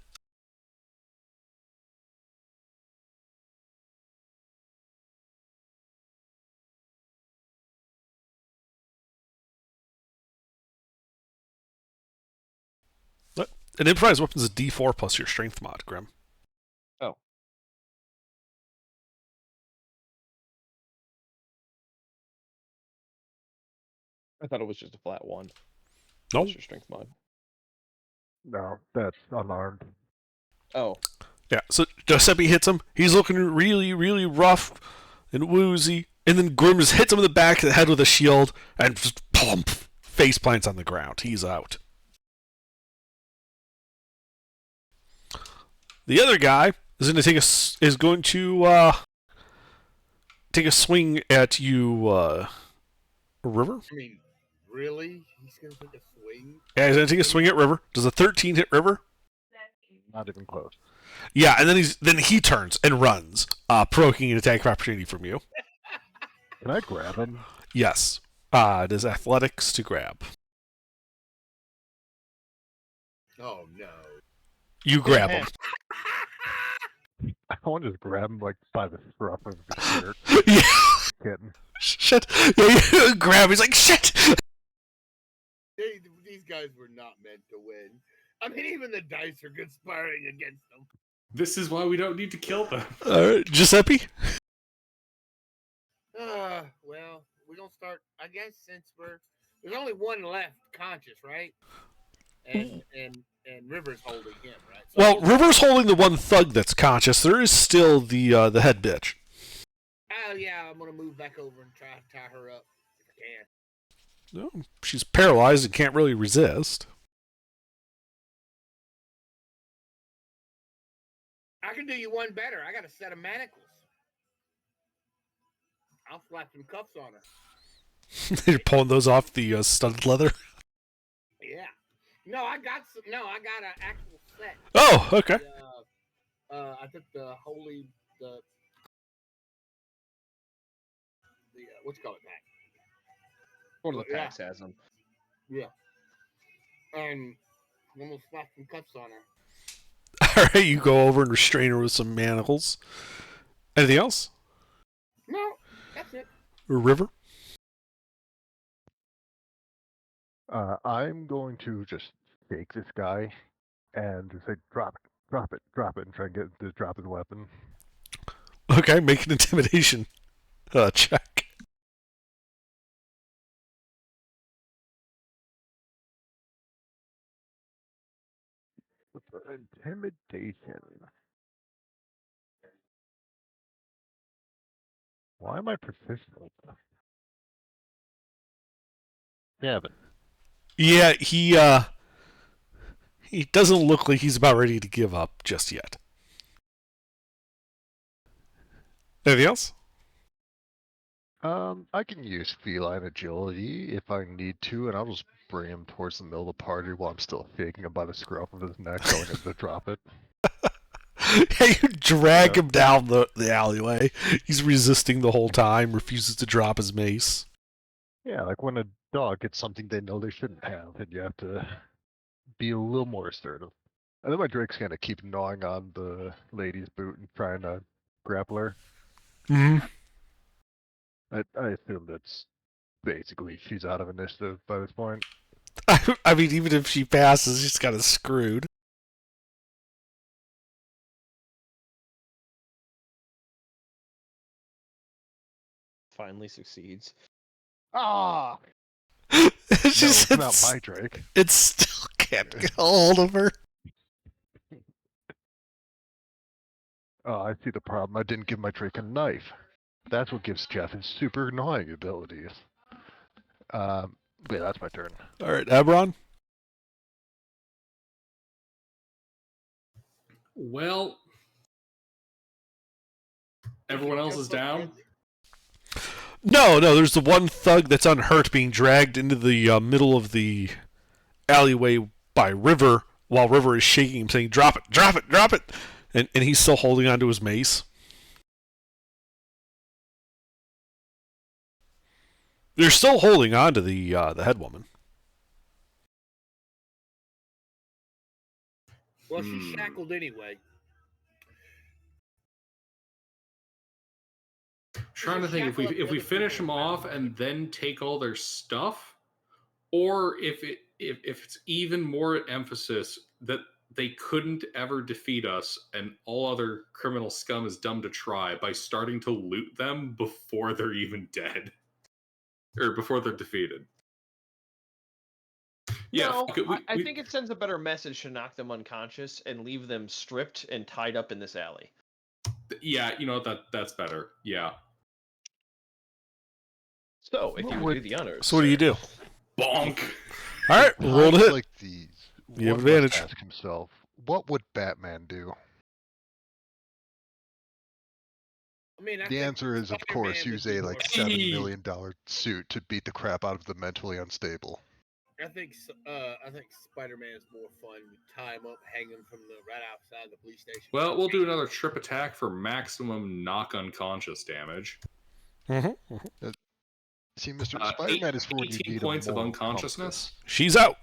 An improvised weapon is a D4 plus your strength mod, Grim. Oh. I thought it was just a flat 1. No. Plus your strength mod. No, that's unarmed. Oh. Yeah, so Giuseppe hits him. He's looking really, really rough and woozy. And then Grim just hits him in the back of the head with a shield and just plump, face plants on the ground. He's out. The other guy is going to take a swing at you, River. I mean, really? He's gonna take a swing? Yeah, he's going to take a swing at River. Does a 13 hit River? Not even close. Yeah, and then he turns and runs, provoking an attack of opportunity from you. Can I grab him? Yes. It is athletics to grab. Oh no. You grab him. I want to just grab him like by the scruff of his shirt. Yeah. Kitten. Shit. Yeah, you grab. He's like, shit. These guys were not meant to win. I mean, even the dice are conspiring against them. This is why we don't need to kill them. All right, Giuseppe. Well, we're gonna start. I guess since there's only one left conscious, right? And River's holding him, right? So Well, River's holding the one thug that's conscious. There is still the head bitch. Oh yeah, I'm gonna move back over and try to tie her up if I can. No, she's paralyzed and can't really resist. I can do you one better. I got a set of manacles. I'll slap some cuffs on her. You're pulling those off the studded leather. Yeah. No, I got an actual set. Oh, okay. I took the what's called back. One of the Yeah. packs has them. Yeah. And I'm gonna slap some cuffs on her. All right, you go over and restrain her with some manacles. Anything else? No, that's it. River? I'm going to just shake this guy and just say, drop it, and try and get him to drop his weapon. Okay, make an intimidation check. Intimidation. Why am I proficient with this? Yeah, but Yeah, he doesn't look like he's about ready to give up just yet. Anything else? I can use feline agility if I need to, and I'll just bring him towards the middle of the party while I'm still shaking him by the scruff of his neck, telling him to drop it. Hey, you drag Yeah. him down the alleyway. He's resisting the whole time, refuses to drop his mace. yeah, like when a dog gets something they know they shouldn't have, and you have to be a little more assertive. And then my Drake's gonna keep gnawing on the lady's boot and trying to grapple her. Mm-hmm. I assume that's basically she's out of initiative by this point. I mean, even if she passes, she's kind of screwed. Finally succeeds. Ah! It's No, just, it's not my Drake. it still can't get a hold of her. Oh, I see the problem. I didn't give my Drake a knife. That's what gives Jeff his super gnawing abilities. Yeah, that's my turn. All right, Ebron. Well, everyone else is down. No, there's the one thug that's unhurt being dragged into the middle of the alleyway by River while River is shaking him, saying, drop it, drop it, drop it. And he's still holding onto his mace. They're still holding on to the head woman. Well, she's shackled anyway. Trying to think if we finish them off and then take all their stuff, or if it's even more emphasis that they couldn't ever defeat us and all other criminal scum is dumb to try by starting to loot them before they're even dead or before they're defeated. Yeah, No, fuck it, I think it sends a better message to knock them unconscious and leave them stripped and tied up in this alley. yeah, you know that's better. Yeah. So, if you would do the honors. So what do you do? Bonk. All right, roll to hit. Like these. You have one must advantage. ask himself, what would Batman do? I mean, I The think answer is, of course, Spider-Man use would be a more like Hey! $7 million suit to beat the crap out of the mentally unstable. I think Spider-Man is more fun. You tie him up, hang him from the right outside the police station. Well, we'll do another trip attack for maximum knock unconscious damage. Mm-hmm. See, Mr. Uh, Spider-Man is for when you 18 need points a of moral unconsciousness. She's out.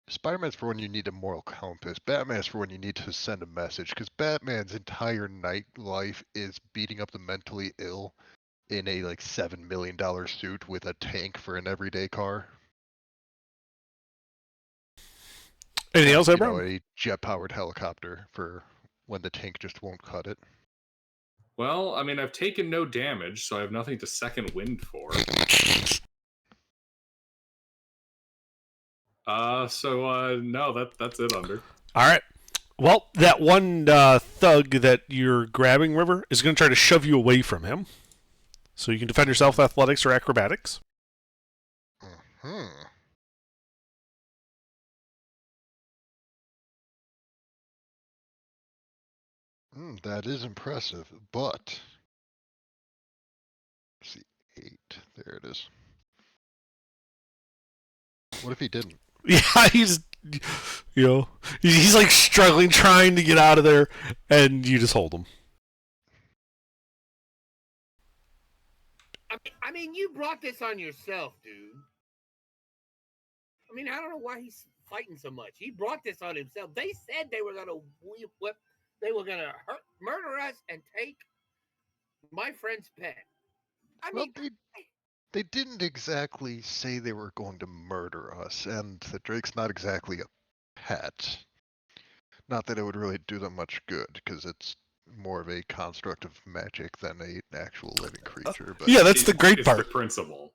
Spider-Man's for when you need a moral compass. Batman's for when you need to send a message, because Batman's entire night life is beating up the mentally ill in a like $7 million suit with a tank for an everyday car. Anything else, You know, Abraham? a jet-powered helicopter for when the tank just won't cut it. Well, I mean, I've taken no damage, so I have nothing to second wind for. No, that's it, Under. All right. Well, that one thug that you're grabbing, River, is going to try to shove you away from him. So you can defend yourself with athletics or acrobatics. Hmm. That is impressive, but let's see, 8. There it is. What if he didn't? Yeah, he's like struggling, trying to get out of there, and you just hold him. I mean, you brought this on yourself, dude. I mean, I don't know why he's fighting so much. He brought this on himself. They said they were gonna whip, they were gonna murder us and take my friend's pet. I Well, mean, they didn't exactly say they were going to murder us, and the Drake's not exactly a pet. Not that it would really do them much good, because it's more of a construct of magic than an actual living creature. But Yeah, that's the great It's part. the principle.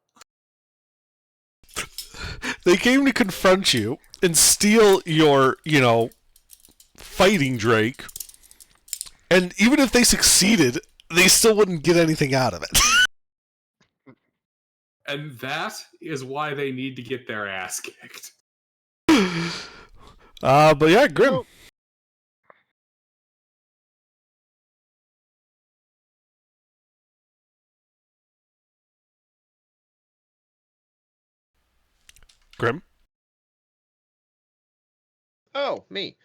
They came to confront you and steal your, fighting Drake. And even if they succeeded, they still wouldn't get anything out of it. And that is why they need to get their ass kicked. But yeah, Grim. Nope. Grim. Oh, me.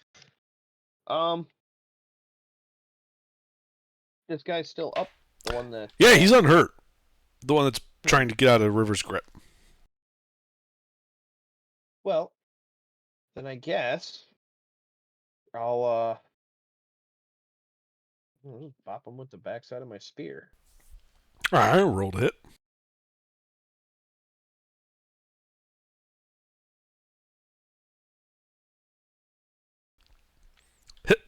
This guy's still up. The one that. Yeah, he's unhurt. The one that's trying to get out of River's grip. Well, then I guess I'll bop him with the backside of my spear. Alright, I rolled a hit. Hit.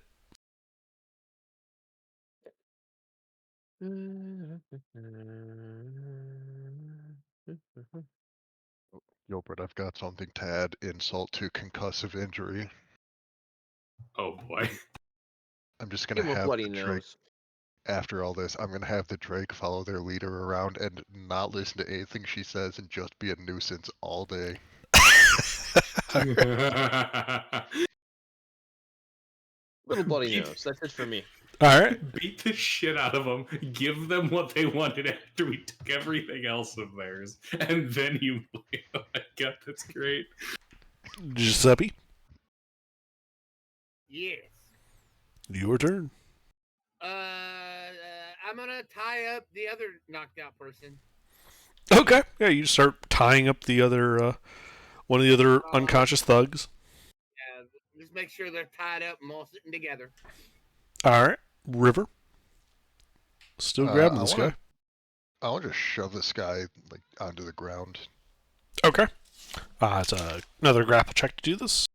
Gilbert, I've got something to add insult to concussive injury. Oh boy. I'm just going Give to him a have bloody the Drake, nose. after all this, I'm going to have the Drake follow their leader around and not listen to anything she says and just be a nuisance all day. Little bloody nose. That's it for me. Alright. Beat the shit out of them. Give them what they wanted after we took everything else of theirs, and then you. Oh my god, that's great. Giuseppe, yes. your turn. I'm gonna tie up the other knocked out person. Okay. Yeah, you start tying up the other, one of the other unconscious thugs. Just make sure they're tied up and all sitting together. Alright. River. Still grabbing this guy. I want to shove this guy like onto the ground. Okay. It's another grapple check to do this.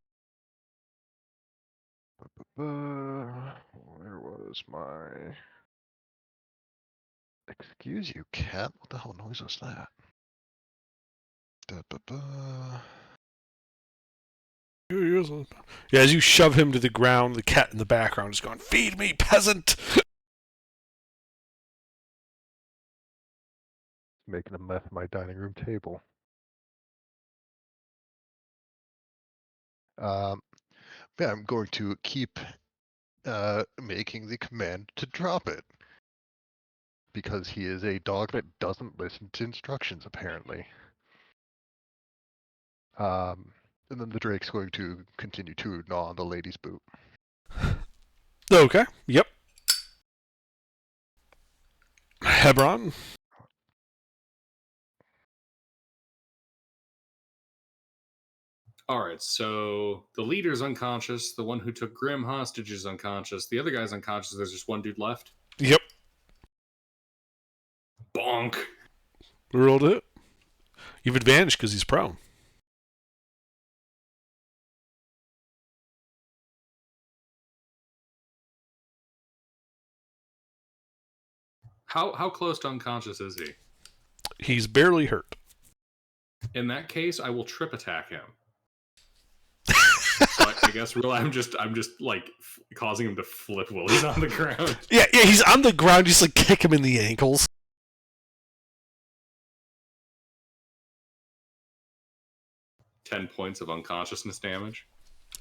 Where was my... Excuse you, cat? What the hell noise was that? Yeah, as you shove him to the ground, the cat in the background is going, "Feed me, peasant!" Making a mess of my dining room table. Yeah, I'm going to keep making the command to drop it. because he is a dog that doesn't listen to instructions, apparently. And then the Drake's going to continue to gnaw on the lady's boot. Okay. Yep. Hebron. All right, so the leader's unconscious. The one who took Grim hostage is unconscious. The other guy's unconscious. There's just one dude left. Yep. Bonk. Rolled it. You've advantage because he's prone. How close to unconscious is he? He's barely hurt. In that case, I will trip attack him. So I guess really, I'm just like causing him to flip while he's on the ground. Yeah, he's on the ground. You just like kick him in the ankles. Ten points of unconsciousness damage.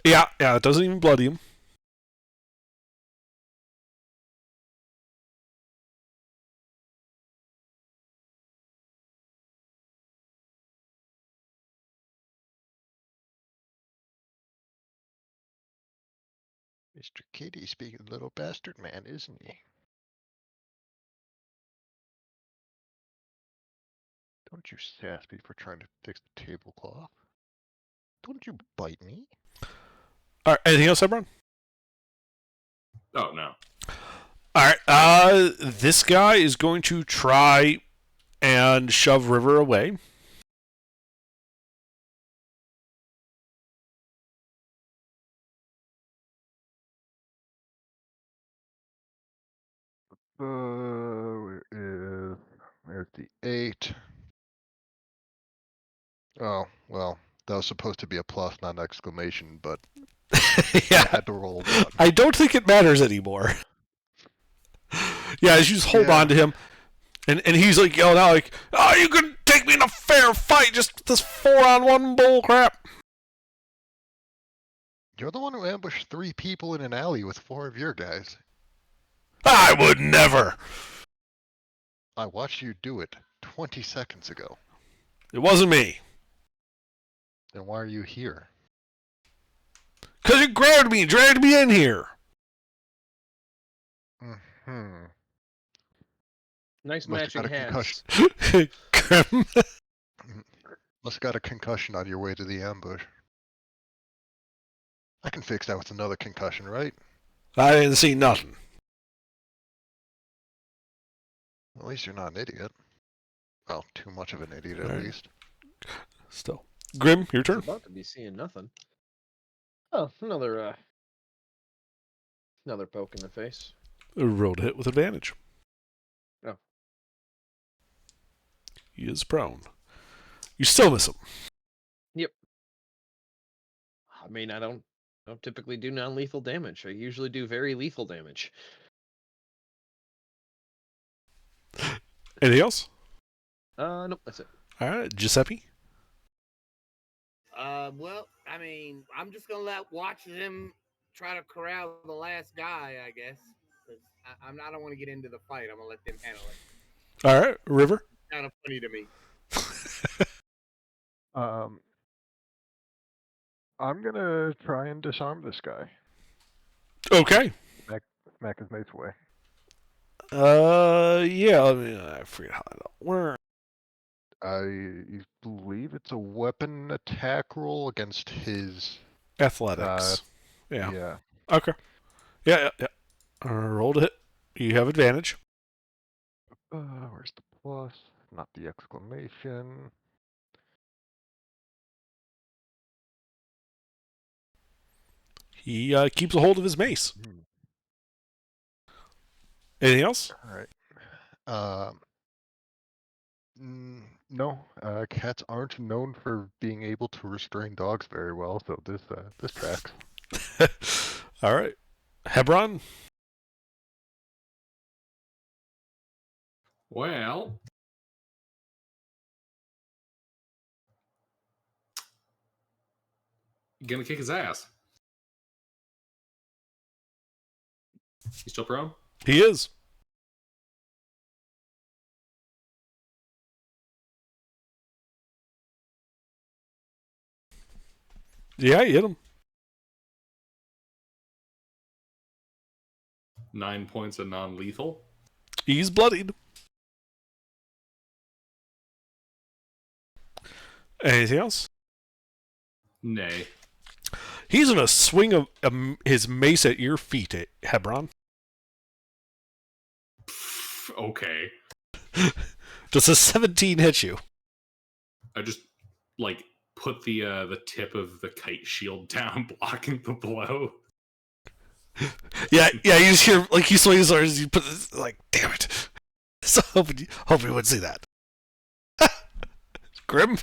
Yeah, it doesn't even bloody him. Mr. Kitty's being a little bastard man, isn't he? Don't you sass me for trying to fix the tablecloth. Don't you bite me. All right, anything else, Hebron? Oh no. All right, this guy is going to try and shove River away. Where's the 8? Oh, well, that was supposed to be a plus, not an exclamation, but I Yeah, had to roll 1. I don't think it matters anymore. Yeah, as you just hold Yeah. on to him, and he's like yelling out like, "Oh, you couldn't take me in a fair fight, just this 4-on-1 bull crap." You're the one who ambushed 3 people in an alley with 4 of your guys. I would never. I watched you do it 20 seconds ago. It wasn't me. Then why are you here? Because you grabbed me and dragged me in here. Mm-hmm. Nice Must have matching got a hats. concussion. Grim. Must have got a concussion on your way to the ambush. I can fix that with another concussion, right? I didn't see nothing. At least you're not an idiot. Well, too much of an idiot, at Alright. least. Still. Grim, your I turn. was about to be seeing nothing. Oh, another poke in the face. Roll to hit with advantage. Oh. He is prone. You still miss him. I mean, I don't typically do non-lethal damage. I usually do very lethal damage. Anything else? Nope, that's it. All right, Giuseppe. Well, I mean, I'm just gonna watch him try to corral the last guy, I guess. 'Cause I don't want to get into the fight. I'm gonna let them handle it. All right, River. Kind of funny to me. I'm gonna try and disarm this guy. Okay. Smack his mace away. Yeah. I forget how that works. I believe it's a weapon attack roll against his. Athletics. Yeah. Yeah. Okay. Yeah. Roll to hit. You have advantage. Where's the plus? Not the exclamation. He keeps a hold of his mace. Hmm. Anything else? All right. No, cats aren't known for being able to restrain dogs very well, so this tracks. All right. Hebron. Well, you're gonna kick his ass. He's still prone? He is. Yeah, you hit him. 9 points of non-lethal. He's bloodied. Anything else? Nay. He's gonna swing his mace at your feet, Hebron. Okay. Does a 17 hit you? I just like put the tip of the kite shield down, blocking the blow. Yeah. You just hear like he swings his you put this, like, damn it. So hoping you would see that. Grim.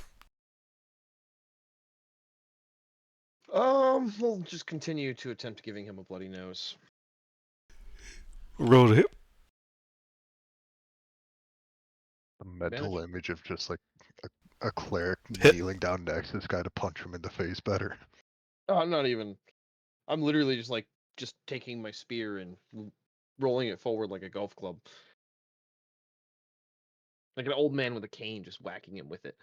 We'll just continue to attempt giving him a bloody nose. Roll to hit. The mental image of just like a cleric Hit. kneeling down next to this guy to punch him in the face better. Oh, I'm not even. I'm literally just taking my spear and rolling it forward like a golf club. Like an old man with a cane, just whacking him with it.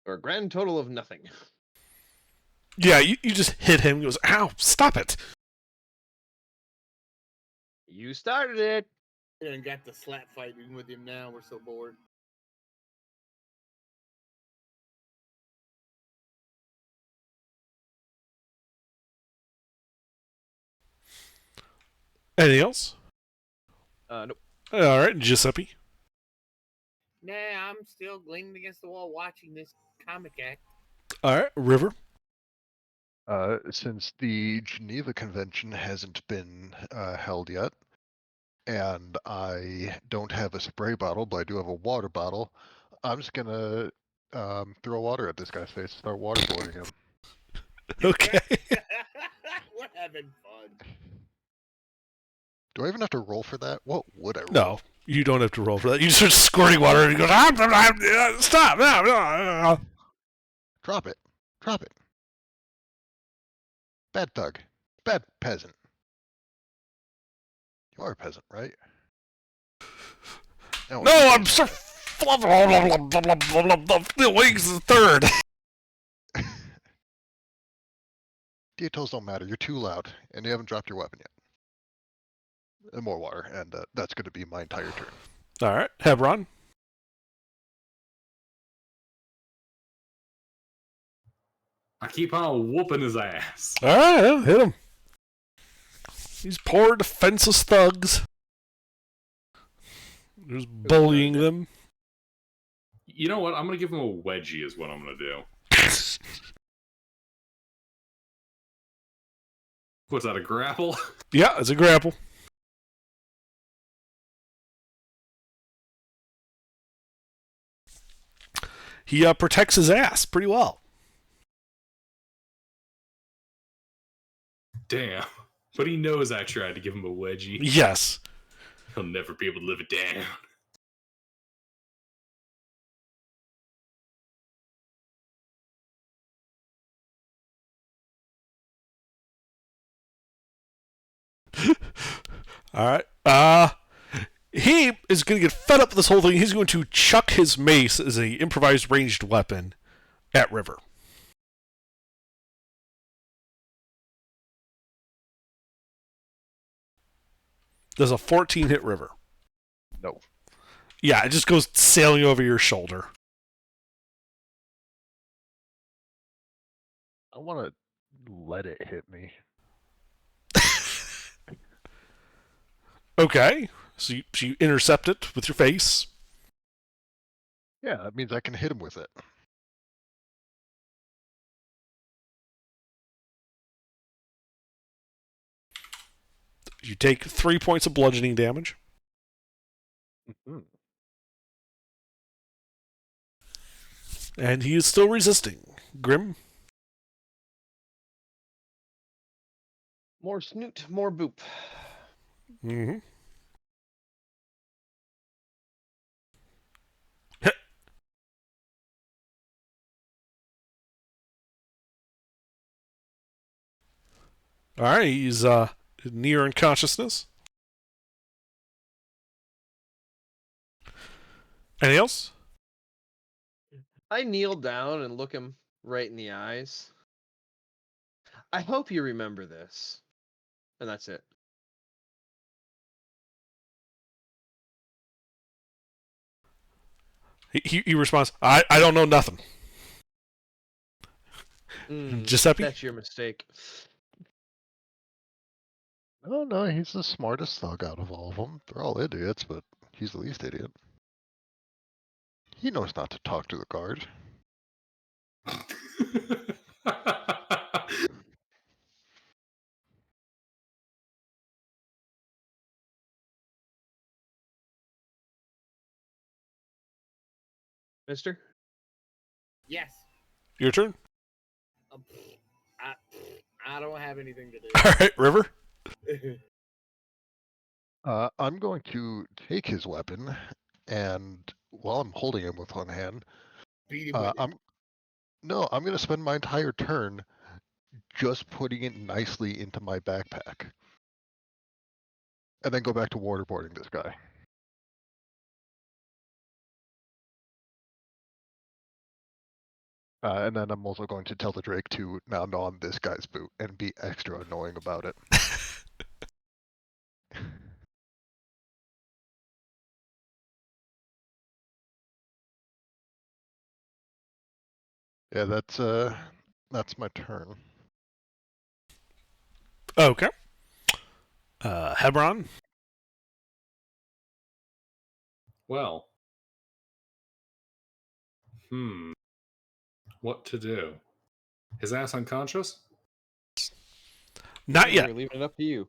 For a grand total of nothing. Yeah, you just hit him. He goes, ow, stop it. You started it. And got the slap fighting with him now. We're so bored. Anything else? Nope. All right, Giuseppe. Nah, I'm still leaning against the wall watching this comic act. All right, River. Since the Geneva Convention hasn't been held yet, and I don't have a spray bottle, but I do have a water bottle, I'm just gonna throw water at this guy's face, start waterboarding him. Okay. We're having fun. Do I even have to roll for that? What would I roll? No, you don't have to roll for that. You just start squirting water and you go, stop. No. Drop it. Drop it. Bad thug. Bad peasant. You are a peasant, right? No, I'm so. The wings is third. Details don't matter. You're too loud, and you haven't dropped your weapon yet. And more water, and that's going to be my entire turn. All right, Hebron. I keep on whooping his ass. All right, yeah, hit him. These poor defenseless thugs. Just bullying them. You know what? I'm gonna give him a wedgie. Is what I'm gonna do. What's that? A grapple? Yeah, it's a grapple. He protects his ass pretty well. Damn. But he knows I tried to give him a wedgie. Yes. He'll never be able to live it down. All right. He is going to get fed up with this whole thing. He's going to chuck his mace as an improvised ranged weapon at River. Does a 14 hit River? No. Yeah, it just goes sailing over your shoulder. I want to let it hit me. Okay. So you intercept it with your face. Yeah, that means I can hit him with it. You take 3 points of bludgeoning damage. Mm-hmm. And he is still resisting. Grim? More snoot, more boop. Mm-hmm. All right, he's near unconsciousness. Anything else? I kneel down and look him right in the eyes. I hope you remember this. And that's it. He responds, I don't know nothing. Giuseppe? That's your mistake. Oh no, he's the smartest thug out of all of them. They're all idiots, but he's the least idiot. He knows not to talk to the guard. Mister? Yes. Your turn. I don't have anything to do. All right, River. I'm going to take his weapon, and while I'm holding him with one hand, Beat him with it. I'm going to spend my entire turn just putting it nicely into my backpack, and then go back to waterboarding this guy. And then I'm also going to tell the Drake to now on this guy's boot and be extra annoying about it. Yeah, that's my turn. Okay. Hebron. Well. What to do? His ass unconscious? Not yet. We're leaving it up to you.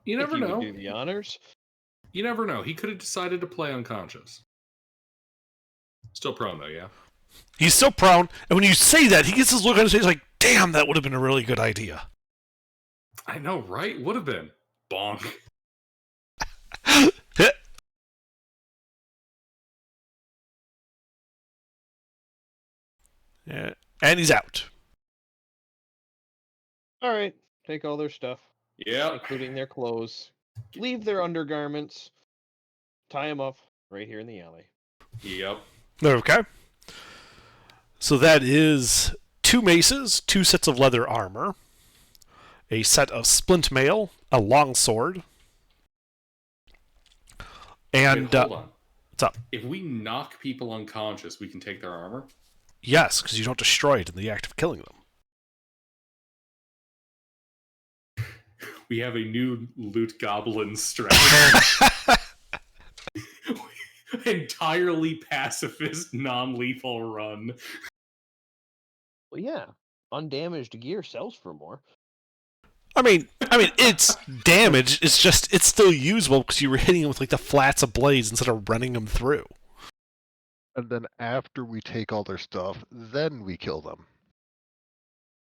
You Think never you would know. do the honors. You never know. He could have decided to play unconscious. Still prone though, yeah. He's still prone, and when you say that, he gets this look on his face like, damn, that would have been a really good idea. I know, right? Would have been. Bonk. Hit. Yeah, and he's out. All right. Take all their stuff, Yeah. including their clothes. Leave their undergarments. Tie them up right here in the alley. Yep. Okay. So that is 2 maces, 2 sets of leather armor, a set of splint mail, a longsword, and Wait, hold on. what's up? If we knock people unconscious, we can take their armor? Yes, because you don't destroy it in the act of killing them. We have a new loot goblin strategy. Entirely pacifist, non-lethal run. Well, yeah. Undamaged gear sells for more. I mean, it's damaged. It's just it's still usable because you were hitting them with like the flats of blades instead of running them through. And then after we take all their stuff, then we kill them.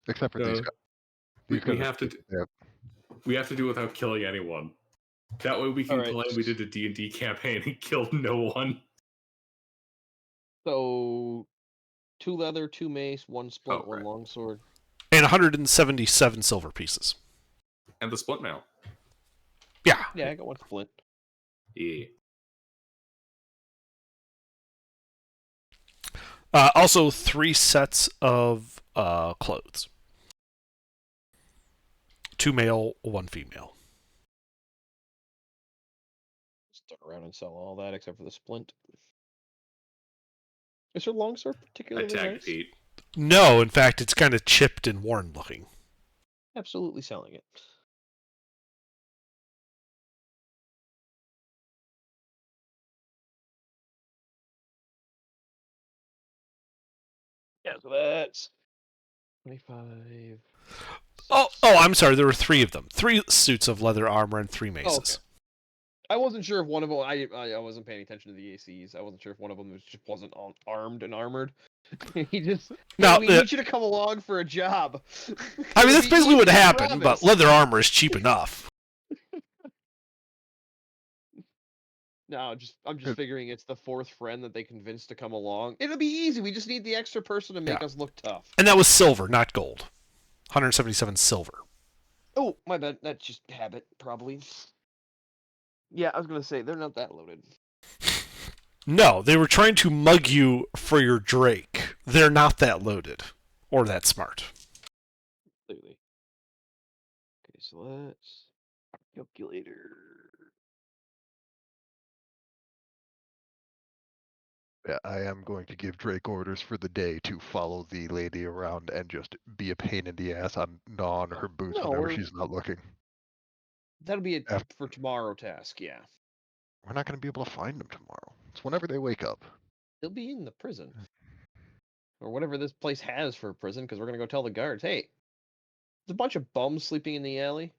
Except for these guys. We These guys are have to. yeah. We have to do it without killing anyone. That way we can Alright. claim we did a D&D campaign and killed no one. So, 2 leather, 2 mace, 1 splint, Oh, 1 right. longsword. And 177 silver pieces. And the split mail. Yeah. Yeah, I got 1 splint. Yeah. Also, 3 sets of clothes. 2 male, 1 female. Just turn around and sell all that except for the splint. Is her longsword I particularly tagged nice? Pete. No, in fact, it's kind of chipped and worn looking. Absolutely selling it. Yeah, so that's 25. Oh, I'm sorry. There were 3 of them. 3 suits of leather armor and 3 maces. Oh, okay. I wasn't sure if one of them. I wasn't paying attention to the ACs. I wasn't sure if one of them just wasn't armed and armored. He just. No, we need you to come along for a job. I mean, that's We basically need what you to happened, but promise. leather armor is cheap enough. No, I'm just figuring it's the 4th friend that they convinced to come along. It'll be easy. We just need the extra person to make Yeah. us look tough. And that was silver, not gold. 177 silver. Oh, my bad. That's just habit, probably. Yeah, I was gonna say they're not that loaded. No, they were trying to mug you for your Drake. They're not that loaded. Or that smart. Clearly. Okay, so let's calculator. Yeah, I am going to give Drake orders for the day to follow the lady around and just be a pain in the ass on gnawing her boots No, whenever she's not looking. that'll be a Af- for tomorrow task. Yeah, We're not going to be able to find them tomorrow. It's whenever they wake up. they'll be in the prison or whatever this place has for a prison. Because we're gonna go tell the guards, hey, there's a bunch of bums sleeping in the alley.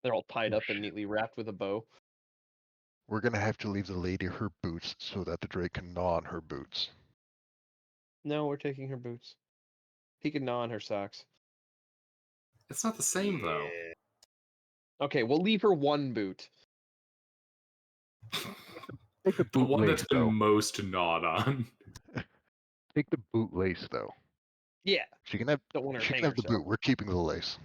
They're all tied up and neatly wrapped with a bow. We're going to have to leave the lady her boots so that the Drake can gnaw on her boots. No, we're taking her boots. He can gnaw on her socks. It's not the same though. Yeah. Okay, we'll leave her one boot. Take the The boot one lace, that's been though. most gnawed on. Take the boot lace, though. Yeah, She can have don't want her to she can hang have the herself. boot. We're keeping the lace.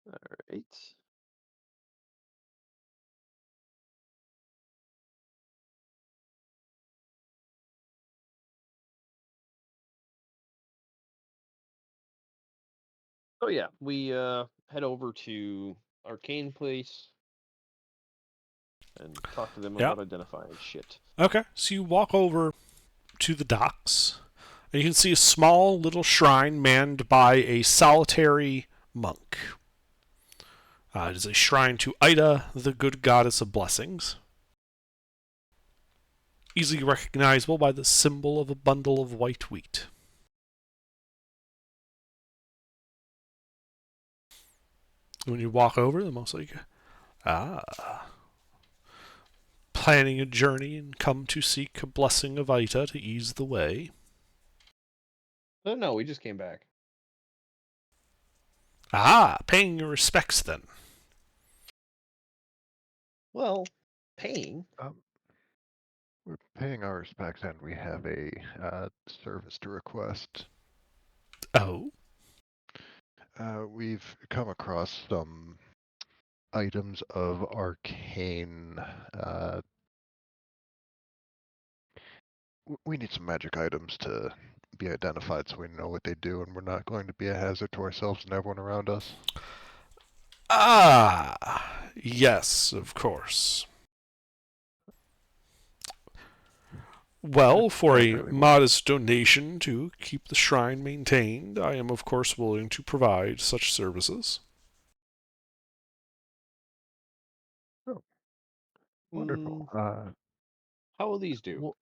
All right. Oh yeah, we head over to Arcane Place and talk to them Yeah. about identifying shit. Okay, so you walk over to the docks, and you can see a small little shrine manned by a solitary monk. It is a shrine to Ida, the good goddess of blessings. Easily recognizable by the symbol of a bundle of white wheat. When you walk over, they're most like, planning a journey and come to seek a blessing of Ida to ease the way. Oh no, we just came back. Paying your respects then. Well, paying. We're paying our respects and we have a service to request. Oh? We've come across some items of arcane. We need some magic items to be identified so we know what they do and we're not going to be a hazard to ourselves and everyone around us. Yes, of course. Well, for a modest donation to keep the shrine maintained, I am of course willing to provide such services. Wonderful. How will these do? Well,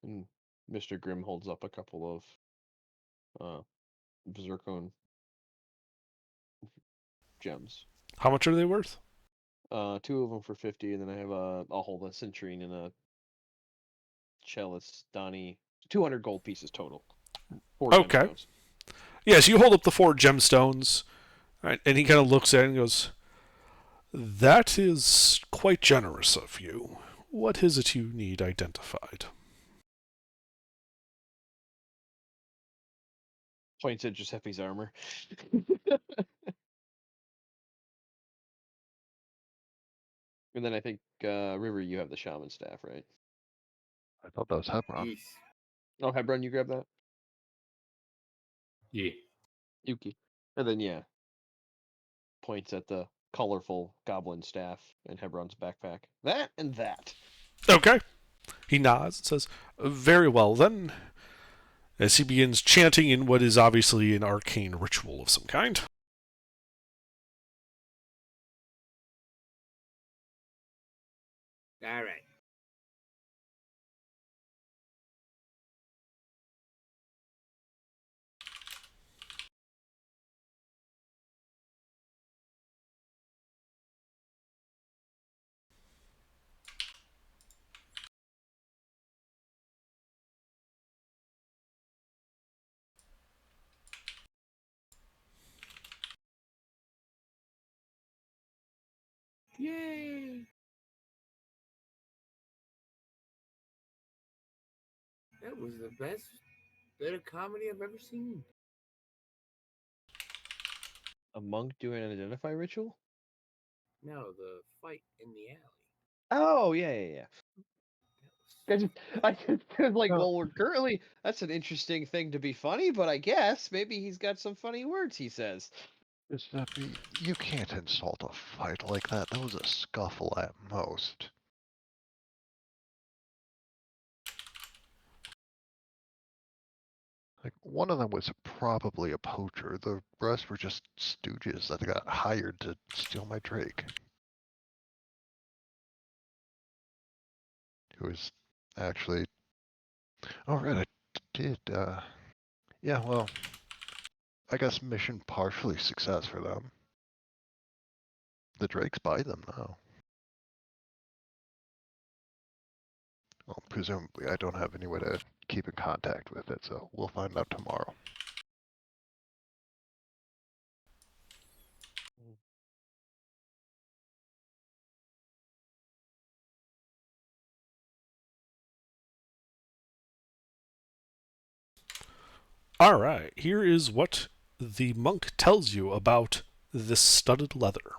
And Mr. Grimm holds up a couple of Zircon gems. How much are they worth? Two of them for 50, and then I have I'll hold a Citrine and a Chalice Donnie. 200 gold pieces total. 4 Okay. gemstones. Yes, you hold up the 4 gemstones, right, and he kind of looks at it and goes, "That is quite generous of you. What is it you need identified?" Points at Giuseppe's armor. And then I think, River, you have the shaman staff, right? I thought that was Hebron. Yeesh. Oh, Hebron, you grab that? Yeah. Yuki. And then, yeah. Points at the colorful goblin staff in Hebron's backpack. That and that. Okay. He nods and says, "Very well then," as he begins chanting in what is obviously an arcane ritual of some kind. All right. Yay. That was the best bit of comedy I've ever seen. A monk doing an identify ritual? No, the fight in the alley. Oh yeah. That was I just like, No. well, we're currently. That's an interesting thing to be funny, but I guess maybe he's got some funny words. He says. Giuseppe, you can't insult a fight like that. That was a scuffle at most. Like, one of them was probably a poacher. The rest were just stooges that got hired to steal my Drake. Who was actually... Oh, right, I did, yeah, well, I guess mission partially success for them. The Drakes buy them now. Well, presumably I don't have any way to keep in contact with it, so we'll find out tomorrow. All right, here is what the monk tells you about this studded leather.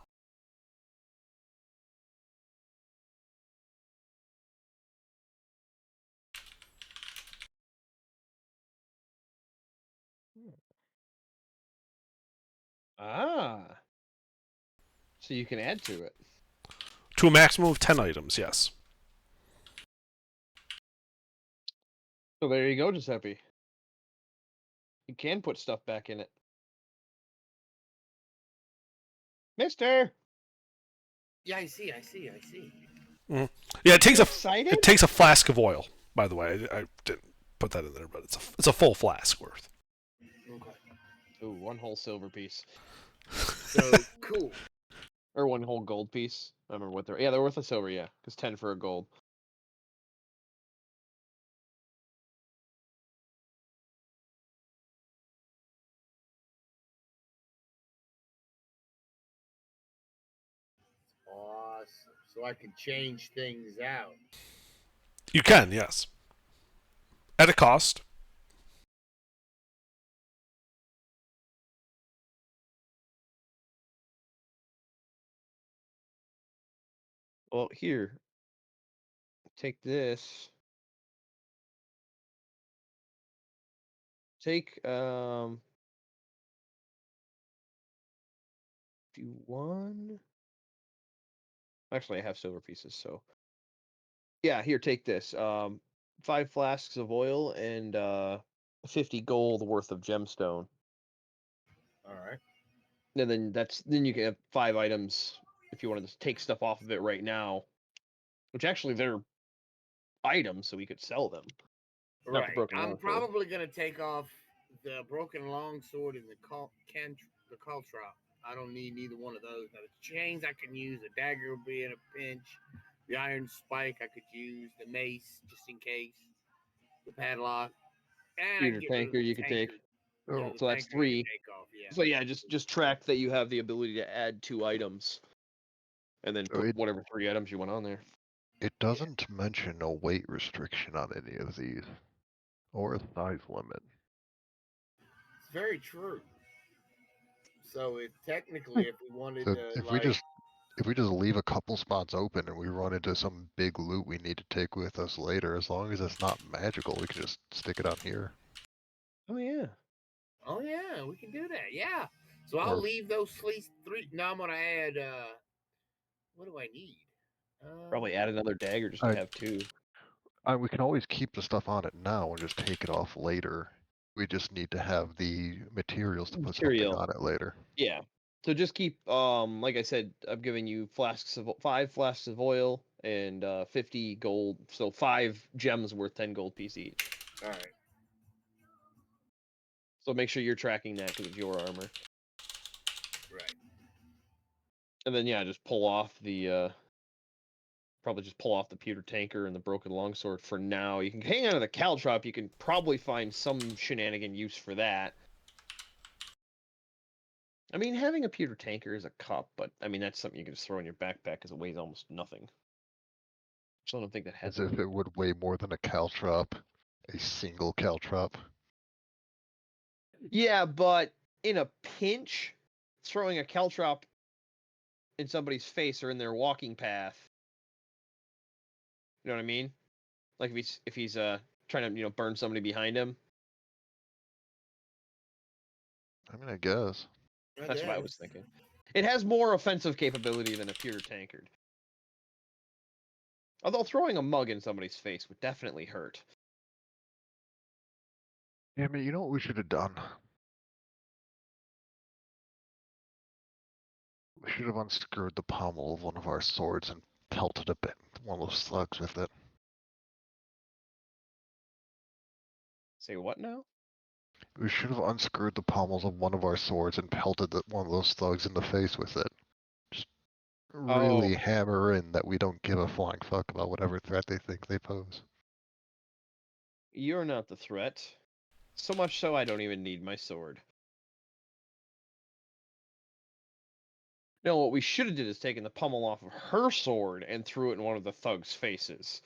Ah. So you can add to it. To a maximum of 10 items, yes. So there you go, Giuseppe. You can put stuff back in it. Mister! Yeah, I see. Yeah, it takes You a excited? it takes a flask of oil. By the way, I didn't put that in there, but it's a full flask worth. Okay. Ooh, one whole silver piece. So cool. Or one whole gold piece. I remember what they're. Yeah, they're worth a silver, yeah. Because 10 for a gold. Awesome. So I can change things out. You can, yes, at a cost. Well, here. Take this. Take, do one. Actually, I have silver pieces, so. Yeah, here, take this. 5 flasks of oil and 50 gold worth of gemstone. All right. And then you can have 5 items if you wanted to take stuff off of it right now. Which actually they're items, so we could sell them. Not the Right. broken I'm longsword. probably gonna take off the broken longsword and the caltrop. I don't need neither one of those. Now the chains I can use. A dagger would be in a pinch. The iron spike I could use. The mace just in case. The padlock. And I Pewter can get rid of tanker the you could take. tankard. Oh, Yeah, the So that's tanker I can 3. take off. Yeah. So yeah, just track that you have the ability to add 2 items. And then So put whatever 3 items you want on there. it doesn't mention a weight restriction on any of these, or a size limit. It's very true. So if technically, if we wanted So to, if like, we just leave a couple spots open and we run into some big loot we need to take with us later, as long as it's not magical, we can just stick it on here. Oh yeah. oh yeah, we can do that. Yeah. So I'll Or- leave those 3. Now I'm gonna add. What do I need? Probably add another dagger just to I- have 2. We can always keep the stuff on it now and just take it off later. We just need to have the materials to put Material. something on it later. Yeah. So just keep like I said, I'm giving you 5 flasks of oil and 50 gold. So 5 gems worth 10 gold piece each. All right. So make sure you're tracking that because it's your armor. Right. And then yeah, just pull off the probably just pull off the pewter tanker and the broken longsword for now. You can hang on to the caltrop. You can probably find some shenanigan use for that. I mean, having a pewter tanker is a cup, but I mean that's something you can just throw in your backpack because it weighs almost nothing. So I don't think that has. As if it would weigh more than a caltrop. A single caltrop. Yeah, but in a pinch, throwing a caltrop in somebody's face or in their walking path. You know what I mean? Like if he's trying to burn somebody behind him. I mean, I guess. That's what I was thinking. It has more offensive capability than a pure tankard. Although throwing a mug in somebody's face would definitely hurt. Yeah, I mean, you know what we should have done? We should have unscrewed the pommel of one of our swords and pelted a bit one of those slugs with it. Say what now? We should have unscrewed the pommels of one of our swords and pelted one of those slugs in the face with it. Just really hammer in that we don't give a flying fuck about whatever threat they think they pose. You're not the threat. So much so I don't even need my sword. No, what we should have did is taken the pommel off of her sword and threw it in one of the thugs' faces.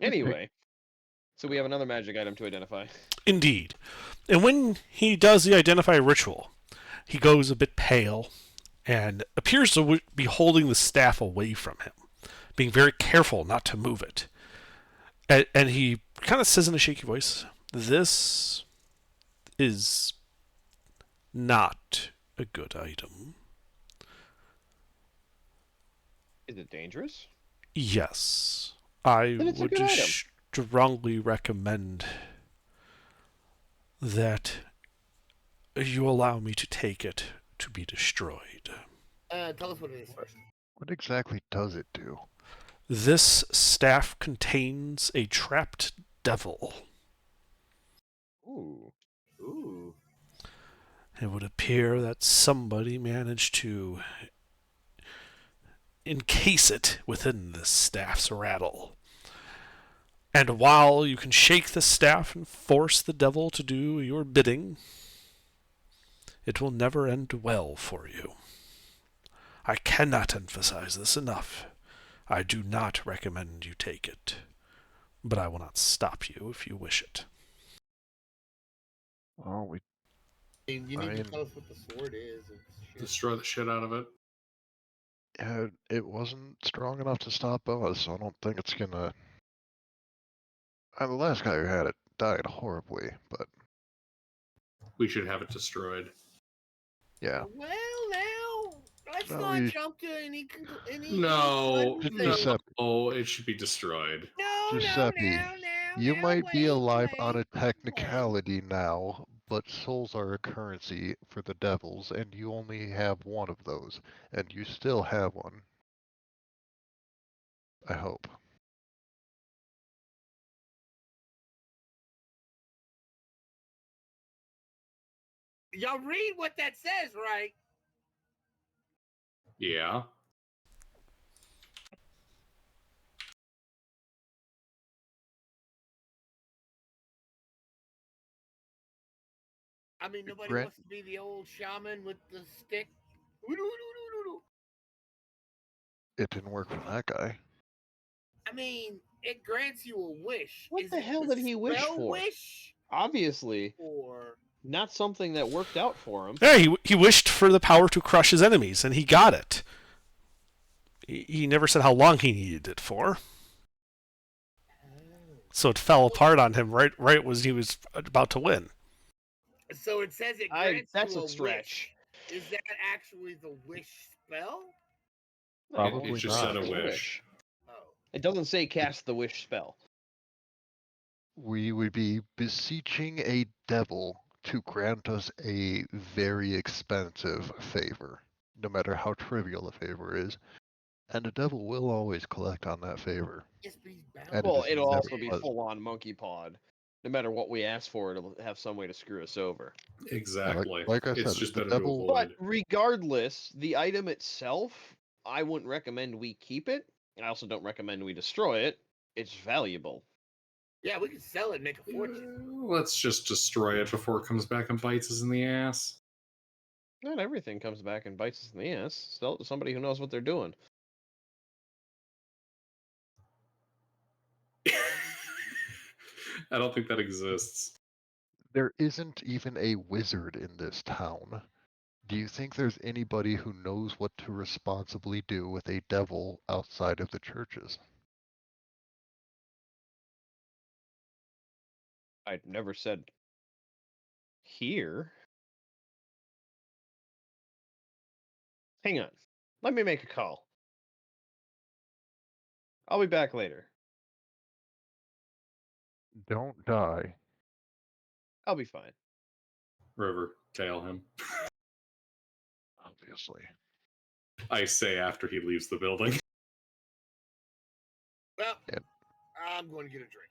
Anyway, so we have another magic item to identify. Indeed. And when he does the identify ritual, he goes a bit pale and appears to be holding the staff away from him, being very careful not to move it. And he kind of says in a shaky voice, "This is not a good item." Is it dangerous? Yes. I Then it's a would good item. strongly recommend that you allow me to take it to be destroyed. Tell us what it is first. What exactly does it do? This staff contains a trapped devil. Ooh. Ooh. It would appear that somebody managed to encase it within this staff's rattle. And while you can shake the staff and force the devil to do your bidding, it will never end well for you. I cannot emphasize this enough. I do not recommend you take it, but I will not stop you if you wish it. Oh, You need I to mean- tell us what the sword is. And shit. Destroy the shit out of it. yeah, it wasn't strong enough to stop us, so I don't think it's gonna. The last guy who had it died horribly, but We should have it destroyed. yeah. Well, now let's No, not we- jump to any. No, sudden Giuseppe. thing. no, it should be destroyed. No, Giuseppe, now, You now, might be wait, alive wait, on a wait. technicality now, but souls are a currency for the devils, and you only have one of those, and you still have one. I hope. Y'all read what that says, right? Yeah. I mean, nobody Grant- wants to be the old shaman with the stick. It didn't work for that guy. I mean, it grants you a wish. What Is the it hell did he wish spell for? Wish Obviously, or not something that worked out for him. Yeah, he wished for the power to crush his enemies, and he got it. He never said how long he needed it for. So it fell apart on him right when he was about to win. so it says it grants That's you a stretch. Wish. Is that actually the wish spell? Probably it just said not. a wish. Oh, It doesn't say cast the wish spell. We would be beseeching a devil to grant us a very expensive favor, no matter how trivial the favor is, and the devil will always collect on that favor. yes, but he's bound. And Well, is it'll never also be pleasant. full-on monkey pod. No matter what we ask for, it'll have some way to screw us over. Exactly. like I it's said, just the better devil- to But avoid. regardless, the item itself, I wouldn't recommend we keep it. I also don't recommend we destroy it. It's valuable. Yeah, we can sell it and make a fortune. Let's just destroy it before it comes back and bites us in the ass. Not everything comes back and bites us in the ass. Sell it to somebody who knows what they're doing. I don't think that exists. There isn't even a wizard in this town. Do you think there's anybody who knows what to responsibly do with a devil outside of the churches? I'd never said here. Hang on. Let me make a call. I'll be back later. Don't die. I'll be fine. River, tail him. Obviously. I say after he leaves the building. Well, Yep. I'm going to get a drink.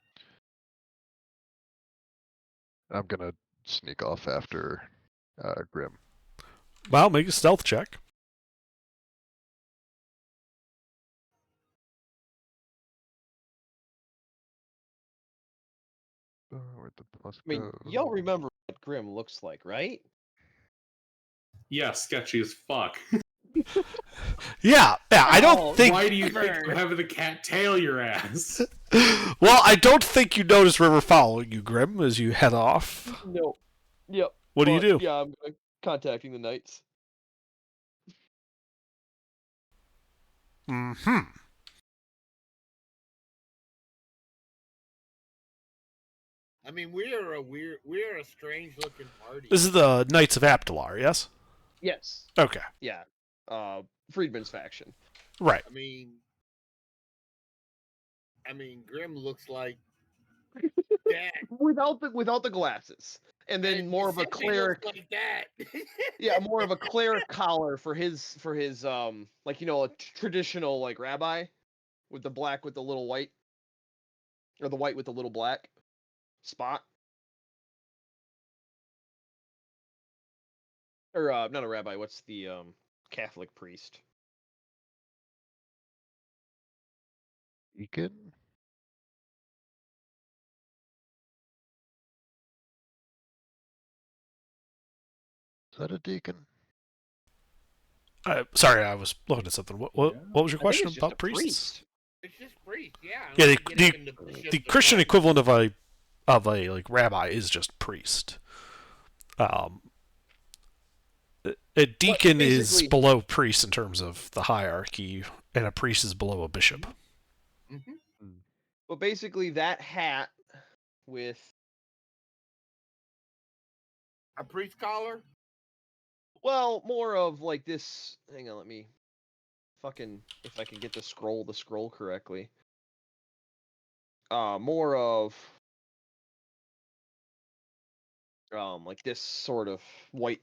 I'm gonna sneak off after Grim. Well, make a stealth check. Where'd the plus I mean, go? y'all remember what Grim looks like, right? Yeah, sketchy as fuck. Yeah. I don't Oh, think. Why do you think I'm having the cat tail your ass? Well, I don't think you notice River following you, Grim, as you head off. No. Yep. What do you do? Yeah, I'm contacting the knights. Hmm. I mean, we're a strange looking party. This is the Knights of Aptalar, yes? Yes. Okay. Yeah. Friedman's faction. Right. I mean, Grim looks like that. Without the glasses. And then And more of a Giuseppe looks cleric, like that. yeah, more of a cleric collar for his like, you know, a traditional like rabbi with the black with the little white, or the white with the little black spot. Or not a rabbi, what's the Catholic priest? Deacon? Is that a deacon? Sorry, I was looking at something. What was your I think question it's just about a priests? priest. It's just priest, yeah. Yeah, unless you get up in the the bishops Christian or equivalent of a like rabbi is just priest. A deacon is basically- below priest in terms of the hierarchy, and a priest is below a bishop. Mhm. But basically that hat with A priest collar? well, more of like this. Hang on, let me fucking if I can get the scroll correctly. More of like this sort of white,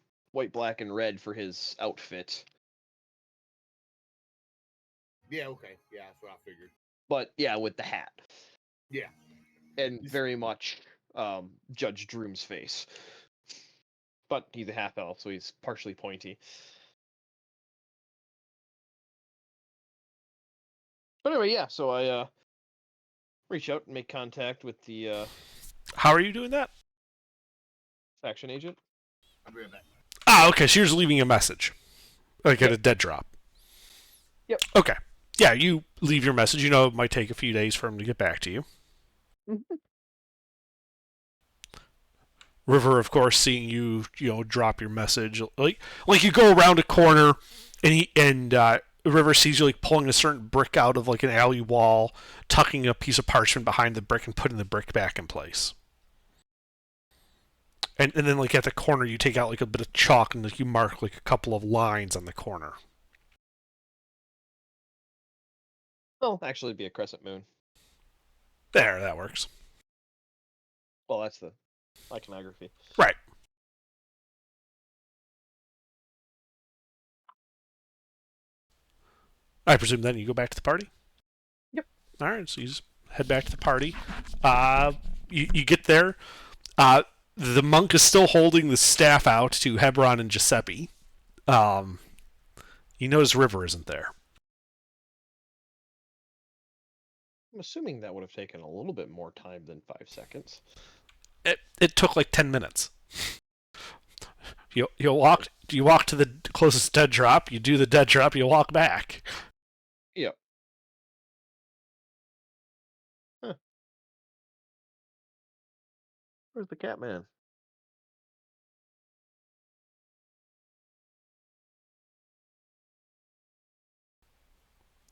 black, and red for his outfit. Yeah, okay. Yeah, that's what I figured. But yeah, with the hat. Yeah. And very much Judge Droom's face. But he's a half elf, so he's partially pointy. But anyway, yeah, so I reach out and make contact with the How are you doing that? faction agent. I'll be right back. Ah, okay. So you're just leaving a message, like at a dead drop. Yep. Okay. Yeah, you leave your message. You know it might take a few days for him to get back to you. River, of course, seeing you, drop your message, like you go around a corner, and River sees you like pulling a certain brick out of like an alley wall, tucking a piece of parchment behind the brick, and putting the brick back in place. And then like at the corner, you take out like a bit of chalk and like you mark like a couple of lines on the corner. Well, actually, it'd be a crescent moon. There, that works. Well, that's the iconography. Right. I presume then you go back to the party? Yep. All right, so you just head back to the party. You get there. The monk is still holding the staff out to Hebron and Giuseppe. You notice River isn't there. I'm assuming that would have taken a little bit more time than 5 seconds. It took like 10 minutes. You walk to the closest dead drop, you do the dead drop, you walk back. Yep. Huh. Where's the Catman?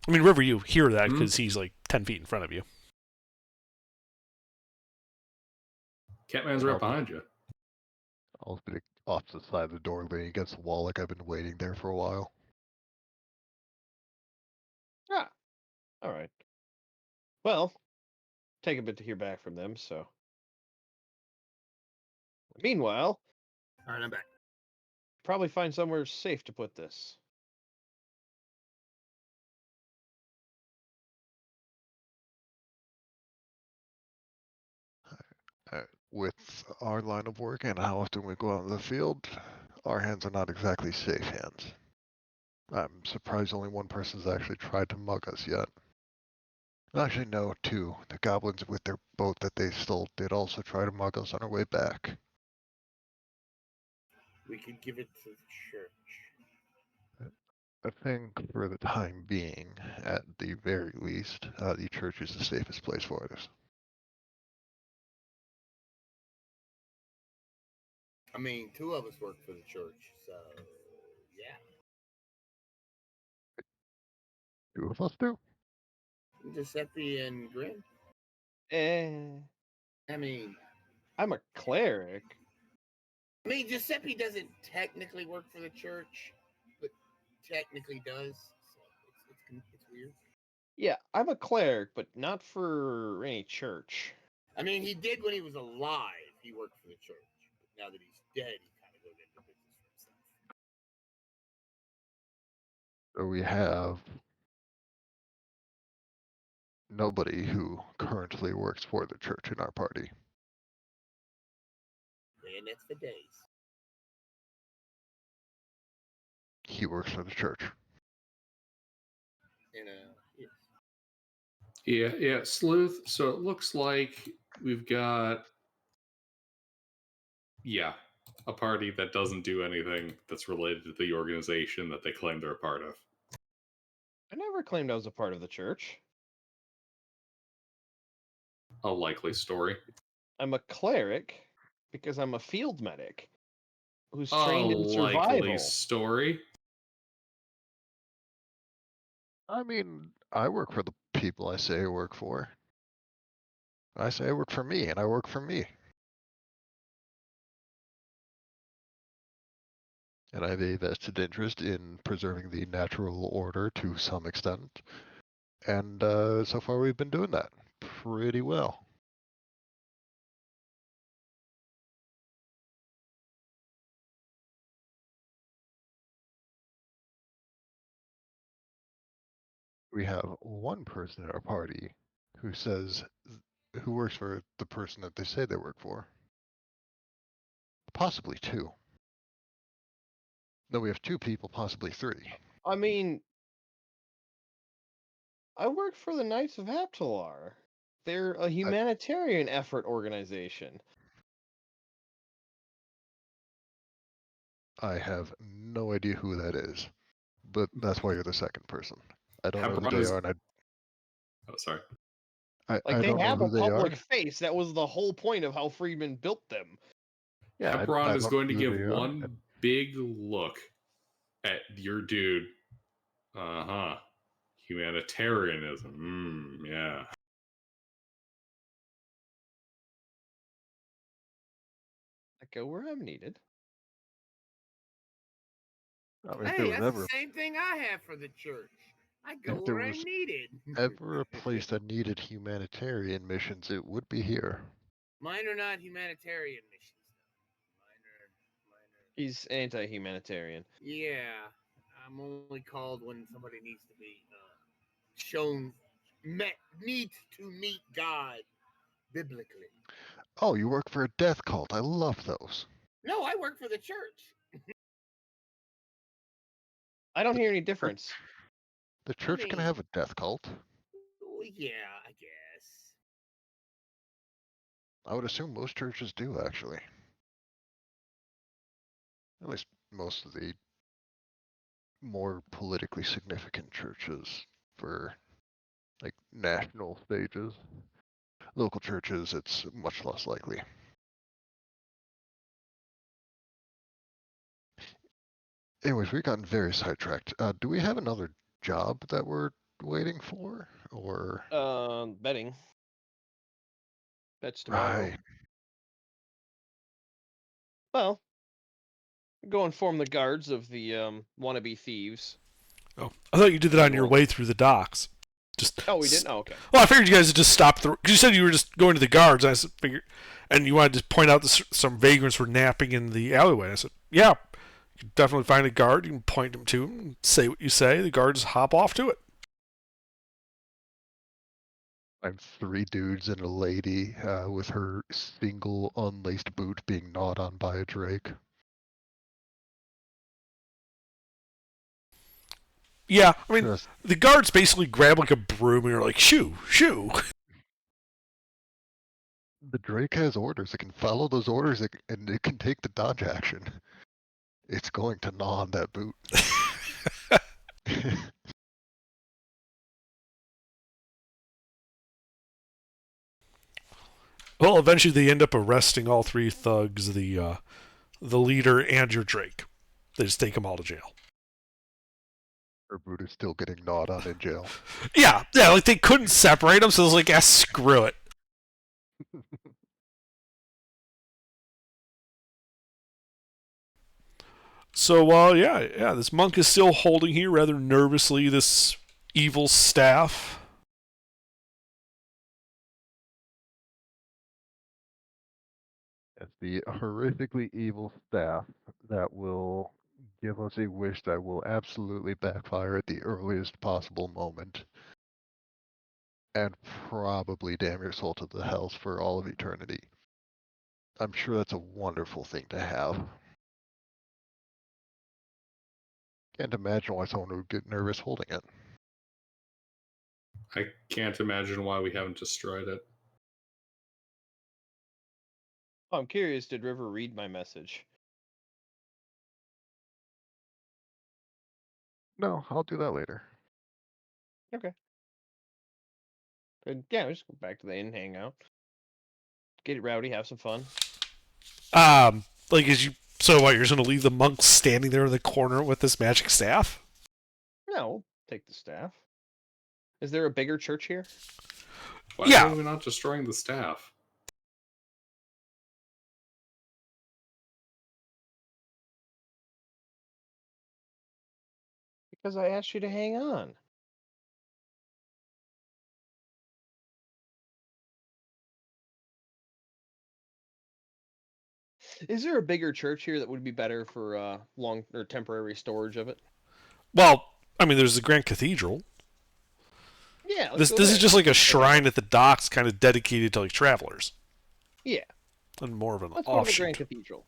I mean, River, you hear that Hmm? because he's like 10 feet in front of you. Catman's right behind you. I'll be off to the side of the door leaning against the wall like I've been waiting there for a while. Ah, all right. Well, take a bit to hear back from them, so. Meanwhile, All right, I'm back. probably find somewhere safe to put this. With our line of work and how often we go out in the field, our hands are not exactly safe hands. I'm surprised only one person's actually tried to mug us yet. Actually, no, two. The goblins with their boat that they stole did also try to mug us on our way back. We could give it to the church. I think for the time being, at the very least, the church is the safest place for us. I mean, two of us work for the church, so yeah. Two of us do. Giuseppe and Grim. I mean, I'm a cleric. Giuseppe doesn't technically work for the church, but technically does. So it's weird. Yeah, I'm a cleric, but not for any church. I mean, he did when he was alive. He worked for the church, but now that he's dead, he kind of goes into business for himself. So we have nobody who currently works for the church in our party. And that's for days. He works for the church. And yes. Yeah, Sleuth. So it looks like we've got, a party that doesn't do anything that's related to the organization that they claim they're a part of. I never claimed I was a part of the church. A likely story. I'm a cleric because I'm a field medic who's A trained in likely survival. story. I mean, I work for the people I say I work for. I say I work for me, and I work for me. And I have a vested interest in preserving the natural order to some extent. And so far we've been doing that pretty well. We have one person in our party who who works for the person that they say they work for. Possibly two. No, we have two people, possibly three. I mean, I work for the Knights of Aptalar. They're a humanitarian effort organization. I have no idea who that is, but that's why you're the second person. I don't know Hebron who they is- are, and Oh, sorry. Like, I they don't know have a who they public are. face. That was the whole point of how Friedman built them. Yeah, Hebron I is don't going to know who give they are. one big look at your dude. Humanitarianism. Yeah. I go where I'm needed. I mean, if Hey, there was that's ever the same thing I have for the church. I go If there where I'm was needed. ever a place that needed humanitarian missions, it would be here. Mine are not humanitarian missions. Mine are. He's anti-humanitarian. Yeah, I'm only called when somebody needs to be shown needs to meet God biblically. Oh, you work for a death cult. I love those. No, I work for the church. I don't hear any difference. The church can mean- have a death cult. Oh, yeah, I guess. I would assume most churches do, actually. At least most of the more politically significant churches for like national stages. Local churches, it's much less likely. Anyways, we've gotten very sidetracked. Do we have another job that we're waiting for? Or Betting. Bets tomorrow. right. Well, go inform the guards of the wannabe thieves. Oh, I thought you did that on your Well- way through the docks. Just Oh, we didn't. Oh, okay. Well, I figured you guys would just stop the. Because you said you were just going to the guards. And I said, figured, and you wanted to point out that some vagrants were napping in the alleyway. I said, yeah, you can definitely find a guard. You can point them to him and say what you say. The guards hop off to it. I'm 3 dudes and a lady with her single unlaced boot being gnawed on by a drake. Yeah, I mean, Just the guards basically grab like a broom and are like, shoo, shoo. the drake has orders. It can follow those orders and it can take the dodge action. It's going to gnaw on that boot. Well, eventually they end up arresting all 3 thugs, the leader, and your Drake. They just take them all to jail. Her boot is still getting gnawed on in jail. Yeah, like they couldn't separate them, so it was like, screw it. So, yeah, this monk is still holding here rather nervously this evil staff. It's the horrifically evil staff that will give us a wish that will absolutely backfire at the earliest possible moment. And probably damn your soul to the hells for all of eternity. I'm sure that's a wonderful thing to have. Can't imagine why someone would get nervous holding it. I can't imagine why we haven't destroyed it. Oh, I'm curious. Did River read my message? No, I'll do that later. Okay. Good. Yeah, just go back to the inn, hang out, get it rowdy, have some fun. Like, so what, you're just going to leave the monk standing there in the corner with this magic staff? No, we'll take the staff. Is there a bigger church here? Why Yeah. are we not destroying the staff? Because I asked you to hang on. Is there a bigger church here that would be better for long or temporary storage of it? Well, I mean, there's the Grand Cathedral. Yeah, This is just like a shrine at the docks, kind of dedicated to like travelers. Yeah. And more of an Let's go to the offshoot. Grand Cathedral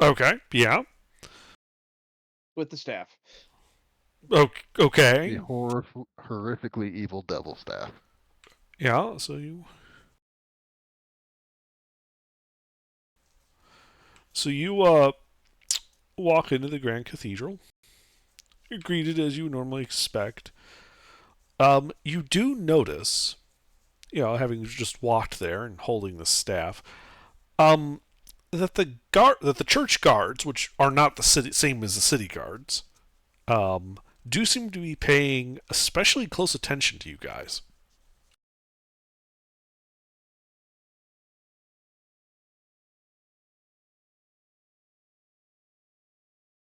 Okay, yeah. with the staff. Okay. The Horrifically evil devil staff. Yeah, so you walk into the Grand Cathedral. You're greeted as you would normally expect. You do notice, having just walked there and holding the staff, that the church guards, which are not the same as the city guards, do seem to be paying especially close attention to you guys.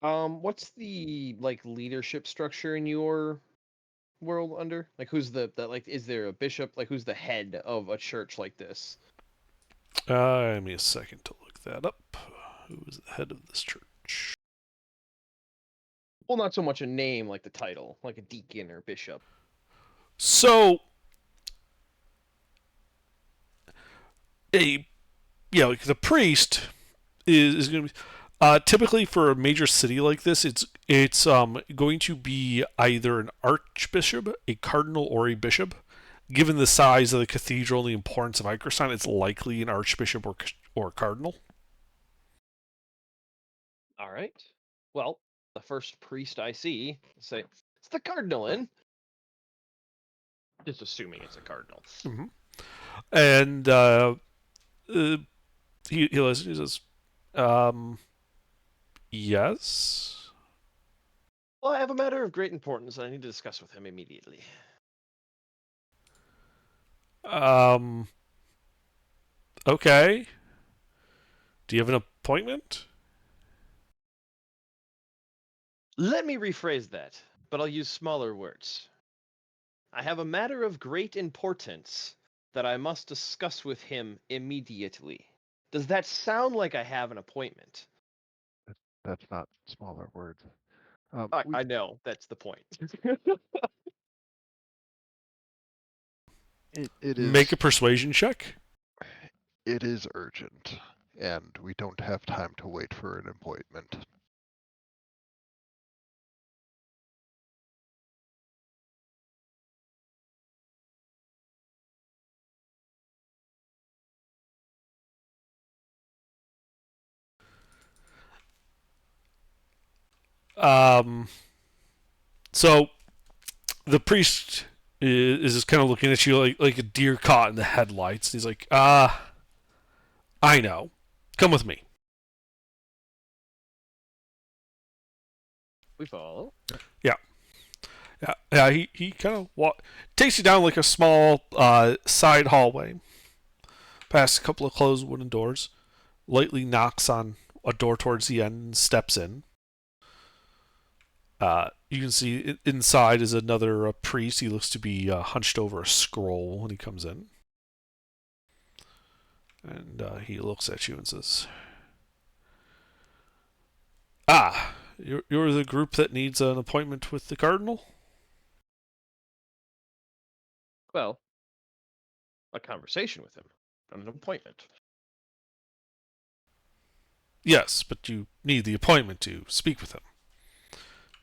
What's the leadership structure in your world under? Like, who's is there a bishop? Like, who's the head of a church like this? Give me a second to look that up. Who is the head of this church? Well, not so much a name, like the title, like a deacon or bishop. So, the priest is going to be typically for a major city like this. It's going to be either an archbishop, a cardinal, or a bishop. Given the size of the cathedral and the importance of Ikerstein, it's likely an archbishop or cardinal. All right. Well, the first priest I see say it's the cardinal in. Just assuming it's a cardinal. Mm-hmm. And he listens. He says, "Yes." Well, I have a matter of great importance I need to discuss with him immediately. Okay. Do you have an appointment? Let me rephrase that, but I'll use smaller words. I have a matter of great importance that I must discuss with him immediately. Does that sound like I have an appointment? That's not smaller words. I know, that's the point. It Make is a persuasion check. it is urgent, and we don't have time to wait for an appointment. So the priest is just kind of looking at you like a deer caught in the headlights. He's like, I know. Come with me. We follow. Yeah. He kind of takes you down like a small side hallway, past a couple of closed wooden doors, lightly knocks on a door towards the end, and steps in. You can see inside is another priest. He looks to be hunched over a scroll when he comes in. And he looks at you and says, you're the group that needs an appointment with the cardinal? Well, a conversation with him, not an appointment. Yes, but you need the appointment to speak with him.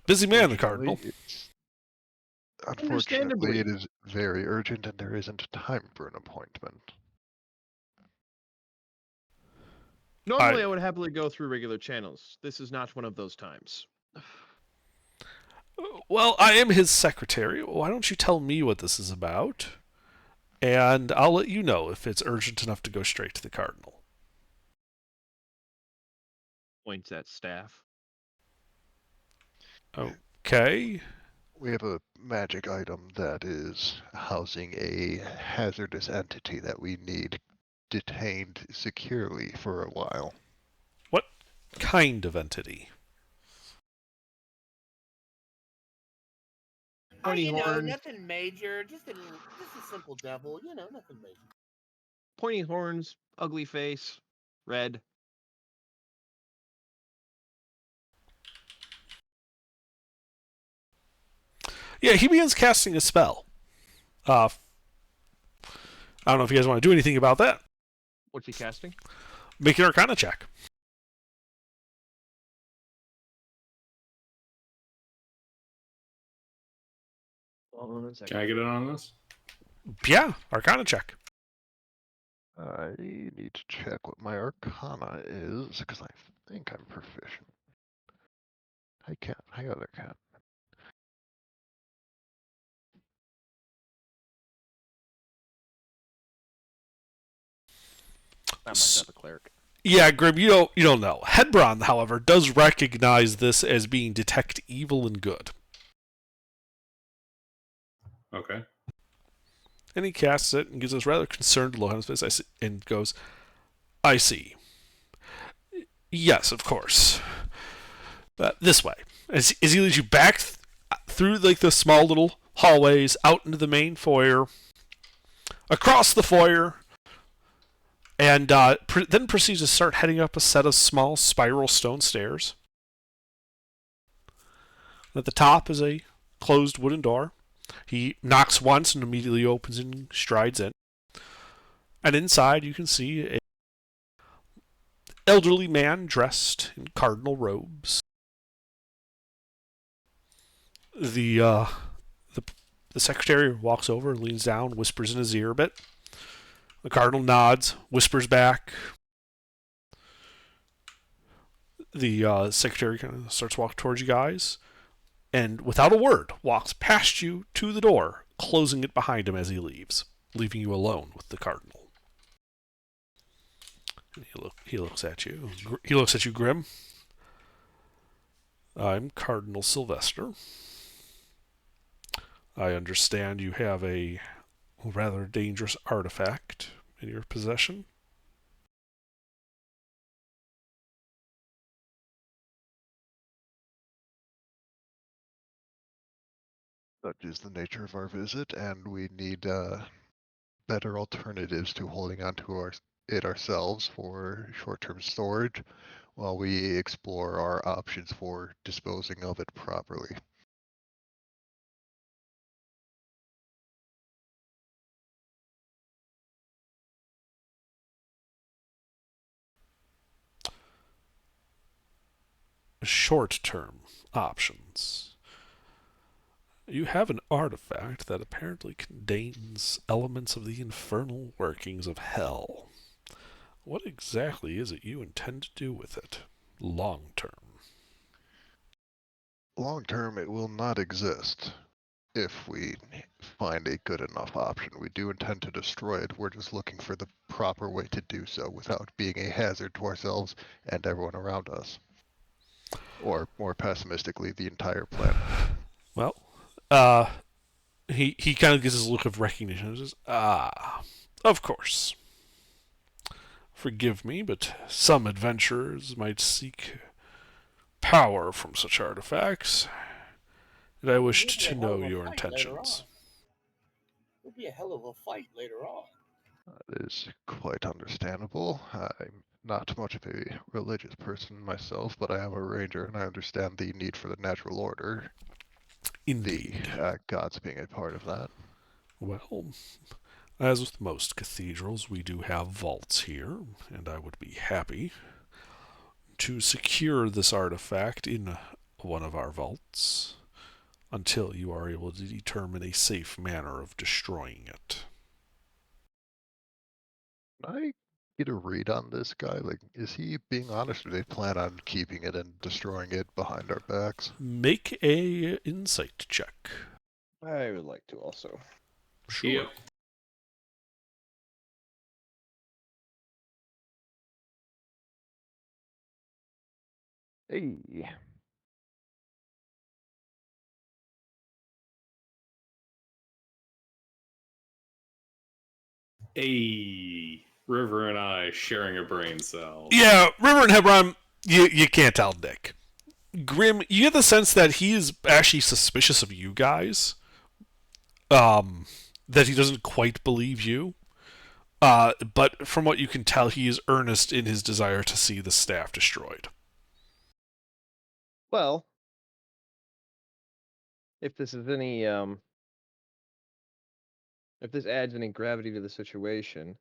Busy man, the cardinal. Unfortunately, it is very urgent, and there isn't time for an appointment. Normally, I would happily go through regular channels. This is not one of those times. Well, I am his secretary. Why don't you tell me what this is about? And I'll let you know if it's urgent enough to go straight to the cardinal. Points at staff. Okay. We have a magic item that is housing a hazardous entity that we need detained securely for a while. What kind of entity? Pointy horns. Nothing major. Just a simple devil. Nothing major. Pointy horns, ugly face, red. Yeah, he begins casting a spell. I don't know if you guys want to do anything about that. What's he casting? Make an Arcana check. Can I get in on this? Yeah, Arcana check. I need to check what my Arcana is, because I think I'm proficient. Hi, other cat. I must have a cleric. Yeah, Grim, you don't know. Hedbron, however, does recognize this as being detect evil and good. Okay. And he casts it and gives us rather concerned look on his face and goes, I see. Yes, of course. This way. As he leads you back through like the small little hallways, out into the main foyer, across the foyer, and then proceeds to start heading up a set of small spiral stone stairs. At the top is a closed wooden door. He knocks once and immediately opens and strides in. And inside you can see an elderly man dressed in cardinal robes. The secretary walks over, leans down, whispers in his ear a bit. The cardinal nods, whispers back. The secretary kind of starts walking towards you guys, and without a word, walks past you to the door, closing it behind him as he leaves, leaving you alone with the cardinal. And he looks at you. He looks at you, Grim. I'm Cardinal Sylvester. I understand you have a rather dangerous artifact in your possession. Such is the nature of our visit, and we need better alternatives to holding onto it ourselves for short-term storage while we explore our options for disposing of it properly. Short-term options. You have an artifact that apparently contains elements of the infernal workings of hell. What exactly is it you intend to do with it, long term? Long term, it will not exist if we find a good enough option. We do intend to destroy it. We're just looking for the proper way to do so without being a hazard to ourselves and everyone around us. Or more pessimistically, the entire planet. Well, he kind of gives his look of recognition and says, of course. Forgive me, but some adventurers might seek power from such artifacts, and I wished to know your intentions. It'll be a hell of a fight later on. That is quite understandable. I'm not much of a religious person myself, but I am a ranger and I understand the need for the natural order. Indeed. The gods being a part of that. Well, as with most cathedrals, we do have vaults here, and I would be happy to secure this artifact in one of our vaults until you are able to determine a safe manner of destroying it. Can I get a read on this guy? Like, is he being honest, or do they plan on keeping it and destroying it behind our backs? Make a insight check. I would like to also. Sure. Yep. Hey. A River and I sharing a brain cell. Yeah, River and Hebron, you can't tell Nick. Grim, you get the sense that he is actually suspicious of you guys. That he doesn't quite believe you. But from what you can tell, he is earnest in his desire to see the staff destroyed. Well, if this is any if this adds any gravity to the situation,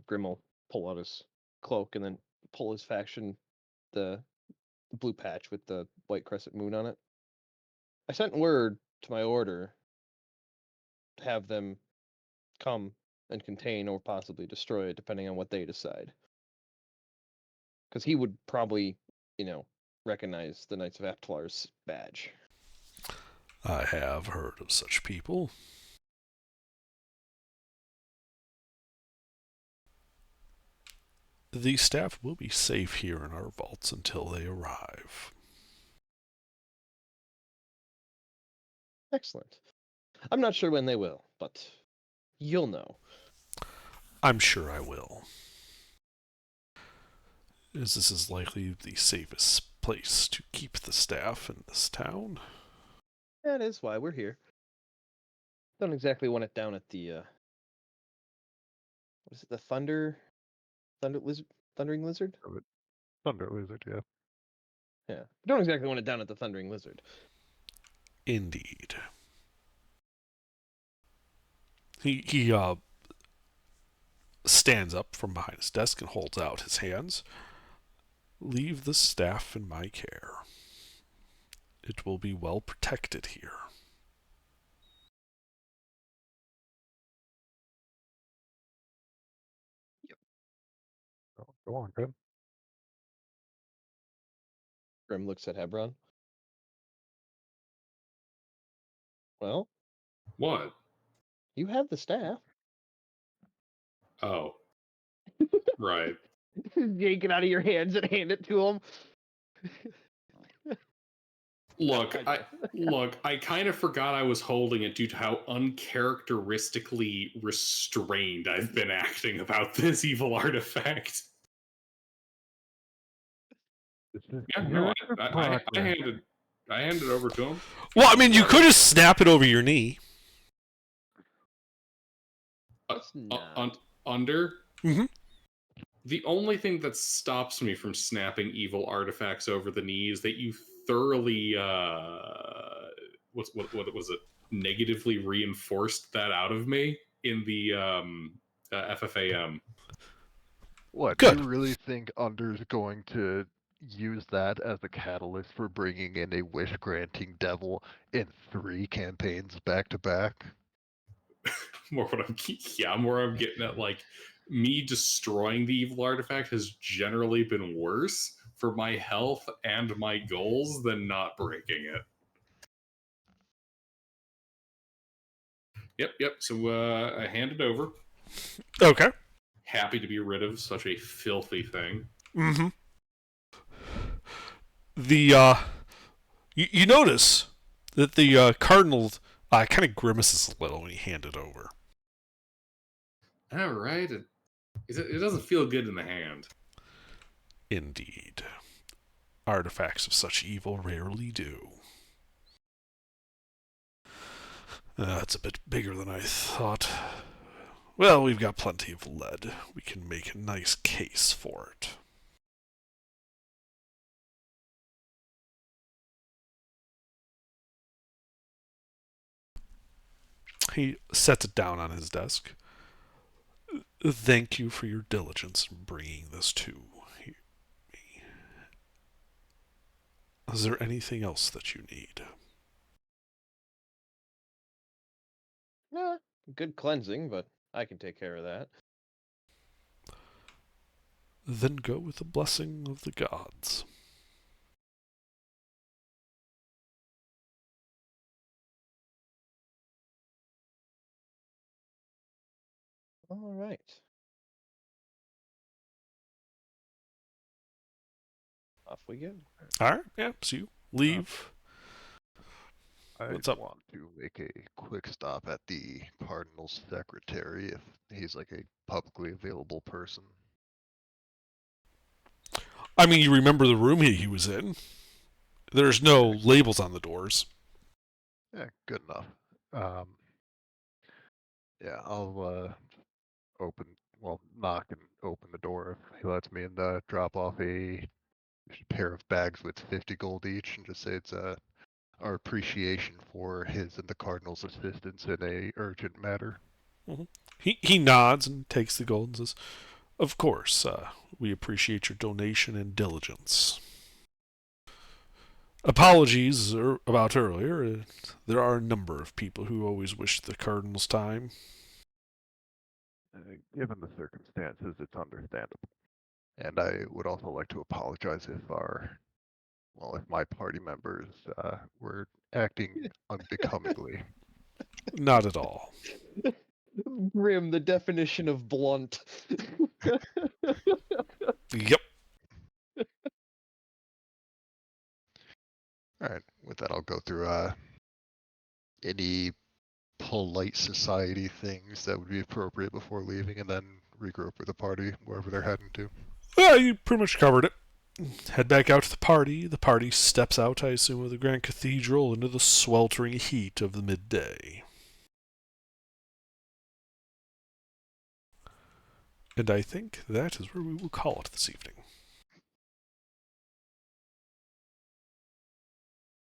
Grim will pull out his cloak and then pull his faction the blue patch with the white crescent moon on it. I sent word to my order to have them come and contain or possibly destroy it, depending on what they decide. Because he would probably, recognize the Knights of Aptalar's badge. I have heard of such people. The staff will be safe here in our vaults until they arrive. Excellent. I'm not sure when they will, but you'll know. I'm sure I will. As this is likely the safest place to keep the staff in this town. That is why we're here. Don't exactly want it down at the what is it, the Thundering Lizard? Thunder Lizard, yeah. Yeah. Don't exactly want it down at the Thundering Lizard. Indeed. He stands up from behind his desk and holds out his hands. Leave the staff in my care. It will be well protected here. Oh, go on, Grim. Grim looks at Hebron. Well, What? you have the staff. Oh. Right. Yank it out of your hands and hand it to him. Look, I I kind of forgot I was holding it due to how uncharacteristically restrained I've been acting about this evil artifact. This is Yeah, no, character progress. I handed over to him. Well, I mean, you could just snap it over your knee. Let's not. Under. Mhm. The only thing that stops me from snapping evil artifacts over the knee is that you thoroughly what was it? Negatively reinforced that out of me in the FFAM. What, Good. you really think Under's going to use that as a catalyst for bringing in a wish-granting devil in 3 campaigns back to back? More I'm getting at, like, me destroying the evil artifact has generally been worse for my health and my goals than not breaking it. Yep. So I handed over. Okay. Happy to be rid of such a filthy thing. Mm-hmm. The you notice that the cardinal kind of grimaces a little when he hand it over. All right, it doesn't feel good in the hand. Indeed, artifacts of such evil rarely do. It's a bit bigger than I thought. Well, we've got plenty of lead. We can make a nice case for it. He sets it down on his desk. Thank you for your diligence in bringing this to me. Is there anything else that you need? Good cleansing, but I can take care of that. Then go with the blessing of the gods. All right. Off we go. Alright, yeah, so you leave. I What's up? want to make a quick stop at the Cardinal's secretary if he's like a publicly available person. I mean, you remember the room he was in. There's no labels on the doors. Yeah, good enough. Yeah, I'll knock and open the door if he lets me, and drop off a pair of bags with 50 gold each, and just say it's our appreciation for his and the Cardinal's assistance in a urgent matter. Mm-hmm. He nods and takes the gold and says, "Of course, we appreciate your donation and diligence. Apologies about earlier. There are a number of people who always wish the Cardinal's time." Given the circumstances, it's understandable. And I would also like to apologize if if my party members were acting unbecomingly. Not at all. Grim, the definition of blunt. Yep. All right. With that, I'll go through any polite society things that would be appropriate before leaving, and then regroup with the party wherever they're heading to. Well, you pretty much covered it. Head back out to the party. The party steps out, I assume, of the Grand Cathedral into the sweltering heat of the midday. And I think that is where we will call it this evening.